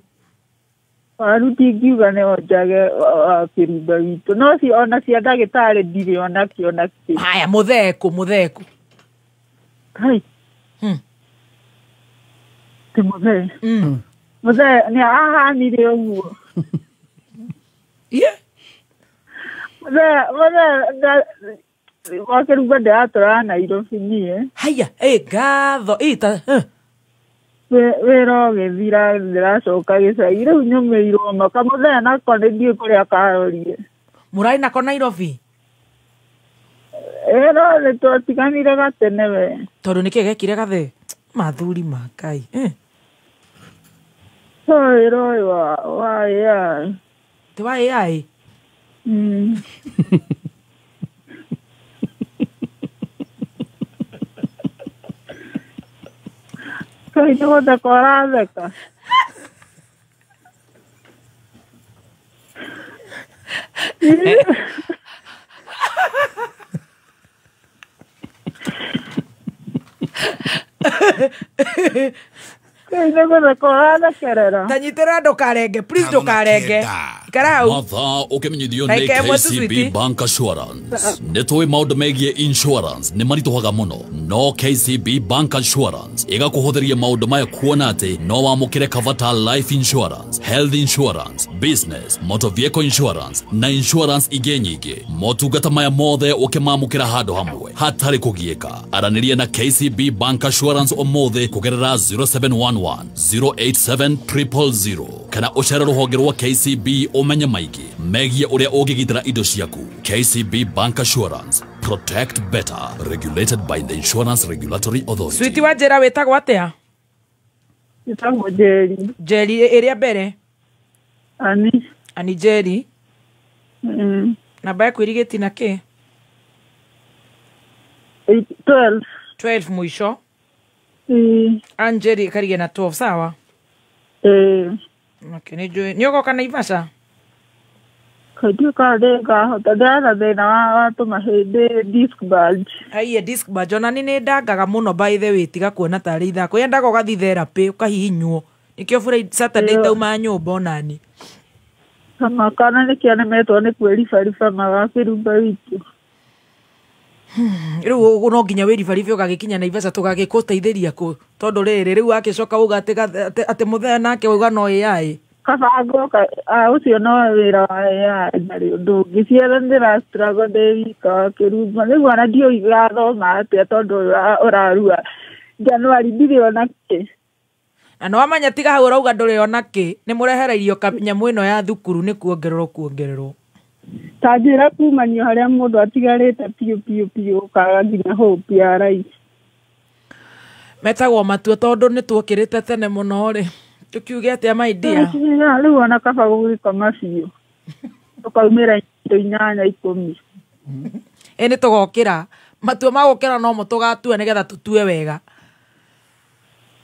Waru tingiuga nĩ onjage wa Kirumba witũ no si ona cia ndagĩtarĩ ndirĩ ona kĩ. Haya mũtheku. Hai. Ti mũthee. Mũthee nĩ ahanire ũguo. Mũthee wa Kirumba ndĩratũra Nairobi niĩ. Haya ngatho wĩra ũgĩthira ndĩracoka gĩcagi rĩu nyũmĩirwo maka mũthenya nako nĩ ndiĩ kũrĩa karorire. Mũrarĩ nako Nairobi? No nĩ twatiganire gatene we. Tondũ nĩkĩĩ gekire gathe? Mathuri ma Ngai. Wĩra ũyũ wa AI. Ti wa AI? Kai nĩ gũtheka ũratheka. Kai nĩ gũtheka ũrathekerera. Tanyitĩra ndũkarenge, please ndũkarenge. Ikara hau. Mathaa ũkĩmenyithio nĩ KCB Bank Assurance. Nĩ tũĩ maũndũ megiĩ insurance nĩ maritũhaga mũno, no KCB Bank Assurance ĩgakũhũthĩria maũndũ maya kuona atĩ no wamũkĩre cover ta life insurance, health insurance, business, motor vehicle insurance na insurance ingĩ nyingĩ. Motungata maya mothe ũkĩmamũkĩra handũ hamwe hatarĩ kũgiĩka. Aranĩria na KCB Bank Assurance ũmũthĩ kũgerera 0711 087 000 kana ũcere rũhonge rwa KCB ũmenye maingĩ megiĩ ũrĩa ũngĩgitĩra indo ciaku. KCB Bank Assurance, protect better, regulated by the Insurance Regulatory Authority. Switi wa njĩra wĩtagwo atĩa? Wĩtagwo Njeri. Njeri ĩrĩa mbere? Ani Njeri. Namba yaku ĩrigĩti na kĩ? 12 mwisho. Anjeri karige na 12 sawa? Okay, nĩ ũgoka Naivasha? Kaingĩ ngahota ndĩrenda thĩna wa tũmahĩndĩ disc bulge. Aiye disc bulge ona nĩ ndangaga mũno by the way tiga kuona tarĩ ithako. Yendaga ũgathi therapy ũkahihinywo. Nĩkĩo Friday Saturday tauma nyũmba onani. Kama kana nĩkĩo nemetwo nĩ kwĩribariba maga Kirumba witũ. Rĩu no nginya wĩribaribe ũgagĩkinya Naivasha tũgagĩkũteithĩria kũ tondũ rĩu agĩcoka uga atĩ mũthenya nake uga no AI. Kabango ũcio no wĩra wa AI na rĩu ndũngĩciara ndĩrastruggle ndĩ wika Kirumba rĩu ona ndiũĩ gathoma atĩa tondũ ũrarua Januari ndirĩ ona kĩ. Na no amanya tiga hau ũrauga ndũrĩ ona kĩ nĩ mũrehereirio nyamũ ĩno ya thukuru nĩ kuongererwo. Tajira kumanio haria mundu atigarite piu kaga nginya hope ya rais. Metagwo matua tondu ni twokirite tene muno ri. Tukiuge atia my dear. Riu ona kaba gugikoma biu. Tukaumira indo 8-10. Eni tugokira matua magokira no mutugatua nigetha tutue wega.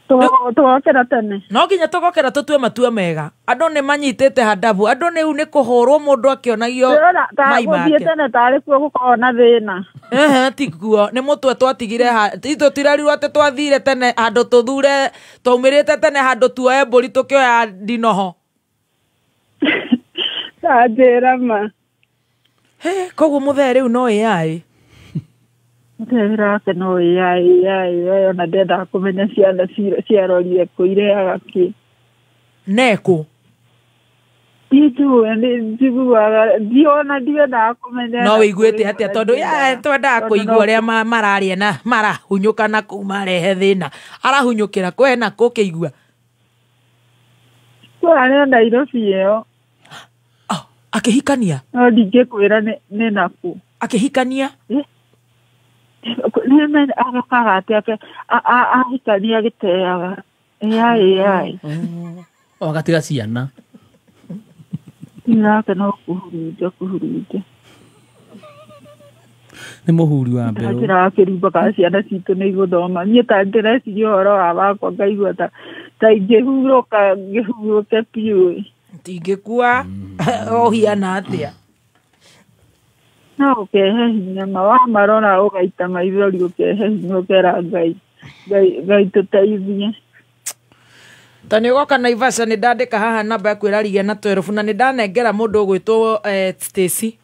Tugokira tene. No nginya tugokira tutue matua mega. Andu ni manyitite hadabu. Andu ni u ni kuhorwo mundu akionagio mai make. Tene tari kuo gukona thina. Tiguo ni mutwe twatigire ito tirarirwo ate twathire tene handu tuthure taumirite tene handu tuoe mburi tukioya ndinoho. Tajira ma. Koguo muthere riu no AI. Muthere ke no AI ona ndenda kumenya ciana ciarorire kuireaga ki. Neko. Itu ndiguaga diona ndienda kumenya. No wiguite atia tondu twenda kuigua ria mararia na marahunyuka na kumarehe thina. Arahunyukira kwena kukiigua. Kwa Nairobi yo. Akihikania? No ndingikwira ni naku. Akihikania? Nime agakaga atia ahikania giteaga. AI. Agatiga ciana. Nake no kuhurunja. Ni muhuri wa mbeu. Akira akirimba ka ciana citu ni guthoma. Nie ta ndireciria horo wa wakwa ngaigua ta ingihuruka ngihuruke piu. Tingikua ohiana atia. No ukehe hinya marona ugaita maithori ukehe hinya ukera ngai tuteithie. Tani goka Naivasha ni ndandika haha namba ya kwirarigia na 12 na ni ndanengera mundu gwitwo Stacy.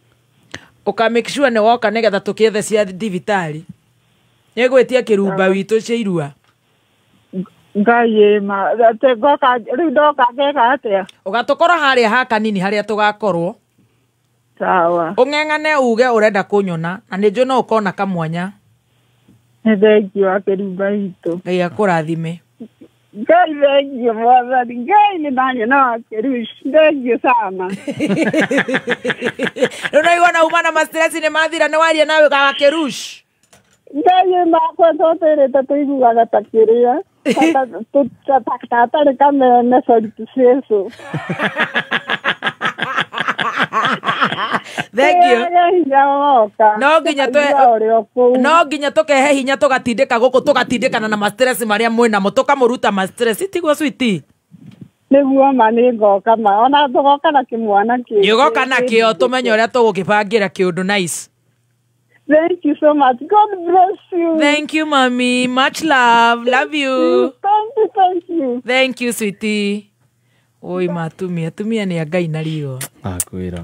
Uka make sure ni woka nigetha tukiethe cia divitari. Nyegwetia kirumba witu cia irua. Ngai ma te goka riu ndoka ngeka atia. Ugatukora haria haka nini haria tugakorwo. Sawa. Ung'eng'ane uge urenda kunyona na ni njona ukona kamwanya. Thengio akirumba itu. Ngai akurathime. Ngai thengio mwathani. Ngai ni nanye na akirush. Thengio sana. Runa iwana umana mastress ni mathira ni waria nawe ka akirush. Ngai makwa toterete tuiguaga takiria. Tata ni kama na sorry to say so. Thank you. No nginya tukehe hinya tugatindika guku tugatindikana na mastress maria mwina mo tukamuruta mastress tiguo sweetie. Niguo mani ngoka ma ona tugoka na kimwana ki. Yugoka na kio tumenye uria tugukibangira kiundu nice. Thank you so much. God bless you. Thank you, mommy. Much love. Love you. Thank you. Thank you, sweetie. Oi matumia ni Ngai na rio. Akwira.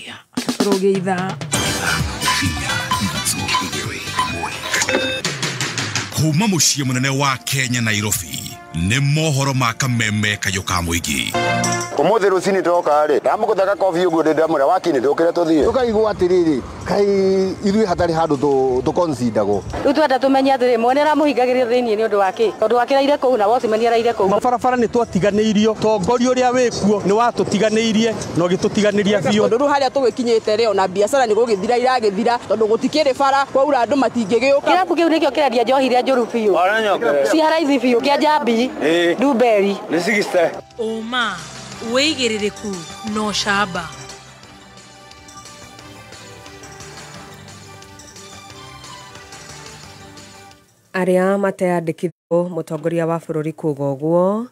Ya, turugeitha. Kuma muciĩ munene wa Kenya Nairobi nĩ mohoro ma kameme kayuka muingi. Umuthi rucini ndoka ri ndamuguthaga coffee uguo ndamura wakini ndukire tuthie tukaigua atiriri kai ithui hatari handu tu considergo riu twenda tumenye atiri mwene ramuhingagirira thiini ni undu wake tondu wakiraire kuu na wosi meni araire kuu mabarabara ni twatiganeirio tongoria uria wikuo ni watutiganeirie no gitutiganiria biu tondu haria tugikinyite ri ona biacara ni gugithira iragithira tondu gutikire bara kwaura andu matingigiuka kirabu kiu nikio kiradia njohi ria njuru biu si haraithi biu kia jambi Duberi ni 60 Oma weigiririku no shaba aria mateandikithwo mutongoria wa bururi kugoguo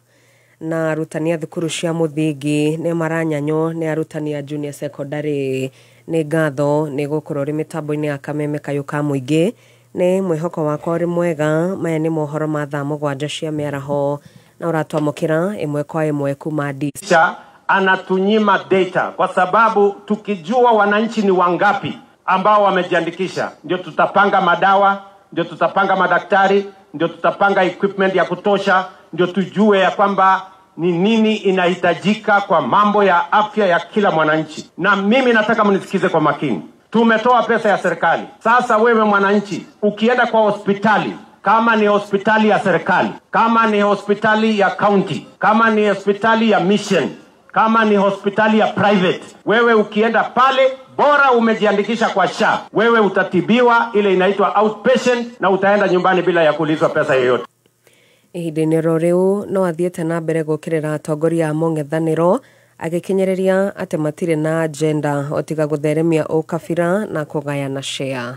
na arutani a thukuru cia muthingi ne maranyanyo ne arutani a junior secondary ne ngatho ne gukorwo ri mitambo-ini ya kameme kayuka muingi ne mwihoko wakwa ri mwega maya ni mohoro ma thaa mugwanja cia miaraho na uratwamukira imwe kwa imwe kuma Teacher anatunyima data kwa sababu tukijua wananchi ni wangapi ambao wamejiandikisha ndio tutapanga madawa, ndio tutapanga madaktari, ndio tutapanga equipment ya kutosha, ndio tujue ya kwamba ni nini inahitajika kwa mambo ya afya ya kila mwananchi. Na mimi nataka mnisikize kwa makini. Tumetoa pesa ya serikali. Sasa wewe mwananchi ukienda kwa hospitali, kama ni hospitali ya serikali, kama ni hospitali ya county, kama ni hospitali ya mission, kama ni hospitali ya private, wewe ukienda pale, bora umejiandikisha kwa SHA, wewe utatibiwa, ile inaitwa outpatient, na utaenda nyumbani bila ya kulizwa pesa yoyote. Ihinda-inĩ rĩu no athiĩte na mbere gũkĩrĩra atongoria a mũng'ethanĩro agĩkinyereria atĩ matirĩ na agenda o tiga gũtheremia ũkabira na kũgayana share.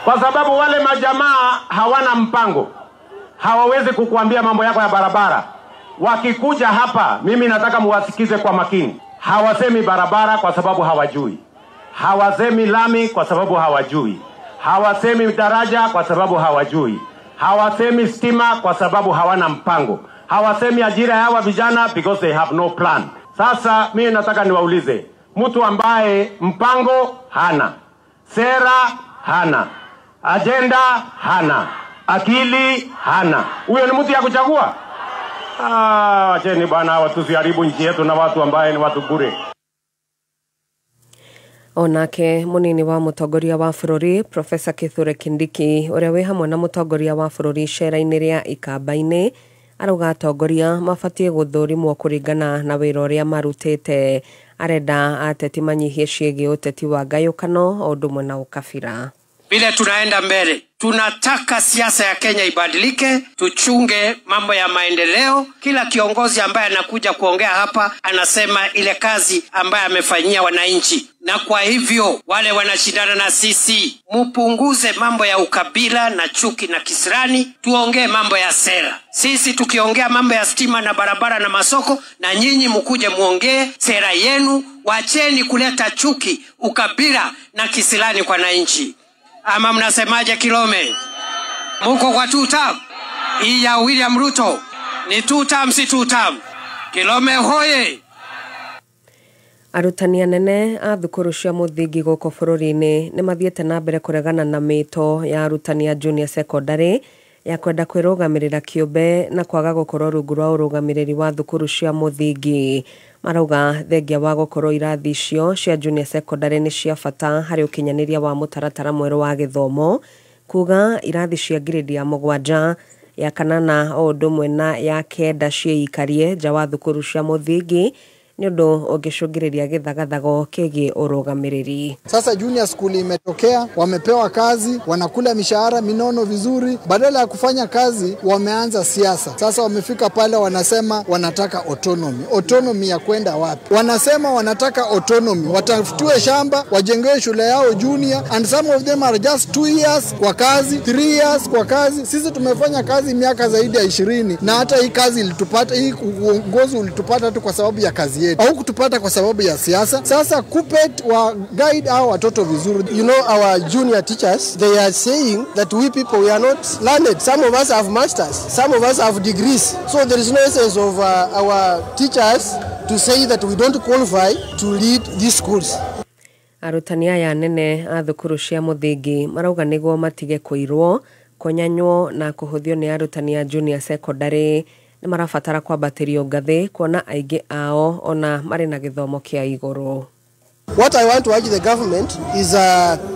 Kwa sababu wale majamaa hawana mpango, hawawezi kukuambia mambo yako ya barabara. Wakikuja hapa, mimi nataka muwasikize kwa makini. Hawasemi barabara kwa sababu hawajui, hawasemi lami kwa sababu hawajui, hawasemi daraja kwa sababu hawajui, hawasemi stima kwa sababu hawana mpango, hawasemi ajira ya hawa vijana because they have no plan. Sasa mimi nataka niwaulize, mtu ambaye mpango hana, sera hana, agenda hana, akili hana, huyo ni mtu ya kuchagua? Wacheni bwana, watu tusiharibu nchi yetu na watu ambaye ni watu bure. Onake munini wa mutongoria wa bururi Professor Kithure Kindiki uria wi hamwe na mutongoria wa bururi cera-ini ria Ikamba-ini arauga atongoria mabatie guthurimwo kuringana na wira uria marutite. Arenda ateti manyihie ciĩgiĩ uteti wa ngayũkano o ũndũ ũmwe na ukabira. Vile tunaenda mbele, tunataka siasa ya Kenya ibadilike, tuchunge mambo ya maendeleo. Kila kiongozi ambaye anakuja kuongea hapa anasema ile kazi ambaye amefanyia wananchi, na kwa hivyo wale wanashindana na sisi, mupunguze mambo ya ukabila na chuki na kisirani, tuongee mambo ya sera. Sisi tukiongea mambo ya stima na barabara na masoko, na nyinyi mkuje muongee sera yenu. Wacheni kuleta chuki, ukabila na kisirani kwa wananchi. Ama mnasemaje Kilome? Muko kwa 2 term? Hii ya William Ruto ni 2 term si 2 term? Kilome hoye! Arutani anene a thukuru cia muthingi gũkũ bũrũri-inĩ nĩ mathiĩte na mbere kũregana na mĩto ya arutani a junior secondary ya kwenda kwĩrũgamĩrĩra kĩũmbe na kwaga gũkorwo rungu rwa ũrũgamĩrĩri wa thukuru cia muthingi. Marauga thengia wa gũkorwo irathi icio cia junior secondary nĩ cia bata harĩ ũkinyanĩria wa mũtaratara mwerũ wa gĩthomo, kuga irathi cia grade ya 7 ya 8 o ũndũ ũmwe na ya 9 ciĩikarie nja wa thukuru cia muthingi nĩ ũndũ ũngĩcũngĩrĩria gĩthagathago kĩgiĩ ũrũgamĩrĩri. Sasa junior school imetokea, wamepewa kazi, wanakula mishahara minono vizuri, badala ya kufanya kazi wameanza siasa. Sasa wamefika pale wanasema wanataka autonomy ya kwenda wapi? Wanasema wanataka autonomy, watafutiwe shamba, wajengewe shule yao junior, and some of them are just 2 years kwa kazi, 3 years kwa kazi. Sisi tumefanya kazi miaka zaidi ya 20 na hata hii kazi ilitupata, hii uongozi ulitupata tu kwa sababu ya kazi yetu, au kutupata kwa sababu ya siasa. Sasa KUPPET wa guide hao watoto vizuri. You know, our junior teachers, they are saying that we people, we are not learned. Some of us have masters, some of us have degrees. So there is no sense of our teachers to say that we don't qualify to lead these schools. Arutani aya nene a thukuru cia muthingi marauga nĩguo matige kũirwo, kũnyanywo na kũhũthio nĩ arutani a junior secondary nĩ marabatara kwambatĩrio ngathĩ kuona aingĩ ao ona marĩ na gĩthomo kĩa igũrũ. What I want to urge the government is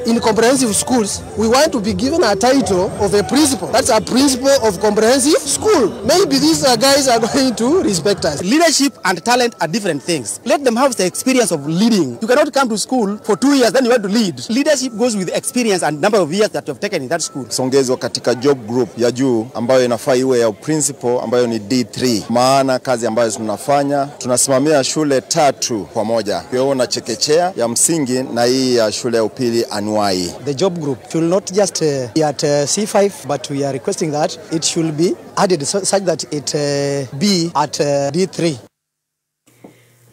in comprehensive schools, we want to be given a title of a principal. That's a principal of comprehensive school. Maybe these guys are going to respect us. Leadership and talent are different things. Let them have the experience of leading. You cannot come to school for 2 years, then you want to lead. Leadership goes with experience and number of years that you have taken in that school. Songezwa katika job group ya juu ambayo inafaa iwe ya principal ambayo ni D3. Maana kazi ambayo tunafanya, tunasimamia shule 3 pamoja. Kiona chekechea ya msingi na hii ya shule ya upili anuai. The job group should not just be at C5, but we are requesting that it should be added such that it be at D3.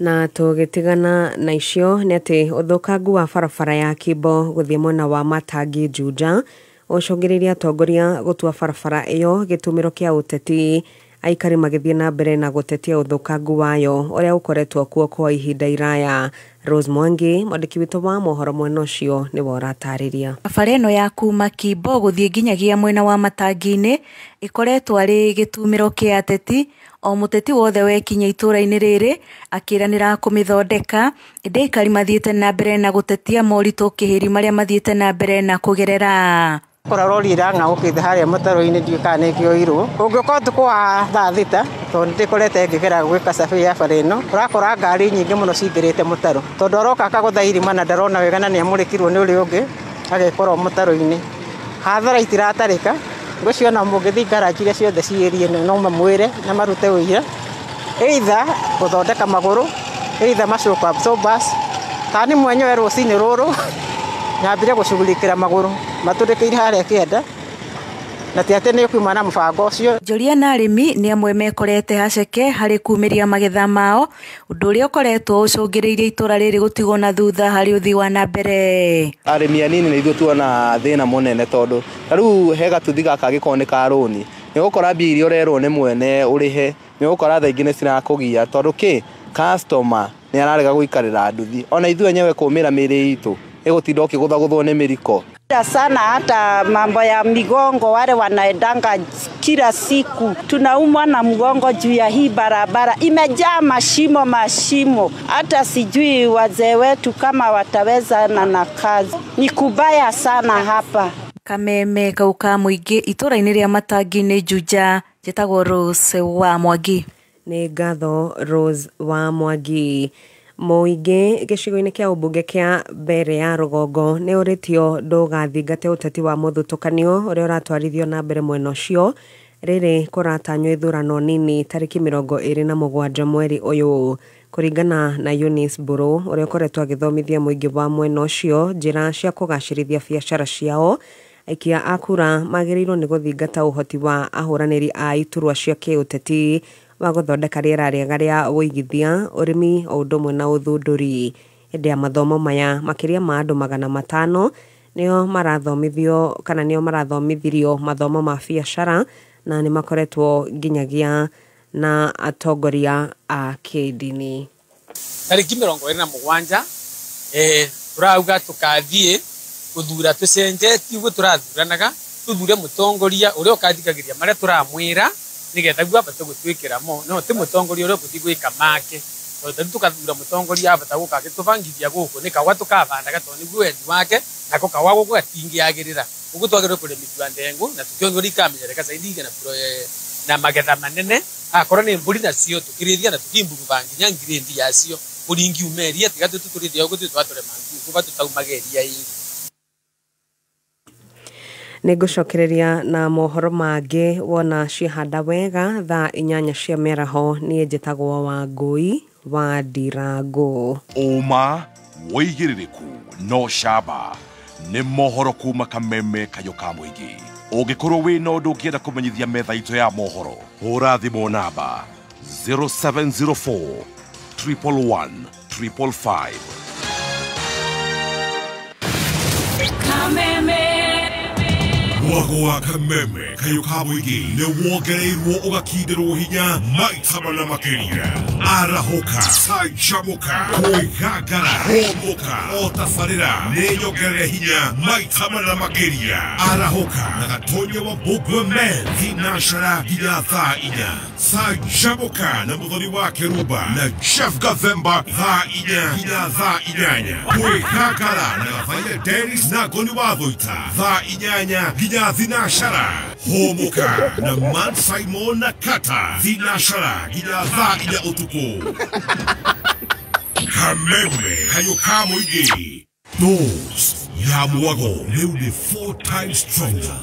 Na tũgĩtigana na icio nĩ atĩ ũthũkangu wa barabara ya Kimbo gũthiĩ mwena wa Matangi Juja ũcũngĩrĩirie atongoria gũtua barabara ĩyo gĩtũmĩro kĩa ũteti, aikari magĩthiĩ na mbere na gũtetia ũthũkangu wayo ũrĩa ũkoretwo kuo kwa ihinda iraya. Rose Mwangi, mwandĩki witũ wa mohoro mwena ũcio nĩwe ũratarĩria. Barabara ĩno ya kuma Kimbo gũthiĩ nginyagia mwena wa Matangi-inĩ ĩkoretwo arĩ gĩtumĩro kĩa ateti, o mũteti wothe wekinya itũra-inĩ rĩrĩ akĩranĩra kũmĩthondeka, ĩndĩ aikari mathiĩte na mbere na gũtetia moritũ kĩhĩri marĩa mathiĩte na mbere na kũgerera. kora rori iranga ukithe haria mataro-ini ndiukane kioiro ungikoa tukwa thaa thita tondu ndikorete ngigera gwika cabi ya bara ino urakora ngari nyingi muno cingirite mutaro tondu aroka akaguthairi mana ndarona wega na niamurikirwo ni uri ungi agekorwo mutaro-ini hathara itiratarika ngociona mungithi ngaraji iria ciothe ciirie no mamwire na marute uira either guthondeka maguru either mashock absorbers tani mwenyewe rucini ruru nyambire gucugurikira maguru maturikire haria kienda na tiate ni kuma na mbango ucio Joria na arimi ni amwe mekorete haceke hari kumiria magetha mao undu uria ukoretwo ucungiriirie itura riri gutigwo na thutha hari uthi wa na mbere arimi anini ni ithuĩ tuona thina munene tondu riu hega tuthi gaka gikonika roni ni gukora mbia iria urerwo ni mwene urihe ni gukora tha ingĩ nĩ cirakugia tondu customer ni ararega guikarira nduthi ona ithuĩ enyewe kumira mĩrĩ itũ igutinda ukiguthagũthwo ni miriko sana. Hata mambo ya migongo, wale wanaendanga kila siku tunaumwa na mgongo juu ya hii barabara, imejaa mashimo. Hata sijui wazee wetu kama wataweza na kazi, ni kubaya sana hapa. Kameme kauka muingi itura-ini ria Matangi-ini Juja, njĩtagwo Rose wa Mwangi. Nĩ ngatho Rose wa Mwangi. Muingi gicigo-ini kia ubunge kia mbere ya Rugongo ni uritio ndugathingate uteti wa muthutukanio uria uratwarithio na mbere mwena ucio riri kuratanywo ithurano nini tariki 27 mweri uyu kuringana na Eunice Buru uria ukoretwo agithomithia muingi wa mwena ucio njira cia kugacirithia biacara ciao aikia akura magirirwo ni guthingata uhoti wa ahuraniri a iturwa cia kiuteti wa guthondeka riera riega ria uigithia urimi o undu mwe na uthunduri hĩndĩ ya mathomo maya makiria ma andu 500 nio marathomithio kana nio marathomithirio mathomo ma biacara na ni makoretwo nginyagia na atongoria a kidini. Tariki 27 turauga tukathie kuthura tucenjetie uguo turathuranaga tuthure mutongoria uria ukathikagiria maria turamwira nigetha gwa bata gutwikira mo no ti mutongoria uria kuthi gwika make tondu tukathura mutongoria bata guka gitubangithia guku ni kawa tukabandaga tondu niguo endi wake na ko kawa guku atingiyagirira uguo twagirwo kurimithwa ndengu na tukiongoria ikamenyereka zaidi na magetha manene akorwo ni mburi nacio tukirithia na tukimburu banginya ngirindi yacio uringi umeria tigatu tuturithia uguo twatore mangu kuba tutaumageria ii Nigucokereria na mohoro mangi wona cihanda wega thaa 8 cia mĩaraho niĩ njĩtagwo Wangui wa Ndirango. Uma woigĩrĩrĩku no camba nĩ mohoro kuma Kameme kayo ka mũingĩ. Ũngĩkorwo wĩna ũndũ ũngĩenda kũmenyithia metha itũ ya mohoro hũra thimũ namba 0704 111 555. Kameme Mwago wa Kameme kayo ka mũingĩ nĩ wongereirwo ũgakinderwo hinya maita mana makĩria. Arahoka canjamũka kwĩgangara homoka o tabarĩra nĩ nyongerere hinya maita mana makĩria. Arahoka na gatonye wa Mbũgua Men thinacara nginya thaa 4. Canjamũka na mũthoni wa Kĩrumba na Chef Gathemba thaa 4 nginya thaa 8. Kwĩgangara na Gathaiya Dennis na Ngoni wa Thũita thaa 8 nginya Thinashara. Homoka na Man Simon na Kata Thinashara nginya thaa 4 utuku. Kameme kayo ka mũingĩ. Dose ya Mwago rĩu nĩ 4 times stronger.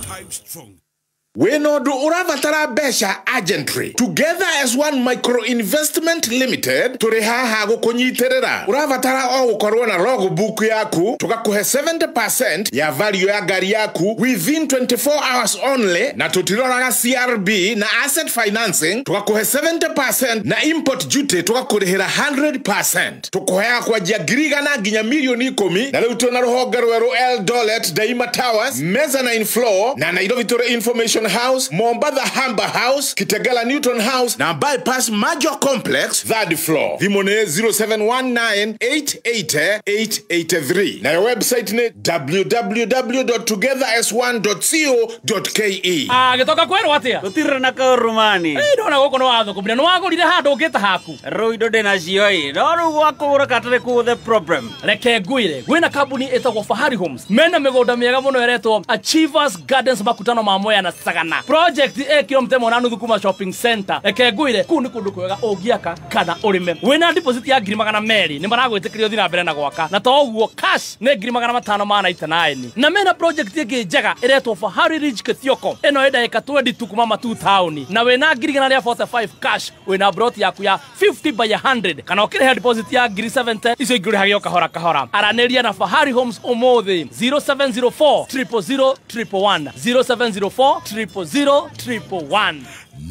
Wenodo uravatara besha agentry together as one micro investment limited turihaha gukunyiterera uravatara o gukorwo na logbook yaku tugakuhe 70% ya value ya gari yaku within 24 hours only na tutiroraga CRB na asset financing tugakuhe 70% na import duty tugakurihira 100% tukuhea kwa jia girigana nginya milioni 10 na riu tuna ruhonge rweru Eldoret Daima Towers mezzanine floor na Nairobi Tore Information Newton House, Mombatha Hamba House, Kitagala Newton House, na bypass Major Complex, third floor. Thimone 0719-880-883. Na website ne www.togetheras1.co.ke. Gitoka kwero atia? Gutira na kaurumani. Ndona goko no watho kumira no wagurire handu ungita haku. Roido de na cioi. No gwakura katare ku the problem. Reke ngwire, gwina kambuni etagwo Fahari Homes. Mena migunda miega muno eretwo Achievers Gardens makutano ma Moya na Sagana. Project kilomita 1.5 kuma shopping center. Reke ngwire, ku ni kundu kwega ungiaka kana urime. Wina deposit ya $200,000 ni maragwitikirio thina mbere na gwaka. Na to uguo cash ni $589. Na mena project yake njega eretwo Fahari Ridge Kithioko. Eno enda eka 22 kuma ma 2000. Na wina $45 cash wina broti yaku ya 50 by 100. Kana ukire deposit ya $70 icio igure hagio kahora kahora. Araneria na Fahari Homes omothi 0704 000 111 0704 000 111.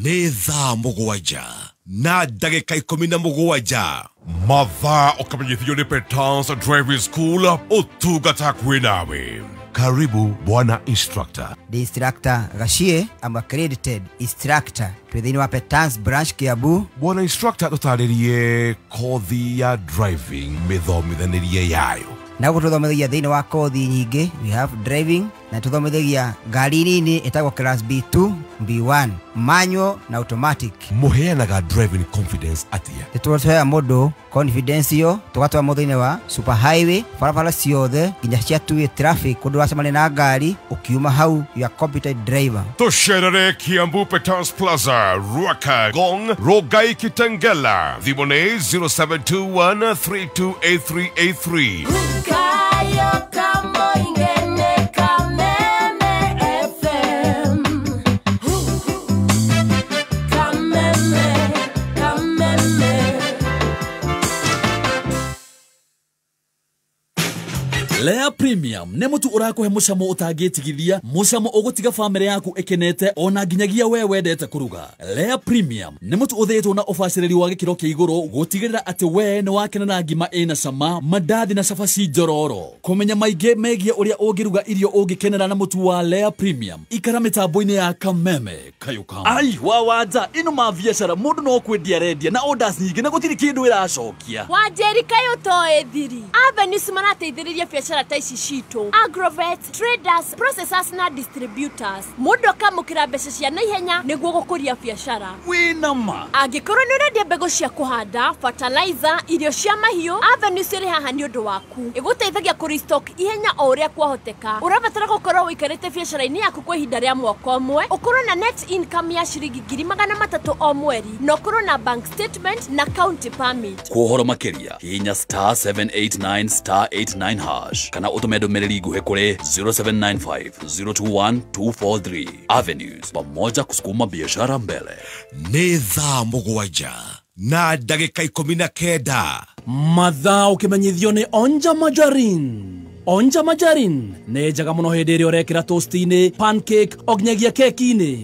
Nĩ thaa mũgwanja na ndagĩka 17 mathaa ũkamenyithio nĩ Petans Driving School ũtungata kwĩ nawe. Karibu bwana instructor. The instructor Gashie, I'm accredited instructor within wa Petans branch Kiambu. Bwana instructor tũtarĩrie kothi ya driving mĩthomithanĩrie yayo. Na gũtũthomithagia thĩinĩ wa kothi nyingĩ. We have driving na tũthomithagia ngari nini ĩtagwo class B2, B1, manual na automatic. Mũheanaga driving confidence atia? Tũtũheaga mũndũ confidence yo tũgatwara mũndũ thĩinĩ wa super highway barabara ciothe nginya cia two-way traffic kũndũ wacemania na ngari ũkiuma hau you are competent driver. Tũcerere Kiambu Petans Plaza, Ruaka, Gong, Rogai Kitengela. Thimũ nĩ 0721328383. Kayo kamo ingene Kameme FM. Kameme. Lea Premium nĩ mũtu ũrakũhe mũcamo ũtangĩtigithia, mũcamo ũgũtiga family yaku ĩkenete ona nginyagia we wendete kũruga. Lea Premium nĩ mũtu ũthĩĩtwo na ũbacĩrĩri wa gĩkĩro kĩa igũrũ gũtigĩrĩra atĩ we nĩ wakena na ngima ĩna cama, mandathi na cabaci njororo. Kũmenya maingĩ megiĩ ũrĩa ũngĩruga irio ũngĩkenera na mũtu wa Lea Premium, ikara mĩtambo-inĩ ya Kameme Kayukam. Ai wawanja ino ma biacara mũndũ no kwendia rendia na orders nyingĩ na gũtirĩ kĩndũ ĩracokia. Wanjeri kayo toe thiri. Avenues marateithĩrĩria biacara ta ici citũ. Agrovet, traders, processors na distributors. Mũndũ akamũkĩra mbeca cia naihenya nĩguo gũkũria biacara. Wĩna ma. Angĩkorwo nĩ ũrendia mbegũ cia kũhanda, fertilizer, irio cia mahiũ, Avenues ĩrĩ haha nĩ ũndũ waku. Ĩgũteithagia kũrestock ihenya o ũrĩa kwahoteka. Ũrabatara gũkorwo ũikarĩte biacara-inĩ yaku kwa ihinda rĩa mwaka ũmwe, ũkorwo na net income ya ciringi 300,000 o mweri, na ũkorwo na bank statement na county permit. Kuhoro makĩria hinya *789*89# kana ũtũme ndũmĩrĩri nguhĩ kũrĩ 0795021243. Avenues, pamoja kusukuma biashara mbele. Nĩ thaa mũgwanja na ndagĩka 19 mathaa ũkĩmenyithio nĩ Onja Majarin. Onja Majarin nĩ njega mũno hĩndĩ ĩrĩa ũrekĩra toast-inĩ, pancake o nginyagia keki-inĩ.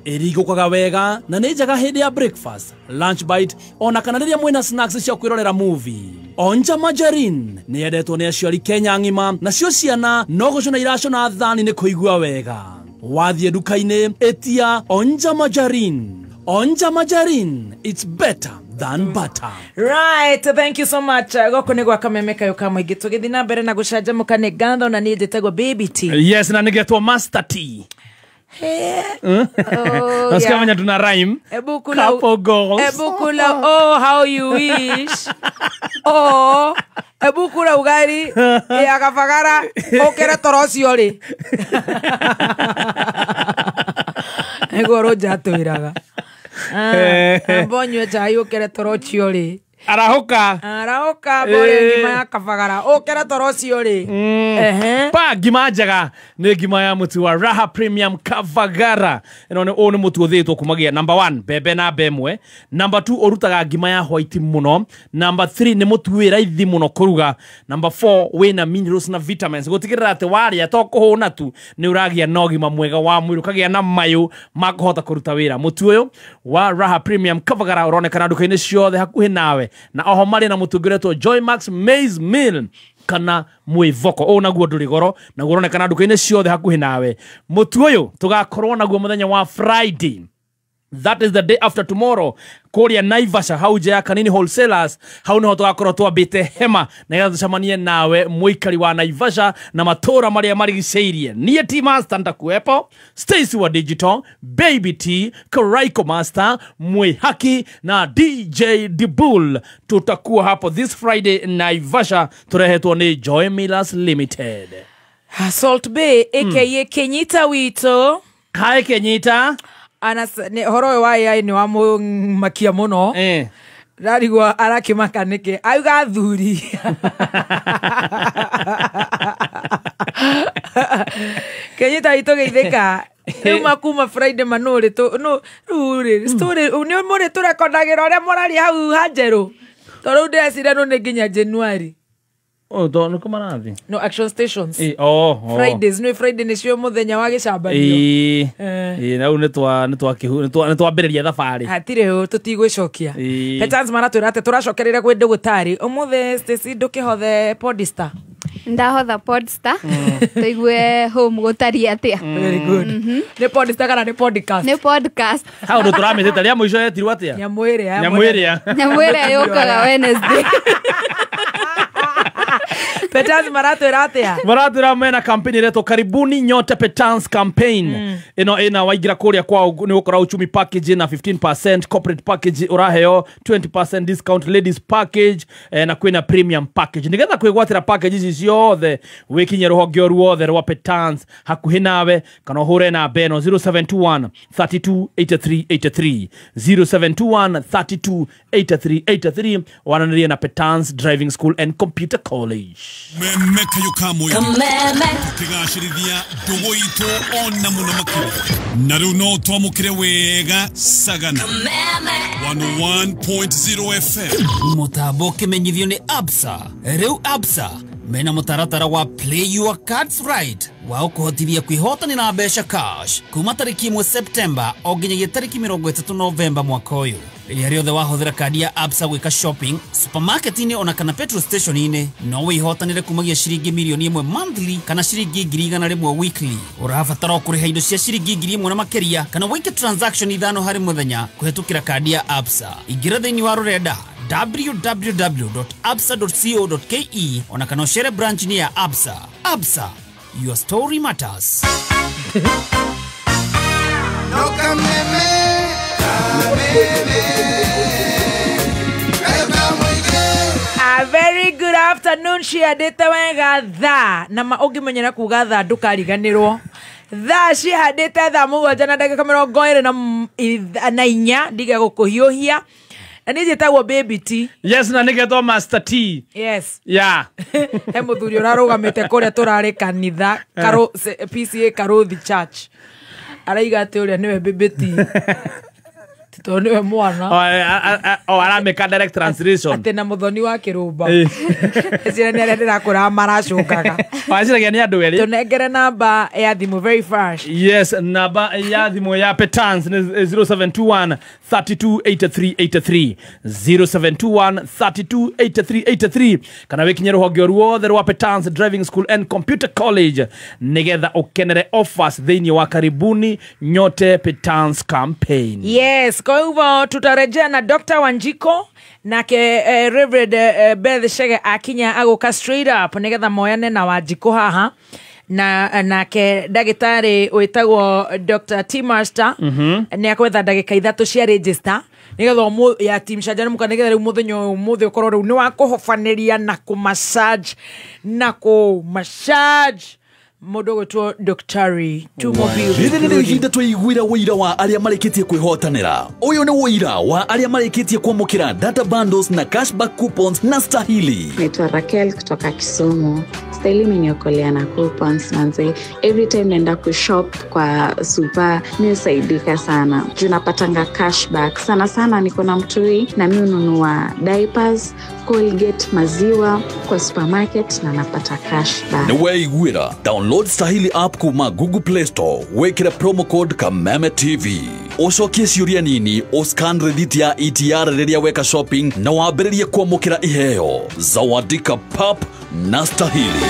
Ĩrigũkaga wega na nĩ njega hĩndĩ ya breakfast, lunch bite ona kana rĩrĩa mwĩna snacks cia kwĩrorera movie. Onja Majarin nĩ yendetwo nĩ aciari Kenya ng'ima, nacio ciana no gũcũna iracũna thani nĩ kũigua wega. Wathiĩ nduka-inĩ ĩtia Onja Majarin. Onja Majarin, it's better than butter. Right, thank you so much. Goko nĩ gwa Kameme Kayukam ingĩ tũgĩthiĩ na mbere na gũcanjamũka nĩ Gandho na niĩ njĩtagwo Baby T. Yes, na nĩgetwo Master T. Nasikia mwenye tuna rhyme. Couple goals. Ebukula, oh how you wish. Oh, ebukula ugari akafagara okera torosi ori. Ego roja tuiraga. Mbonyo cha okera torosi ori. Arahoka bore ngima ya kafagara okera torosi ori. Pa ngima njega nĩ ngima ya mũtu wa Raha Premium Kavagara. Ĩno nĩ mũtu ũthĩĩtwo kumagia number 1 mbembe na mbemwe, number 2 ũrutaga ngima ya white mũno, number 3 nĩ mũtu wĩ raithi mũno kũruga, number 4 wĩna minerals na vitamins gũtigĩrĩra atĩ warĩa to kũhũna tu nĩ ũragĩa na ũgima mwega wa mwĩrĩ, ũkagĩa na mayũ ma kũhota kũruta wĩra. Mũtu ũyũ wa Raha Premium Kavagara ũronekana nduka-inĩ ciothe hakuhĩ nawe, na oho marĩ na mũtu ũngĩretwo Joy Max Maize Meal kana mwivoko o naguo nduri goro na gorone kana nduka-ini ciothe hakuhi nawe mutu uyu tugakorwo naguo muthenya wa Friday. That is the day after tomorrow. Korea Naivasha hauja ya Kanini Wholesalers. Hau niho tugakorwo twambite hema na getha tucemanie nawe muikari wa Naivasha na matura maria marigiceirie. Nie T Master ndakuepo, Stacy wa Digital, Baby T, Karaiko Master, Mwihaki na DJ Dibul. Tutakuwa hapo this Friday Naivasha. Turehetwo ni Joy Millers Limited. Salt Bay aka Kenyita Wito. Hi Kenyita. Horo wa AI ni wa makia muno rarigwa arakimaka niki auga thuri Kenyita itogeithika uma kuma Friday manuri to no ruri story ni muri turekondagira ore morari hau hanjeru toru ndesire no nginya January. Oh, don't come on. No action stations. Fridays, no Friday ni cio muthenya wa gicambanio. Na nitwa bereria thabari. Hatire ho tutigwicokia. Petans mana twirate turacokerera gwe ndugutari. Umuthe Stacy ndukihothe Podstar. Ndahotha Podstar. Tuigue home gutari atia. Very good. Ni Podstar kana ni podcast? Ni podcast. How do turamite ria muico yetirwo atia? Nyamwire. Nyamwire yokaga Wednesday. Petans maratwira mena campaign ireto karibuni nyote Petans campaign ina waigira kuria kwa ni ukora uchumi package na 15% corporate package uraheo 20% discount ladies package na kwina premium package nigetha kwigwatira package ici ciothe wikinye ruhonge ruothe rwa Petans hakuhi nawe kana hure na beno 0721 328383 0721 328383 wananiria na Petans Driving School and Computer College. Meme kayukamwe kigashirithia ndugu itu ona muno makiri na riu no twamukire wega Sagana 101.0 FM mutambo kimenyithio ni Absa. Riu Absa mena mutaratara wa Play Your Cards Right wa ukuhotithia kwihotani na mbeca cash kuma tariki 1 September o nginyagia tariki 30 November mwaka uyu. Rĩrĩa rĩothe wahuthĩra kadi ya Absa gwĩka shopping supermarket-inĩ ona kana petrol station-inĩ no wihotanĩre kumagia ciringi milioni 1 monthly kana ciringi 100,000 weekly. Ũrabatara kũrĩha indo cia ciringi 1,000 na makĩria kana wĩke transaction 5 harĩ mũthenya kũhetũkĩra kadi ya Absa. Ingĩra thĩinĩ wa rũrenda www.absa.co.ke ona kana ũcere branch-inĩ ya Absa. Absa, your story matters. No kameme. A very good afternoon ciandite wega thaa na maũngĩmenyera kuga thaa ndũkariganĩrwo thaa cihandĩte thaa 7:24 ndige gũkũhiũhia na nĩ njĩtagwo Baby T. Yes, na nĩgetwo Master T. Yes. Yeah. He mũthuri ũrarũgamĩte kũrĩa tũrarĩ kanitha PCA Karuthi Church araiga atĩ ũrĩa nĩwe Baby T. Titoniwe mwana arameka direct translation ate na muthoni wa kirumba ecira ni arendera kura maracukaga waciragia ni andu eri tunengere namba ya thimu very fast. Yes, namba ya thimu ya Petans 0721 328383 0721 328383 kana wikinye ruhonge ruothe rwa Petans Driving School and Computer College nigetha ukenere offers thiini wa karibuni nyote Petans campaign. Yes, kwa hivyo tutarejea na Dr. Wanjiko na ke Reverend Beth Shege akinya agoka straight up nigetha moyane na Wanjiko haha na ke dagitari wetagwo Dr. T Master ni akwetha dagika 3 cia register nigetha ya team shajana mukanegera riu muthenyo muthe ukorwo riu ni wa kuhofaniria na ku massage mundu gwitwo Dr. Ihinda twaiguira wĩira wa arĩa marĩkĩtie kwĩhotanĩra. Ũyũ nĩ wĩira wa arĩa marĩkĩtie kwamũkĩra data bundles na cashback coupons na stahili. Naitwa Raquel kutoka Kisumu. Stahili imeniokolea na coupons manze. Every time naenda kushop kwa super mimi usaidika sana. Juu napatanga cashback. Sana sana niko na mtui na mimi ununua diapers, Colgate, maziwa kwa supermarket na napata cashback. Nĩ weiguira. Download Stahili app kuma Google Play Store. Wekira promo code Kameme TV. ucokie ciuria nini uscan receipt ya ETR riria weka shopping na wambiririe kwamukira iheo zawadika pap na stahili.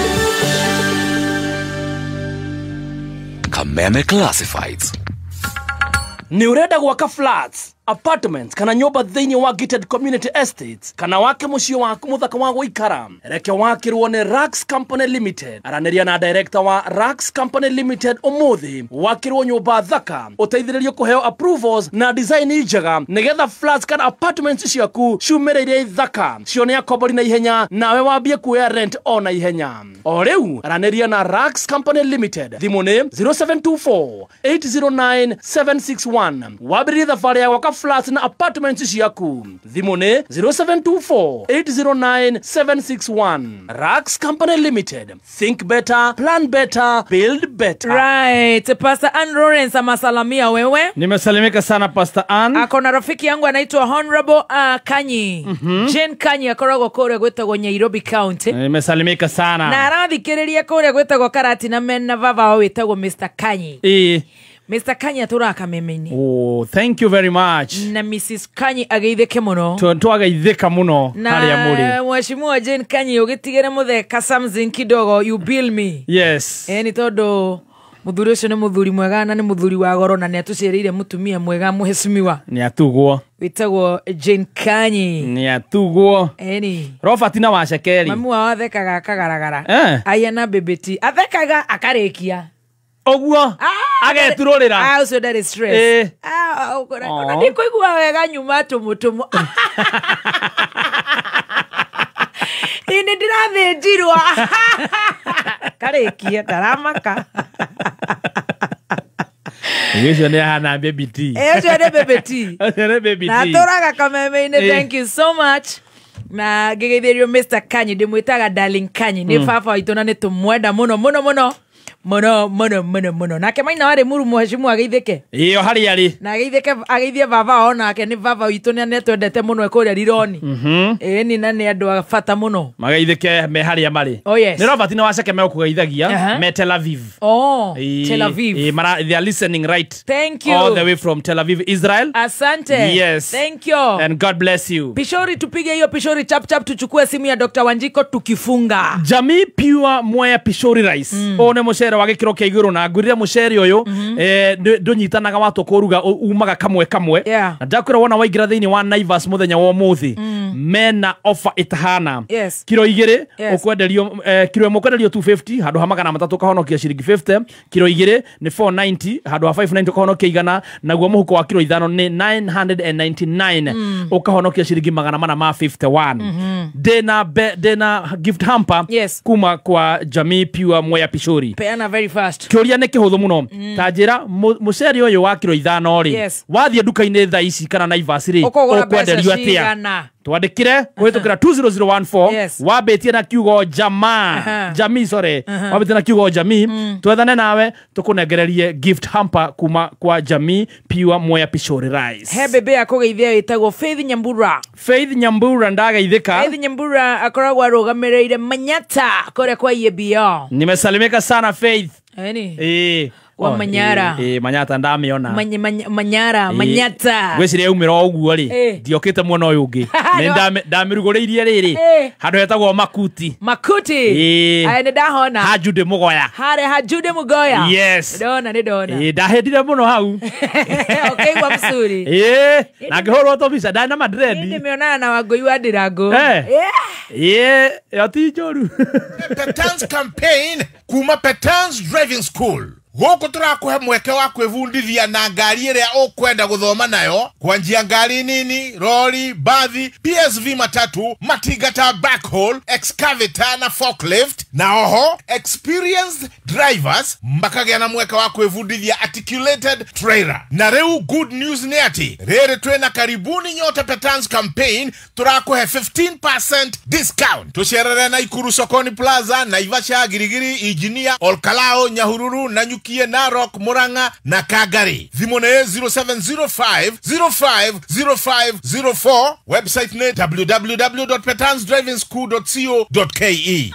Kameme Classifieds. Ni urenda gwaka flats, apartments kana nyumba thiini wa gated community estates kana wake mucio waku muthaka wa guikara reke wakirwo ni Rax Company Limited. Araniria na director wa Rax Company Limited umuthi wakirwo nyumba thaka uteithiririo kuheo approvals na design njega nigetha flats kana apartments ciaku ciumireire thaka cione akombori na ihenya nawe wambie kuoya rent ona ihenya. O riu araniria na Rax Company Limited thimu ni 0724 809 761 wabiri thabari ya gwaka flats na apartments ciaku thimu ni 0724 809 761. Rax Company Limited, think better, plan better, build better. Right, Pastor Ann Lawrence amasalamia wewe. Nimesalimika sana Pastor Ann. Akona rafiki yangu anaitwa Honorable Kanyi. Jane Kanyi akoragwo kore gwetagwo Nairobi County. Nimesalimika sana. Na arathikiriria kore gwetagwo Karati na mena baba wao wetagwo Mr. Kanyi. Mr. Kanyi aturaka memeni. Oh, thank you very much. Na Mrs. Kanyi ageitheke muno. Twageitheka muno haria muri. Na mheshimiwa Jane Kanyi ugitigere mutheka something kidogo you bill me. Yes. Ni todo muthuri ucio ni muthuri mwega na ni muthuri wa goro na ni atuciriire mutumia mwega muheshimiwa. Ni atugwo. Witagwo Jane Kanyi. Ni atugwo. Robert na wacekeri. Mamu wa athekaga akagaragara. Aya na bebeti. Athekaga akarekia. Ogwo agetururira ucio ndari stress ona ndikuigua wega nyuma tumutumu ini ndirathinjirwa karekia taramaka Ucio ni hana baby tea. Ucio ni baby tea. Ucio ni baby tea. Na turaga kameme-ini thank you so much. Na gegetherio Mr. Kanyi ndimwitaga darling Kanyi ni baba witũ na nitumwenda muno muno muno mono nake maina wari muru muheshimu ageitheke iyo hari ari na ageithie baba ona ake ni baba witũ ni netwendete muno ekoria rironi ni na ni andu afata muno mageitheke me hari amari ni Robert na waceke me kugeithagia me Tel Aviv. Tel Aviv they are listening right. Thank you all the way from Tel Aviv, Israel. Asante. Yes, thank you and God bless you. Pishori tupige hiyo pishori chap chap tuchukue simu ya Dr. Wanjiko tukifunga. Jamii Pure Mwea Pishori Rice one mucere wa gikiro kia iguru na ngurire mucere uyu ndunyitanaga watu kuruga umaga kamwe na ndakwira wona waingira thiini wa Naivas muthenya wa muthi mena offer itahana kilo 2 ukwenderio kilo 1 ukwenderio 250 handu ha magana 3 kahonokia ciringi 50 kilo 2 ni 490 handu ha 590 kahonokia igana naguo muhuko wa kilo 5 ni 999 ukahonokia ciringi magana 451 dena gift hamper kuma kwa Jamii Pure Mwea Pishori peana very fast kioria ne kihuthu muno tajira muceri uyu wa kilo 5 ri wathie duka-ini tha ici kana Naivas ri ukwenderio atia twandikire kuhitukira 20014 wabetie na kiugo jamii sorry wabetie na kiugo jamii twethane nawe tukunengererie gift hamper kuma kwa Jamii Pure Mwea Pishori Rice. He bebe akugeithia witagwo Faith Nyambura ndagaithika. Faith Nyambura akoragwo arugamireire Manyata kore kwa EBO. Nimesalimika sana Faith. Wa Manyara. Manyata ndamiona. Manyata. Gwiciria umira oguo ri. Ndiokite muno uyu ungi. Ndamiruguriirie riri. Handu hetagwo Makuti. Aya ndahona. Hajude Mugoya. Hajude Mugoya. Yes. Ndona. Ndahendire muno hau. Okay, wa msuri. Na ngihorwo to visa ndana Madrid. Nimeonana na Wangui wa Ndirango. Yati joru. Petans campaign kuma Petans Driving School. Goko turakuhe mweke wa kwivundithia na ngari iria ukwenda guthoma nayo kwanjia ngari nini, lori, bathi, PSV matatu, matigata, backhaul, excavator na forklift, na oho experienced drivers makagia na mweke wa kwivundithia articulated trailer. Na reu good news ni ati rere twena karibuni nyote Petans campaign turakuhe 15% discount. Tusherere na Ikuru Sokoni Plaza, Naivasha, Girigiri, Ijinia, Olkalao, Nyahururu na Kie Narok, Muranga na Kagari. Thimone 0705 050504. Website ne www.petansdrivingschool.co.ke.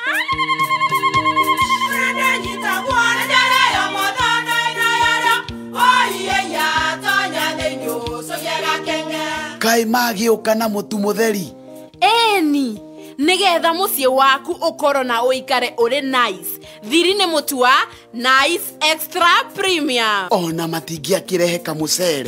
mai magĩũka na mũtu mũtheri. Eni nigetha muciĩ waku ũkorwo na ũikare ũrĩ nice. Thiri nĩ mũtu wa Nice Extra Premium. Ona matingĩakĩrehe kamũcere.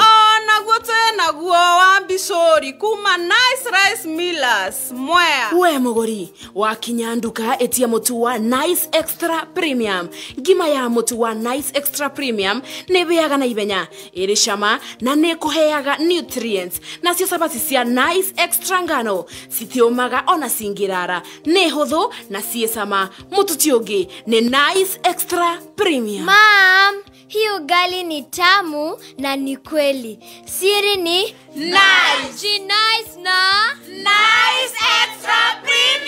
Naguo naguo wa Bishori kuma Nice Rice Millers Mwea. We mũgũri wakinya nduka etia mũtu wa Nice Extra Premium. Ngima ya mũtu wa Nice Extra Premium nĩ bĩaga na ibenya, ĩrĩ cama na nĩ kũheaga nutrients. Nacio sabati cia Nice Extra ngano citiũmaga ona cingĩrara, nĩ hũthũ na ciĩ cama. Mũtu ti ũngĩ nĩ Nice Extra Premium. Mom, hii ugali ni tamu na ni kweli. Siri ni nice. Ji nice na Nice Extra Premium.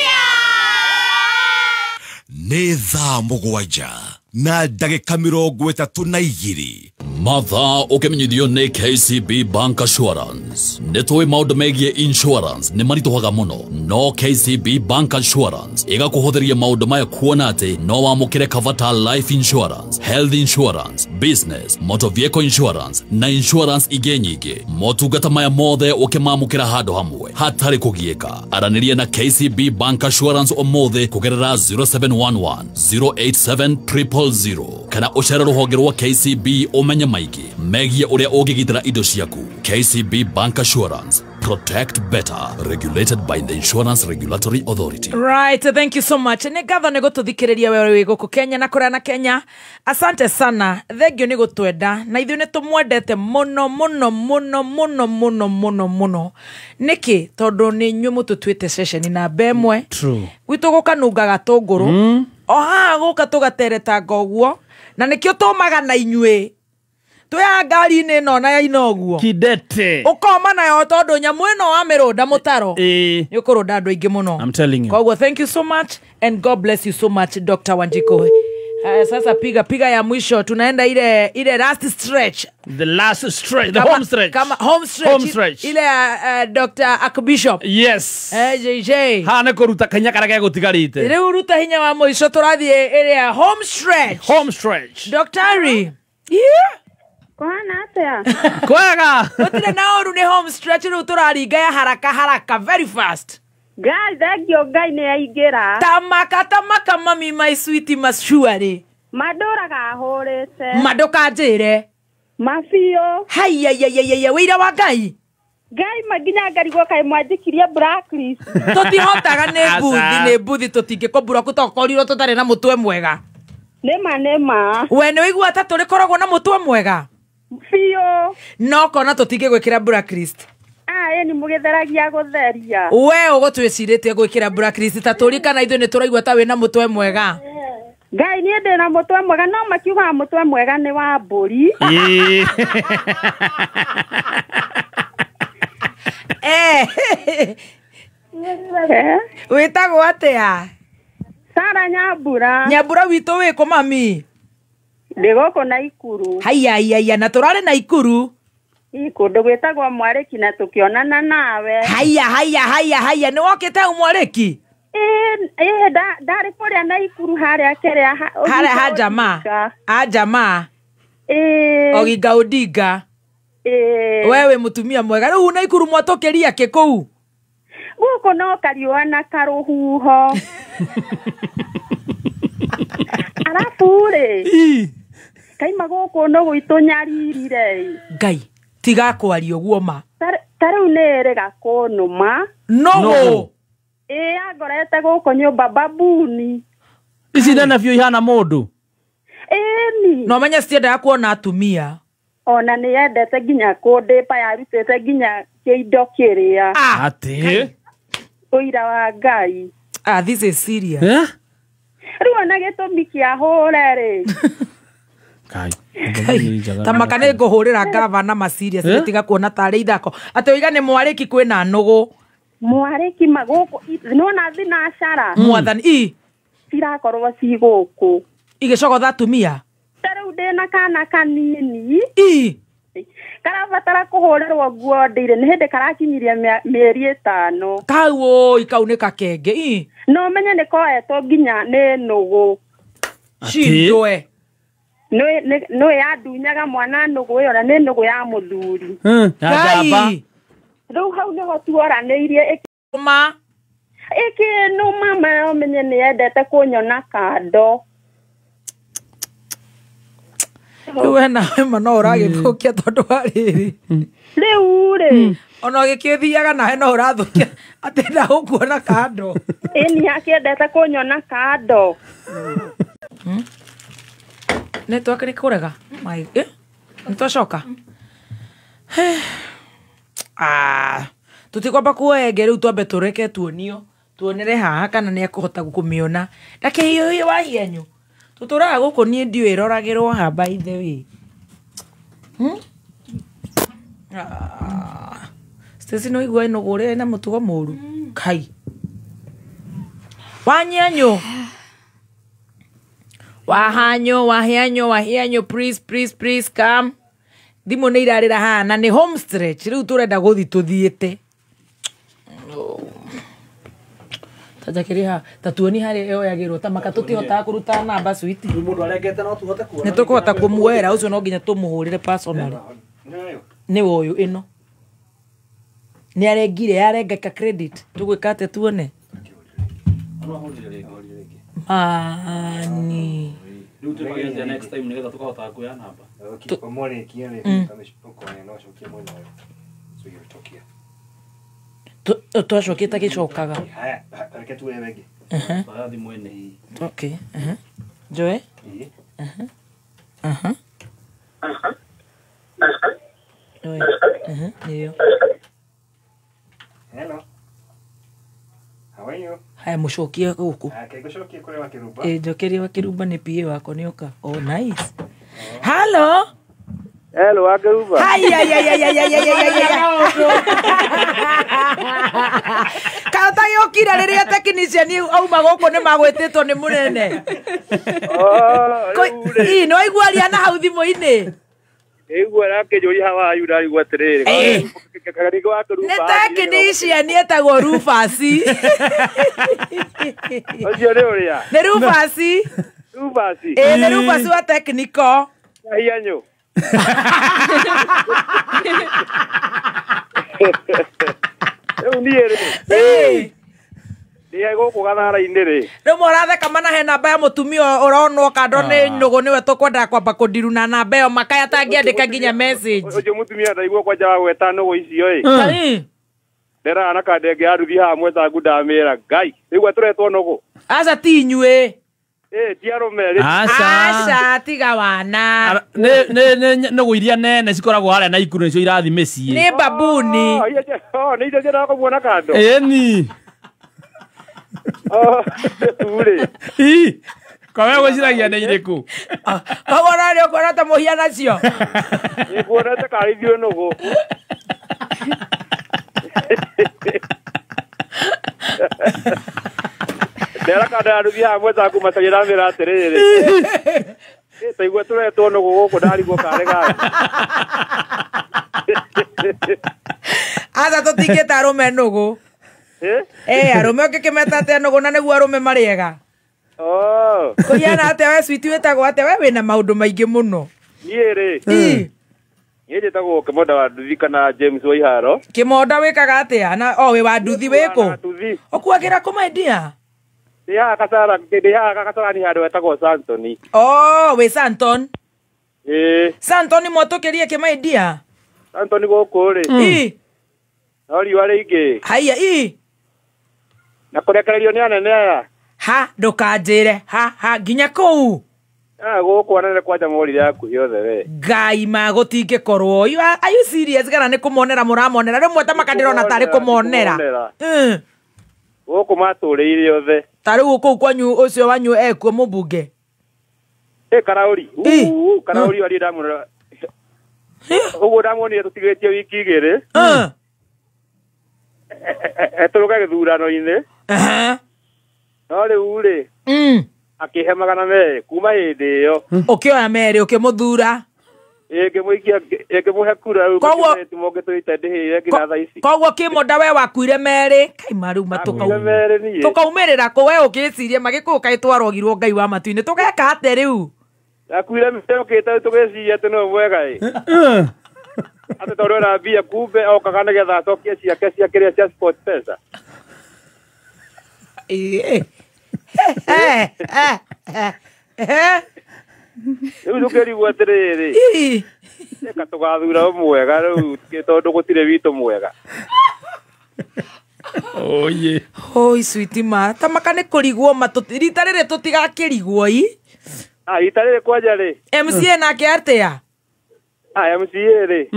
Nĩ thaa mũgwanja na ndagĩka 32. Mathaa ũkĩmenyithio nĩ KCB Bank Assurance. Nĩtũĩ maũndũ megiĩ insurance nĩ maritũhaga mũno, no KCB Bank Assurance ĩgakũhũthĩria maũndũ maya kuona atĩ no wamũkĩre cover ta life insurance, health insurance, business, motor vehicle insurance na insurance ingĩ nyingĩ. Motungata maya mothe ũkĩmamũkĩra handũ hamwe hatarĩ kũgiĩka. Aranĩria na KCB Bank Assurance ũmũthĩ kũgerera 0711 087 000 kana ũcere rũhonge rwa KCB ũmenye maingĩ megiĩ ũrĩa ũngĩgitĩra indo ciaku. KCB Bank Assurance, protect better, regulated by the Insurance Regulatory Authority. Right, thank you so much. Nĩ ngatho nĩ gũtũthikĩrĩria wewe gũkũ Kenya na kũrĩa na Kenya. Asante sana. Thengio nĩ gũtwenda na ithuĩ nĩ tũmwendete mũno mũno mũno mũno mũno mũno mũno. Nĩkĩ tondũ nĩ inyuĩ mũtũtuĩte session na bemwe. True. Gwitũ gũkanunga gatũngũrũ. O haha gũka tũgateretanga ũguo na nĩkĩo tũmaga na inyuĩ. Tuya ngari-inĩ ĩno na ya inoguo Kidete ukoma nayo tondu nyamu ĩno wa mĩrũnda mũtaro nĩ ũkũrũnda andũ aingĩ mũno. I'm telling you. Koguo thank you so much and God bless you so much Dr. Wanjiko. Sasa piga ya mwisho tunaenda ile last stretch. The last stretch, the home stretch. Kama home stretch. Ile Dr. Archbishop. Yes. JJ. Hana kuruta kanya karage gutigarite. Ile uruta hinya wa mwisho turathie ile home stretch. Home stretch. Dr. Ari. Yeah. Kwana atia? Kwega. Gutire na oru ni home stretch ru turaringa ya haraka very fast. Guys, thengio Ngai nĩ yaingĩra. Tamaka mami my sweetie mashuari. Madũraga hũrĩte. Madokanjĩre. Mafio. Hayayayaya wĩira wa Ngai. Ngai maginya ngarigwo kaĩ mwanjikirie blacklist. Tũtihotaga nĩ mbuthi tũtingĩkombura gũtokorirwo tũtarĩ na mũtwe mwega. Nĩma. We nĩ wĩigua ta tũrĩkoragwo na mũtwe mwega. Fio. No kona tũtingĩgwĩkĩra blacklist. Ni mũgĩtheragia gũtheria. We ũgũtwĩcirĩtie gwĩkĩra blacklist ta tũri kana ithuĩ nĩ tũraigua ta wĩna mũtwe mwega. Ngai niĩ ndĩ na mũtwe mwega no makiuga mũtwe mwega nĩ wa mbũri. Wĩtagwo atĩa? Sara Nyambura. Nyambura witũ wĩkũ mami? Ndĩ gũkũ Naikuru. Haya na tũrarĩ Naikuru. Kũndũ gwĩtagwo Mwarĩki na tũkĩonana nawe. Haya nĩ wokĩte Mwarĩki? Ndarĩ kũrĩa Naikuru harĩa kĩrĩa harĩa Jamaa. Oginga Odinga. Wewe mũtumia mwega rĩu Naikuru mwatũkĩria kĩ kũu? Gũkũ no kariũa na karũhuho. Arabu rĩ kaima gũkũ no gwitũ Nyariri. Ngai tiga kwaria ũguo ma. Tarĩu nĩ ĩrĩ gakũnũma. No. Agorete gũkũ nyũmba babuni. Ici nĩ nabio ihana mũndũ. No menye citiendaga kuona atumia. Ona nĩ yendete nginya kũndĩpa yarutĩte nginya kĩindo kĩrĩa. Atĩ ũira wa Ngai. This is serious. Rĩu ona gĩtũmi kĩa hũre rĩ. Tamaka nĩ ngũhũrĩra gavana ma-serious tiga kuona tarĩ ithako. Atĩ oiga nĩ Mwarĩki kwĩna nũgũ. Mwarĩki magũkũ nona thinacara. Mwathani cirakorwo ci gũkũ. Igĩcogotha atumia. Tarĩu ndĩna kana kanini. Karabatara kũhũrĩrwo nguo ndĩire nĩ hĩndĩ karakinyirie mĩeri 5. Kau nĩ kakenge. No menye nĩ koetwo nginya nĩ nũgũ. Cindwe. No yadunyaga mwana nũgũ ĩyo na nĩ nũgũ ya mũthuri. Ngai. Rĩu hau nĩho tuoranĩirie ma no mama omenye nĩ endete kũnyona kando. Rĩu nawe ma no ũragĩthũkia tondũ wa rĩrĩ. Rĩu rĩ ona ũgĩkĩthiaga nawe no ũrathũkia atĩ ndagũkuona kando. Ĩni akĩendete kũnyona kando. Network nĩ kũrega. Nĩtwacoka. Tutikwamba kuenge rĩu twambe tũreke tuonere haha kana nĩ ekũhota gũkũmĩona. Ndake hiyo wa hienyu. Tutũraga gũkũ niĩ ndiũ ĩroragĩrwo ha by the way. Stacy no igua inogore na mũtugo mũru. Kai. Wanyanyo. Wahianyo please come. Thimũ nĩ irarĩra haha na nĩ home stretch rĩu tũrenda gũthi tũthiĩte. Tajakiri ha tatuoni harĩ yoyagĩrwo tamaka tũtihotaga kũruta namba switi. Mũndũ arengete no tũhote kuona. Nĩ tũkũhota kũmuoera ũcio no nginya tũmũhũrĩre personally. Nĩ ũyũ ĩno. Nĩ arengire yarengeka credit. Tũgwĩka atĩ tuone. Mani. Rĩu tũgĩte next time nĩgetha tũkahota kuoya namba. Mwarĩkia rĩ kamĩcokoe no cokie mwena ũyũ. So you're talking. Twacokia tagĩcokaga. Haya, reke tuwe wengi. Baadhi mwene. Okay. Joe? Ndio. Hello. How are you? Haya mũcokie gũkũ. Gũcokie kũrĩ wa Kĩrumba. Njokerie wa Kĩrumba nĩ PA wako nĩoka. Oh nice. Hello. Hello, wa Kĩrumba. Kata yokira rĩrĩa technician auma gũkũ nĩ magwĩtĩtwo nĩ mũnene. Ii no iguaria na hau thimũ-inĩ. Igua rakĩnjũria how are you ndarigua atĩrĩrĩ. Nĩ technician etagwo Rufus. Ũcio nĩ ũrĩa. Nĩ Rufus. Nĩ Rufus wa technical. Hianyo. Rĩu niĩ rĩ. Nĩ gũkũ gathara-inĩ rĩ. Rĩu mũratheka mana he namba ya mũtumia ũronwo kando nĩ nũgũ nĩwe tũkwendaga kwamba kũndiru na namba ĩyo makaya tangĩandĩka nginya message. Ũcio mũtumia ndaigua kwanja wa gweta nũgũ icio ĩ. Ndera na kandenge ya nduthi haha mwĩtangu ndamĩra Ngai. Rĩu atũretwo nũgũ. Aca ti inyuĩ. Ti arũme rĩ. Aca tiga wana. Nĩ nũgũ iria nene cikoragwo harĩa Naikuru nĩcio irathi mĩciĩ. Nĩ babuni. Nĩ icio ciendaga kũmuona kando. Ĩni. Tũrĩ. Kawe gwĩciragia nĩ irĩkũ? Wagora rĩ ũkuona ta mũhia nacio. Nĩkuonete karĩ ithuĩ nũgũ. Ndera kanda ya nduthi haha mwĩtangu matagĩramĩra atĩrĩrĩ. Taigua tũretwo nũgũ gũkũ ndarigwo karĩ gari. Aca tũtingĩta arũme nũgũ. Arũme ũngĩkĩmeta atĩa nũgũ na nĩguo arũme marĩega. Kũhiana atĩa we switi wĩtagwo atĩa we wĩna maũndũ maingĩ mũno. Niĩ rĩ. Niĩ njĩtagwo Kĩmonda wa nduthi kana James Waiharo. Kĩmonda wĩkaga atĩa na wĩ wa nduthi wĩkũ? Ũkuagĩra kũ mwendia? Ndĩhaga Kasarani handũ hetagwo Santoni. Wĩ Santon? Santon mwatũkĩrie kĩmwendia? Santoni gũkũ rĩ. No riũa rĩingĩ. Haiya na kũrekererio nĩ anene aya. Ha ndũkanjĩre ha nginya kũu. Gũkũ anene kwanja morire hakuhĩ othe we. Ngai magũtingĩkorwo. Are you serious kana nĩ kũmonera mũramonera? Rĩmwe ta makandĩrona tarĩ kũmonera. Gũkũ matũrĩire othe. Ta rĩu kũu kwanyu ũcio wanyu ekuo mũmbunge. Karaũri. Karaũri arĩ ndamũra. Ũguo ndamuonire tũtigĩtie wiki igĩrĩ. Tũrũga gĩthurano-inĩ. No rĩu rĩ. Akĩhe magana merĩ kuma hĩndĩ ĩyo. Ũkĩoya merĩ ũkĩmũthura. Ngĩmũhe kura rĩu ngĩtũite ndĩhĩire nginya thaa ici. Koguo Kĩmonda we wakuire merĩ. Kaima rĩu tũkaumĩrĩra kũ we ũkĩcirie magĩkũyũ kaĩ twarogirwo Ngai wa matu-inĩ tũgeka atĩa rĩu? Akuire mĩtũkĩte tũgĩciria atĩ no mwega ĩ. ate tondå na mbia kumbe okaga nä getha acokie ciake cia kä rä a cia sport pesa rä u tå kä rigwo atä rä rä eka tå gathura mwega rä u tondå gå tirä witå mwega oye oi sweetima tamaka nä kå rigwo rita rä rä tå tigakä rigwo rita rä rä kwanja rä MCA nake atä a MCA rä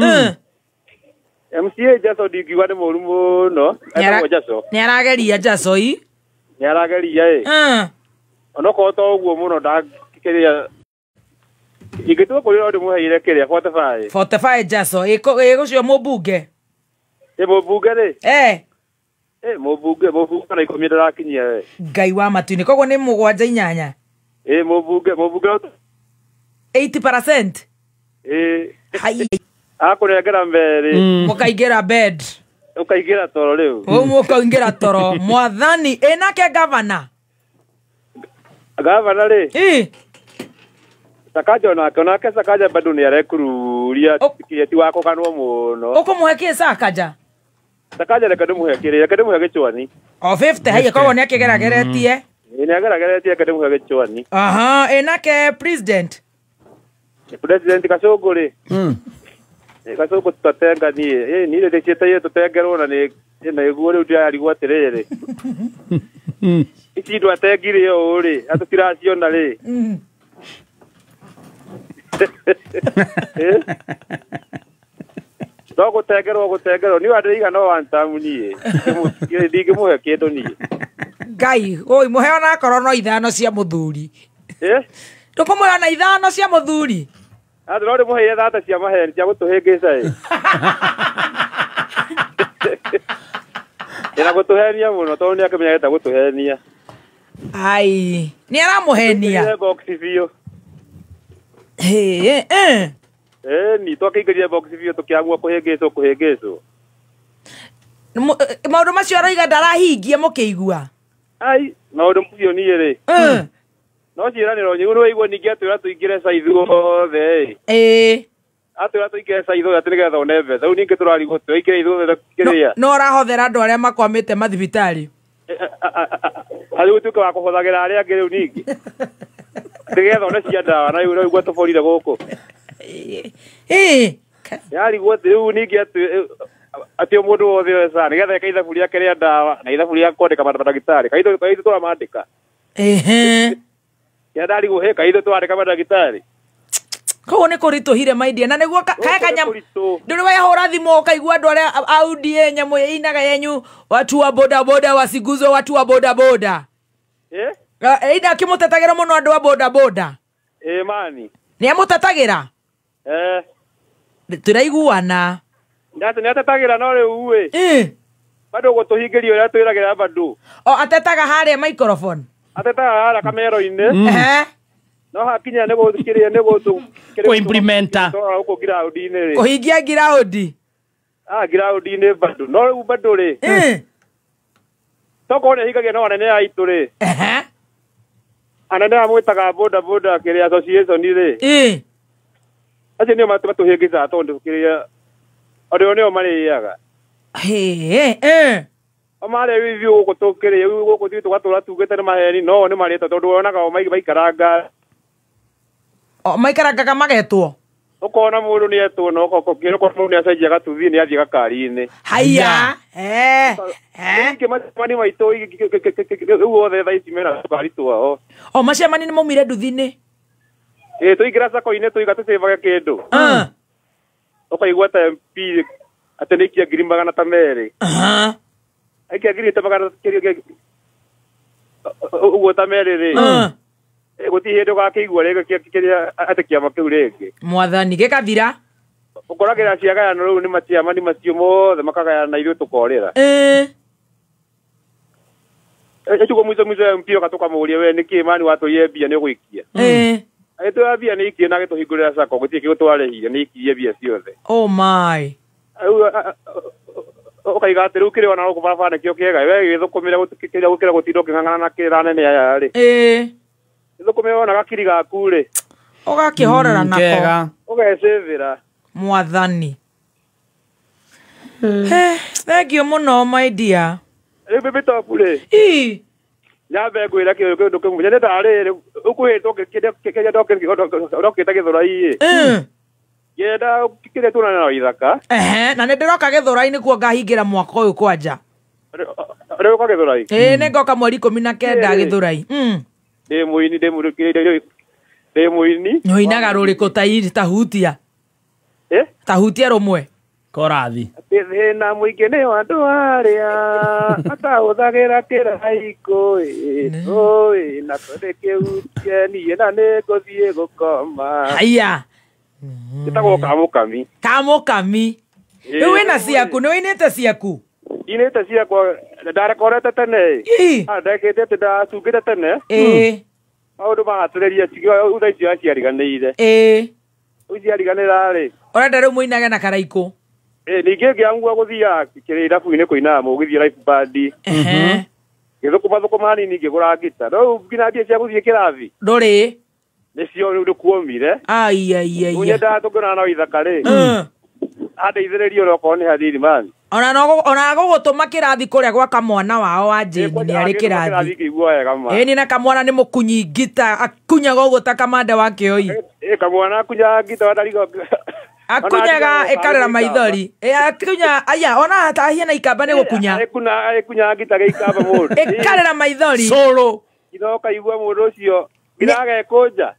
MCA Jaso ndingiuga nä må ru må no nä arageria Jaso nä arageria onokorwo to å guo må no ndakä rä a ingä tuga kå rä ndä må heire kä rä a 45 Jaso ä gå cio må mbunge må mbunge rä må mbunge kana ikå mi ndarakinyia ngai wa matu-inä koguo nä må gwanja inyanya må mbunge 80% akå nengera mberä må kaingä ra bed å kaingä ra toro rä u må kaingä ra toro mwathani ä nake gavana rä Sakaja onake Sakaja bado nä arekururia ti wa kå ganwo må no å kå må he kä Sakaja Sakaja reke ndä må he kä rä reke ndä må he gä cwani 50 haia koguo nä akä gerageretie nä agerageretie reke ndä må he gä cwani ä nake president Gacå ngå rä Gacå ngå tũtatenganie nä rä ciä te tå tengerwo na nä guo rä u ndirarigwo atä rä rä ici ndå atengire å rä atå tiraciona rä no gå tengerwo nä andä igana wantamu niä ndingä må he kä ndå niä ngai oi må he ona korwo no ithano cia må thuri ndå kå må he ona ithano cia må thuri atä no ndä må heire thate cia maheni cia gå tå hä ngä ca ä na gå tå henia må no tondå nä akä menyagete gå tå henia ai nä aramå henia biå ni twakä ingä rie biå tå kä agua kå hä ngä cwo maå ndå macio aroiga ndarahingia må kä igua ai maå ndå macio niä rä no ciä ranä ro nyä nä waigua ningä atwä ra tå ingä re caithuothe atwä ra tå ingä re caithuothe atä nä getha one mbeca rä u ningä tå rarigwo tå ingä re ithuothe kä rä a no rahothera andå arä a makwamä te mathibitarä harä gå tuä ke wa kå hothagä ra arä angä rä u ningä nä getha one cia ndawa na rä u igua tå borire gå kå yarigwo atä rä u ningä atä må ndå wothe oca nä getha eka ithabu rä ake rä a ndawa na ithabu rä a kwandä ka mandagĩtarĩ kaithå tå ramandä ka ya ndarigwo hä kaithå twandä ka mandagĩtarĩ koguo nä kå ritå hire maindia na nä guo kae kanyamå ndå rä wehå ra thimå kaigua andå arä a audie nyamå inaga yenyu watu wa bodaboda wasiguzwe watu wa bodaboda ina akä må tetagä ra må no andå wa bodaboda mani nä amå tetagä ra tå raiguana nä atetagä ra no rä u bandå gå tå hingä ria å rä a twä ragä ra bandå atetaga harä a microphone atetaga harä a kamero-inä no hakinya nä gå kä rä a nä gå tå gå ngiraåndi-inä rä kå hingia ngiraåndi ngiraåndi-inä bandå no rä u bandå rä tokorwo nä hingagia no anene aitå rä anene amwä taga bodaboda kä rä association rä acio nä o matå hä ngä ca tondå kä rä a orä o nä o marä aga o marä biå gå kå tå kä rä gå kå thiä tå gatå ra tugä te nä maheni no nä marä te tondå wonaga o maikaranga maikaranga magetwo ukona må ndå nä etwo no må ndå nä acenjia gatuthi nä athiä gakari-inä haiya ingä macemani maitå rä u othe tha ici mena cukari twao macemani nä maumire nduthi-inä tå ingä ra cako-inä tå iga tå cäbage kä ndå å kaigua ta MP atä nä ikia ngiri magana ta merä aikia ngiri te magana å guo ta merä rä gå ti hä ndä å gakä igua rä kä rä a atä kä ama kä u rä ngä mwathani gä kathira å koragä ra ciagayano rä u nä maciamani macio mothe makagayana ithuä tå korä ra ecugo må ico MP oka tå kamå ria we nä kä mani watå ie mbia nä å gå ikia agä twä ra mbia nä ikie na agä tå hingå rä ra cako gå tiä kä gå twarehire nä ikirie mbia ciothe å kaiga atä rä u kä rä ona gå barabara nä kä o kä ega we gä thå kå mä re gå kä ra gå tinda å kä ng'ang'ana na kä ra nene aya rä gä thå kå mä re ona gakiri gaku rä å gakä horera nako å gecäbä ra mwathani Thank you muno my dear. Bebe topule. Nyabe gwira kä ndå kä må nyene tarä ukwä two kä ndokä ta gä thå rai ngenda kä rä tuonana na ithaka na nä ndä roka gä thå rai nä kuo ngahingä ra mwaka å yå kwanja rä å ka gä thå rai nä ngoka mweri 19 gä thå rai ndä må ini ndä må ini å inaga rå rä kå tahutia tahutia rå mwe korathi thina muingi ni andu aria atahũthagĩra kĩraiko oi na tũrĩkĩhutie niĩ na nĩ ngũthiĩ gũkoma haya gĩtagwo kamũkami rĩu wĩna ciaku nĩ wĩinĩte ciaku inĩte ciakwa ndarekorete tene ndekĩte atĩ ndacungĩte tene maũndũ magatũrĩria rĩu thaa icio aciariganĩire rĩu ciariganĩra-rĩ ũrenda rĩu mũinage na karaikũ ningĩ ngĩamua gũthiaga irabu-inĩ kũina mũgĩthiĩ live band ngĩthũkũma hanini ngĩgũra ngita rĩu nginya mbia cia gũthiĩ kĩrathi ndũrĩ nĩcio rĩu ndĩkuomire nyendaga tũngĩonana na ithaka-rĩ andeithĩrĩrie onokorwo nĩ hanini mani ona gũgũtũma kĩrathi kũrĩa gwa kamwana wao wa Jane nĩ arĩ kĩrathi ĩni na kamwana nĩ mũkunyi ngita akunyaga ũguo ta kamande wa kĩoi kamwana akunyaga ngita wadarigo akunyaga ĩkarera maithori akunya aya ona tahia na ikamba nĩ gũkunya ĩkunyaga ngita gĩikamba mũndũ ĩkarera maithori inoka igua mũndũ ũcio ngiragekũnja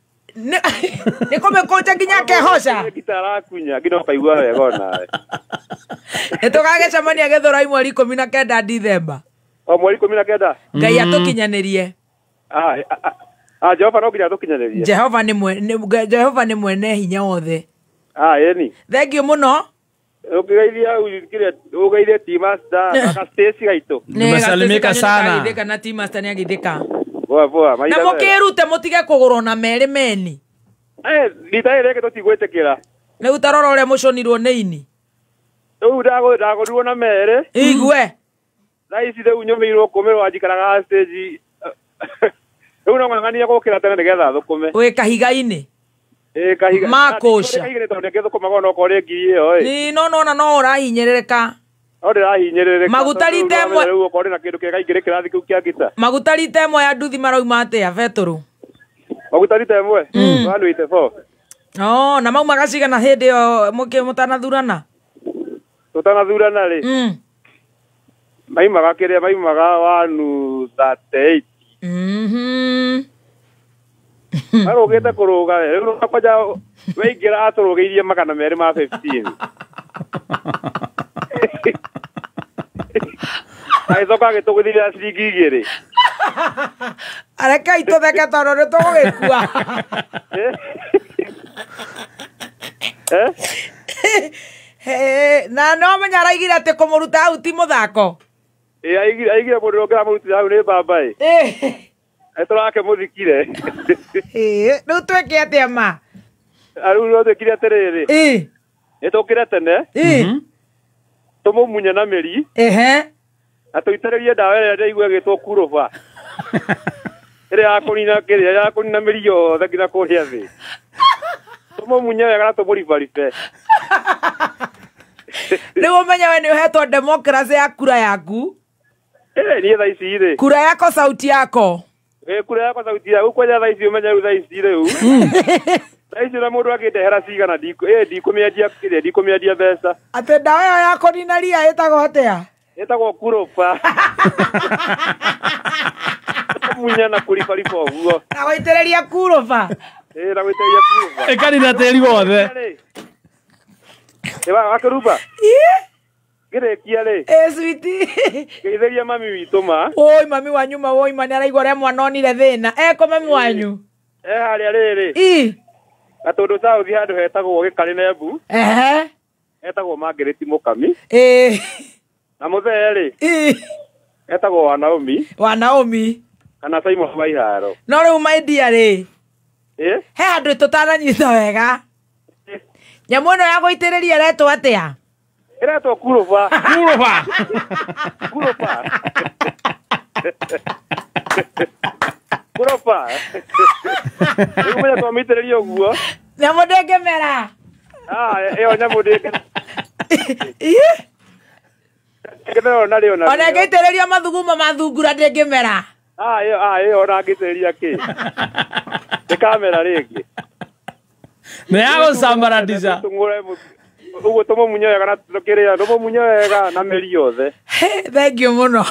nĩ kũmĩkũnja nginya kehoca ngita arakunya nginoka igua wega onawe nĩtũgagĩcemania gĩthũrai mweri 19 Dithemba mweri 19 Ngai atũkinyanĩrie Jehova no nginya atũkinyanĩrie Jehova nĩ mwene hinya wothe eni thengiũ mũno ũgeithie T-Master na Stacy gaitũ nimesalimika sana na T-Master nĩ agithĩka poa na mũkĩrute mũtige kũgũrwo na merĩ meni rita rĩrĩ rĩngĩ tũtigwĩtĩkĩra rĩu tarora ũrĩa mũconirwo nĩ ini rĩu ndagũrirwo na merĩ igue thaa ici rĩu nyũmĩirwo kũmĩrwo njikaraga stage rĩu no ng'ang'ania gũkĩra tene nĩgetha thũkũme wĩ kahiga-inĩ kahiga makũca tondũ ngĩthũkũmaga onokorwo ngiri ĩyo ni nona no ũrahinyĩrĩrĩka no ndĩrahinyĩrĩrĩka maguta rita ĩmwe rĩu ũkorwo na kĩndũ kĩega ingĩrĩ kĩrathi kĩu kĩa ngita maguta rita ĩmwe ya nduthi marauma atĩa betũrũ maguta rita ĩmwe 184 na mauma gacigana hĩndĩ ĩyo mũtanathurana rĩ maimaga kĩrĩa maimaga 138 arũgĩte kũrũga rĩu nakwanja waingĩra atũrũgĩirie magana merĩ ma 15 agĩcoka agĩtũgũthirĩra ciringi igĩrĩ arekai tũtheke tondũ nĩ tũgũgĩkua na no menya araigire atĩ kũmũruta hau ti mũthako aigire mũndũ ũrĩa ũngĩramũrutire hau nĩ mbamba tũrake mũthikire rĩu twĩke atĩa ma rĩu no twĩkire atĩrĩrĩ nĩtũkĩre tene tũmũmunye na mĩri na tũitĩrĩrie ndawa ĩrĩa ndĩigue ĩgĩtwo kuroba ĩrĩa ya kũnina mĩri yothe nginya kũrĩa thĩ tũmũmunye wega na tũmũribaribe rĩu ũmenye we nĩ ũhetwo democracy ya kura yaku niĩ thaa ici rĩ kura yako sauti yako kura yakwa sauti yaku kwanja thaa ici ũmenye rĩu thaa ici rĩu thaa ici na mũndũ akĩndehera cigana ndikũmĩendia mbeca atĩ ndawa ĩyo ya kũnina ria ĩtagwo atĩa ĩtagwo kuroba munya na kũribariba ũguo na gũitĩrĩria kuroba na gũitĩrĩria kuroba ĩkanina tĩri wothe wakĩruba gĩrĩkia rĩ switi geithĩria mami witũ ma oi mami wanyu ma oi mani araigua ũrĩa mwana onire thĩna eko mami wanyu harĩa rĩrĩ na tondũ South handũ hetagwo Gĩkarĩ hetagwo Margaret Mũkami na mũthee rĩ hetagwo Wanaomi kana Simon Waiharo no rĩu my dear rĩ he handũ tũtananyita wega nyamũ ĩno ya gũitĩrĩria ĩretwo atĩa ĩretwo kuroba kuroba rĩu mũnya twamĩitĩrĩria ũguo nyamũ ndĩngĩmera ĩyo nyamũ ndĩngĩ Ona ngĩitĩrĩria mathuguma mathungura ndĩngĩmera. Ona ngĩitĩrĩria kĩ? Nĩ kamera rĩngĩ. Nĩ yagũcambarandisha. Uguo tũmũmunye wega na tũkĩrĩa tũmũmunye wega na mĩri yothe. Thank you muno.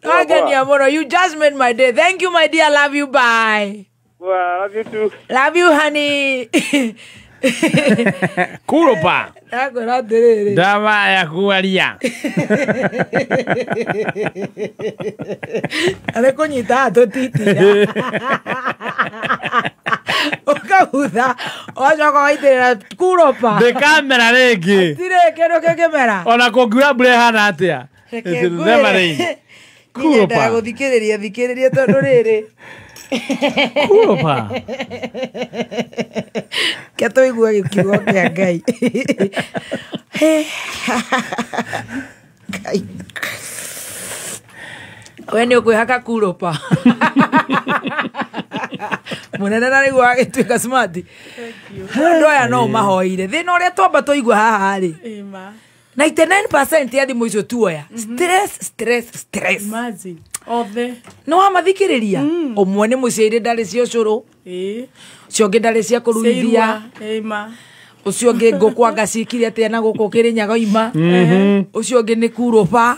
Wagenia muno. You just made my day. Thank you my dear. Love you. Bye. Well, love you too. Love you honey. Kuropa. Agora ndiriri. Ndawa ya kuaria. Ale konyita totitira. Okauda. Ojo koitira kuropa. De kamera rĩngĩ. Tire kero kekemera. Ona kũngiura mbura ĩhana atĩa. Kuropa. Thikĩrĩria tondũ rĩrĩ. Kuropa. Keto igua gĩkiugo kĩa Ngai. Ngai. We nĩ ũkwĩhaka kuropa. Mũnene na nĩguo agĩtuĩka smart. Andũ aya no mahoire. Thĩna ũrĩa twamba tũigua haha rĩ. 99% ya thimũ icio tuoya. Stress. Imagine. Othe. No amathikĩrĩria. Ũmwe nĩ mũciĩrĩ ndarĩ cia ũcũrũ. Ũcio ũngĩ ndarĩ cia kũruithia. Ucio ũngĩ ngũkũ angacikire atĩa na gũkũ Kĩrĩnyaga ima. Ucio ũngĩ nĩ kuropa.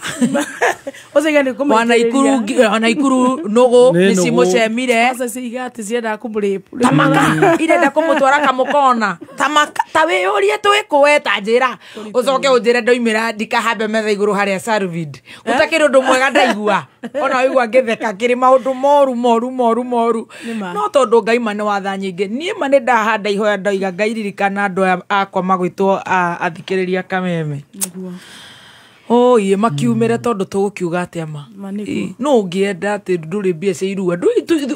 Ucio nĩ kũmũteithĩrĩria. Ona ikuru nũgũ nĩ cimũcemire. Sasa cigate cienda kũmũrĩpu. Tamaka irenda kũmũtwara kamũkona. Tamaka ta wĩyũrie twĩkũwe ta njĩra. Ũcoke ũnjĩre ndoimĩra ndikahambe metha igũrũ harĩa Salvid. Gũtakĩrĩ ũndũ mwega ndaigua. Ona waigua ngĩtheka kĩrĩ maũndũ moru. No tondũ Ngai ma nĩ watha nyingĩ. Niĩ ma nĩ ndahanda ihoya ndoiga Ngai ririkana andũ aya akwa magwĩtwo athikĩrĩria Kameme. Oye makiumĩre tondũ tũgũkiuga atĩa ma. No ũngĩenda atĩ ndũrĩ mbia cia irua.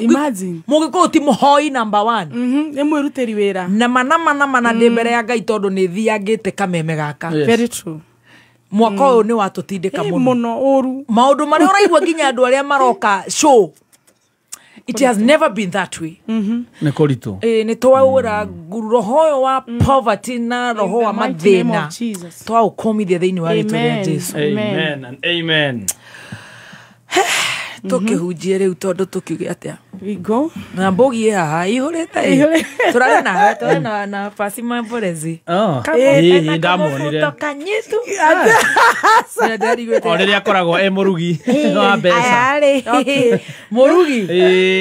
Imagine. Mũgĩkorwo ti mũhoi number 1. Nĩ mwĩrutĩri wĩra. Nama ndĩ mbere ya Ngai tondũ nĩ thiangĩte Kameme gaka. Very true. Mwaka ũyũ nĩ watũtindĩka mũno ũru. Maũndũ marĩa ũraigua nginya andũ arĩa maroka show. It has never been that way. Nĩ kũritũ. Nĩ twaura roho ũyũ wa poverty na roho wa mathĩna. Twaũkomithia thĩinĩ wa rĩtwa rĩa Jesũ. Amen and amen. Tũkĩhunjie rĩu tondũ tũkiuge atĩa. Wingo. Na mbogi haha ihũrĩte. Tũrarĩ na Pasi Mamborezi. Ndamuonire. Kanyitu. O rĩrĩa akoragwo mũrugi wa mbeca. Mũrugi.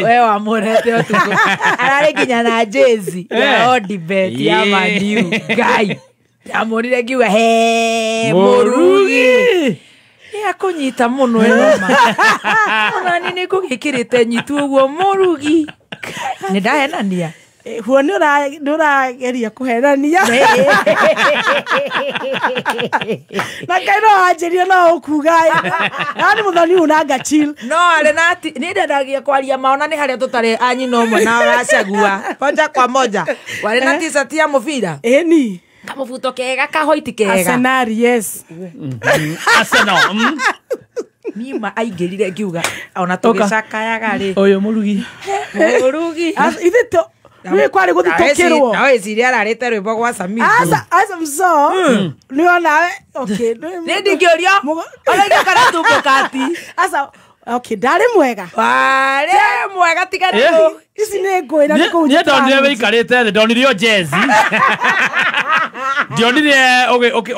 We wamũrete ũtukũ. Ararĩ nginya na jezi ya Odibet ya Maniu. Ngai. Ndamũrire ngiuga mũrugi. Kũnyita mũno ĩno ma. Ona nĩ ngũgĩkĩrĩte nyitu ũguo mũrugi. Nĩ ndahenania. Huo nĩ ũrageria kũhenania. Na Ngai no wanjĩria no ũkuga. Nĩ mũthoni unanga chill. No arĩ na nĩ ndendagia kwaria maona nĩ harĩa tũtarĩ anyina ũmwe na Gachagua. Moja kwa moja. Warĩ na t-shirt ya mũbira. Ĩni. Kamubuto kega kahoiti kega. Arsenal, yes. Arsenal. Nima aingĩrire ngiuga ona tũgĩcakayaga rĩ. Ũyũ mũrugi. Mũrugi. Ithe to nĩ kwari gũthitũkĩrwo. Na weciria ararĩte rwĩmbo gwa Samigo. Asa mso. Nĩ ona okay. Nĩ ndingĩũrio. Ona kana tumbũkati. Asa okay, ndarĩ mwega. Warĩ mwega tiganĩrwo. Ici nĩ ngũĩ na kũu. Niĩ ndonire wĩikarĩte thĩ, ndonire o jezi. Ndionire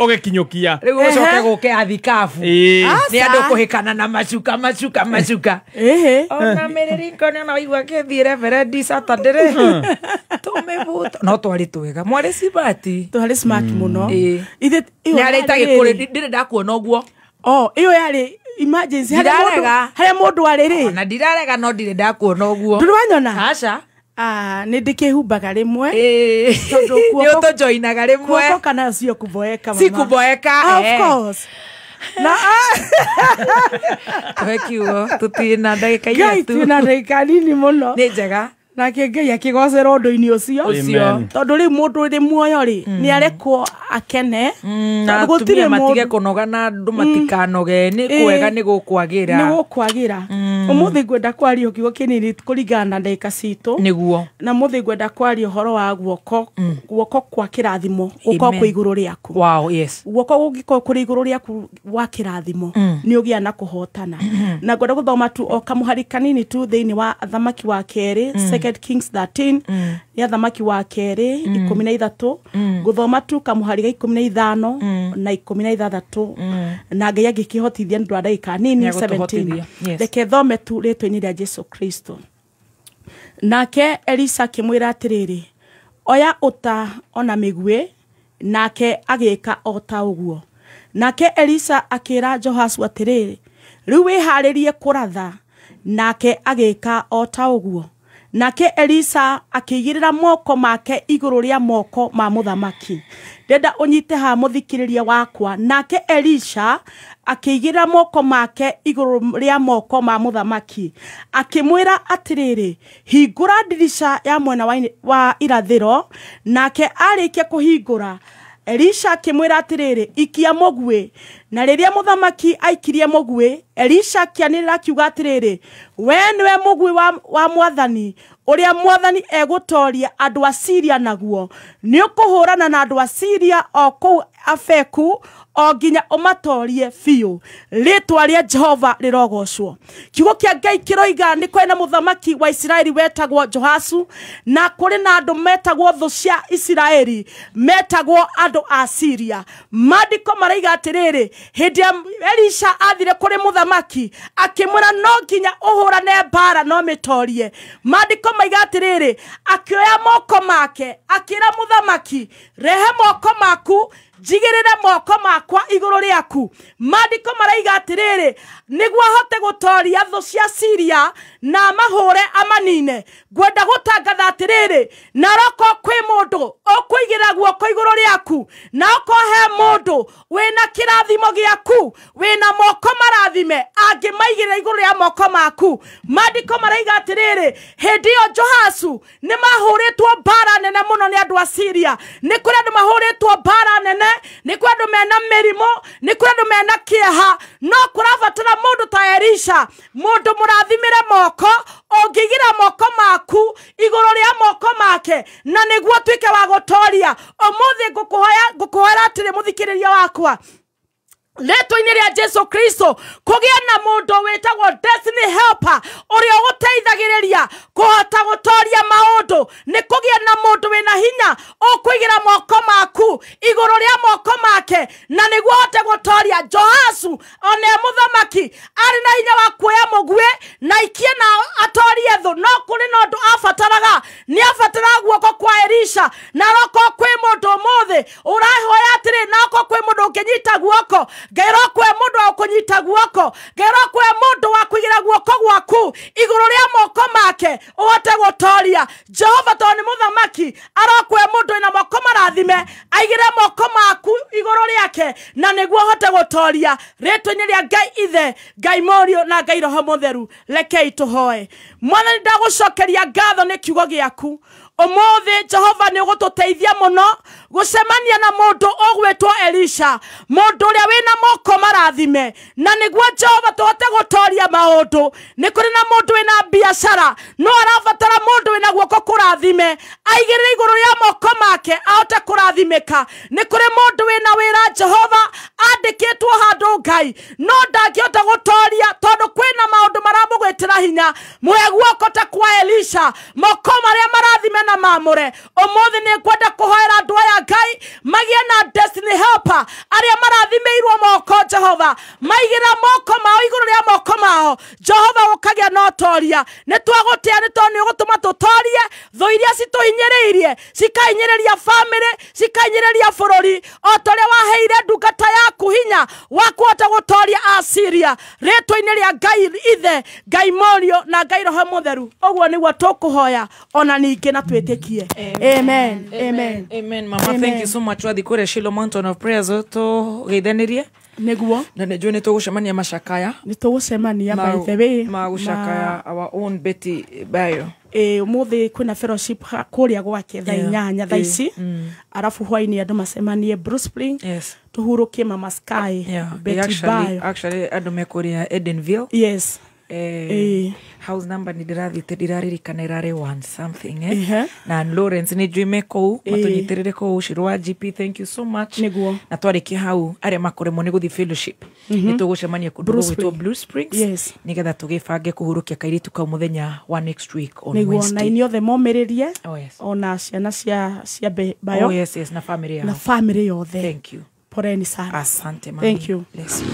ũgĩkinyũkia. Rĩu ũcoke gũke athikabu. Nĩ andũ kũhĩkana na macuka. Ona mĩrĩringo nĩ ona waigua gĩthiĩ reverendi Saturday. Tũmĩbuto. No twarĩ twega. Mwarĩ cibati. Twarĩ smart mũno. Ithe nĩ arĩtagĩ kũrĩ ndĩrĩ ndakuona ũguo. Ĩyo yarĩ emergency harĩa mũndũ arĩ rĩ. Na ndirarega no ndirĩ ndakuona ũguo. Ndũrĩ wanyona? Aca. Nĩ ndĩkĩhumbaga rĩmwe. Tondũ nĩ ũtũjoinaga rĩmwe. Kuoko kana sio kuboeka mama. Si kuboeka. Of course. Na wekiugo tutirĩ na ndagĩka ithatũ. Ngai tũna ndagĩka nini mũno. Nĩ njega. na Ngai akigocera undu-ini ucio tondu ri mundu ri muoyo ri ni arekwo akene na gutire matige kunoga na andu matikanoge ni kwega ni gukwagira umuthi ngwenda kwaria kiugo kinini kuringana na ndeka citu niguo na muthi ngwenda kwaria horo wa guoko kwa kirathimo guko kwa iguru riaku guoko gugiko kuri iguru riaku wa kirathimo ni ugia na kuhotana na ngwenda guthoma tu o kamuhari kanini tu thiini wa Thamaki wa Keri 2 Kings 13 ya Thamaki wa Keri 13 guthoma tu kamuhari ga 15 na 16 na Ngai agikihotithia ndu ndagika nini 17 reke thome tu ritwa-ini ria Jesu Kristo. Nake Elisa akimwira atiriri oya uta ona migwe nake agika ota uguo. Nake Elisa akira Johasu atiriri riu wiharirie kuratha nake agika ota uguo. Nake Elisa akigirira moko make iguru ria moko ma muthamaki. Ndenda unyite ha muthikiriria wakwa. Nake Elisha akigirira moko make iguru ria moko ma muthamaki akimwira atiriri hingura ndirisha ya mwena wa irathiro. Nake arikia kuhingura Elisha akimwira atiriri ikia mugwe. Na riria muthamaki aikirie mugwe Elisha akianira kiuga atiriri we niwe mugwe wa mwathani uria mwathani egutoria andu a Syria naguo ni ukuhurana na andu a Syria o ku Afeku o ginya umatorie fiu. Ritwa ria Jehova rirogocwo. Kiugo kia Ngai kiroiga ni kwena muthamaki wa Israeli wetagwo Johasu na kuri na andu metagwo thu cia Israeli metagwo andu a Syria. Mandiko maraiga atiriri hindi Elisha athire kuri muthamaki akimwira no ginya uhurane mbara no mitorie. Mandiko maiga atiriri akioya moko make akira muthamaki rehe moko maku jigirire moko makwa iguru riaku. Mandiko maraiga atiriri niguo hote gutoria thu cia Syria na mahure amanine. Gwenda gutangatha atiriri na roko kwi mundu okuigira guoko iguru riaku na okohe mundu wina kirathimo giaku wina moko marathime angimaigira iguru ria moko maku. Mandiko maraiga atiriri hindi yo Johasu ni mahuritwo mbara nene muno ni andu a Syria. Ni kuri andu mahuritwo mbara nene, ni kuri andu mena mirimo, ni kuri andu mena kieha, no kurabatara mundu ta Elisha mundu murathimire moko ongigira moko maku iguru ria moko make na niguo twike wa gutoria. Umuthi ngukuhoera atiri muthikiriria wakwa Ritwa-ini ria Jesu Kristo kugia na mundu wetagwo destiny helper uria guteithagiriria kuhota gutoria maundu. Ni kugia na mundu wina hinya ukuigira moko maku iguru ria moko make na niguo hote gutoria. Johasu one muthamaki ari na hinya wa kuoya mugwe na ikie na atorie thu no kuri no ndu afataraga ni afatara guoko kwa Elisha na roko kwi mundu muthi urahoya atiri nako kwi mundu ukinyita guoko Gairo kwe mundu wa kunyita guoko gairo kwe mundu wa kuigira guoko gwaku iguru ria moko make uhote gutoria. Jehova toni muthamaki arokwe mundu ina moko marathime aigire moko maku iguru riake na niguo hote gutoria. Ritwa-ini ria Ngai ithe Ngai morio na Ngai roho mutheru rekei tuhoe. Mwathani ndagucokeria ngatho ni kiugo giaku. Umuthi Jehova ni ugututeithia muno gucemania na mundu ogwetwo Elisha mundu uria wina moko marathime na niguo Jehova tuhote gutoria maundu. Ni kuri na mundu wina biashara no arabatara mundu wina guoko kurathime aigire iguru ria moko make ahote kurathimika. Ni kuri mundu wina wira Jehova andikitwo handu Ngai no ndangihota gutoria tondu kwina maundu maramugwitira hinya mwe guoko ta kwa Elisha moko maria marathime na mamure. Umuthi ni kwenda kuhoera andu aya Ngai magie na destiny helper aria marathimeirwo moko Jehova maigira moko mao iguru ria moko mao Jehova ukagia no toria. Ni twagutia ni toni ugutuma tutorie tho iria cituhinyiriirie cikahinyiriria family cikahinyiriria bururi o toria waheire ndungata yaku hinya wa kuhota gutoria Asiria. Ritwa-ini ria Ngai ithe Ngai morio na Ngai roho mutheru uguo niguo tukuhoya ona ningi na twitikie. Amen. Amen. Amen. Mama, thank you so much. Wathi kure Shiloh Mountain of Prayers to geithanirie Neguo. Na nejua nitugucemania macakaya. Nitugucemania by the way. Magucakaya our own Betty Bayo. Umuthi kwina fellowship kuria gwake thaa 8 thaa ici. Arafu hwaini andu macemanie Bruce Spring. Yes. Tuhurukie Mama Sky. Betty Bayo. Actually andu mekuria Edenville. Yes. House number ni ndiraririkana irari 1 something na Lawrence ni jui meko matunyitirire ko Shirwa GP, thank you so much. Niguo. Na twariki hau aria makoremo ni guthi fellowship ni tugucemania kundu gwitwo Blue Springs. Yes. Nigetha tugibange kuhurukia kairitu ka muthenya wa next week on Niguo, Wednesday. na inyothe momiririe. Oh yes. Ona ciana cia Bayo. Oh yes, yes, na family yao. Na family yothe. Thank you. Poreni sana. Asante mami. Thank you. Bless you.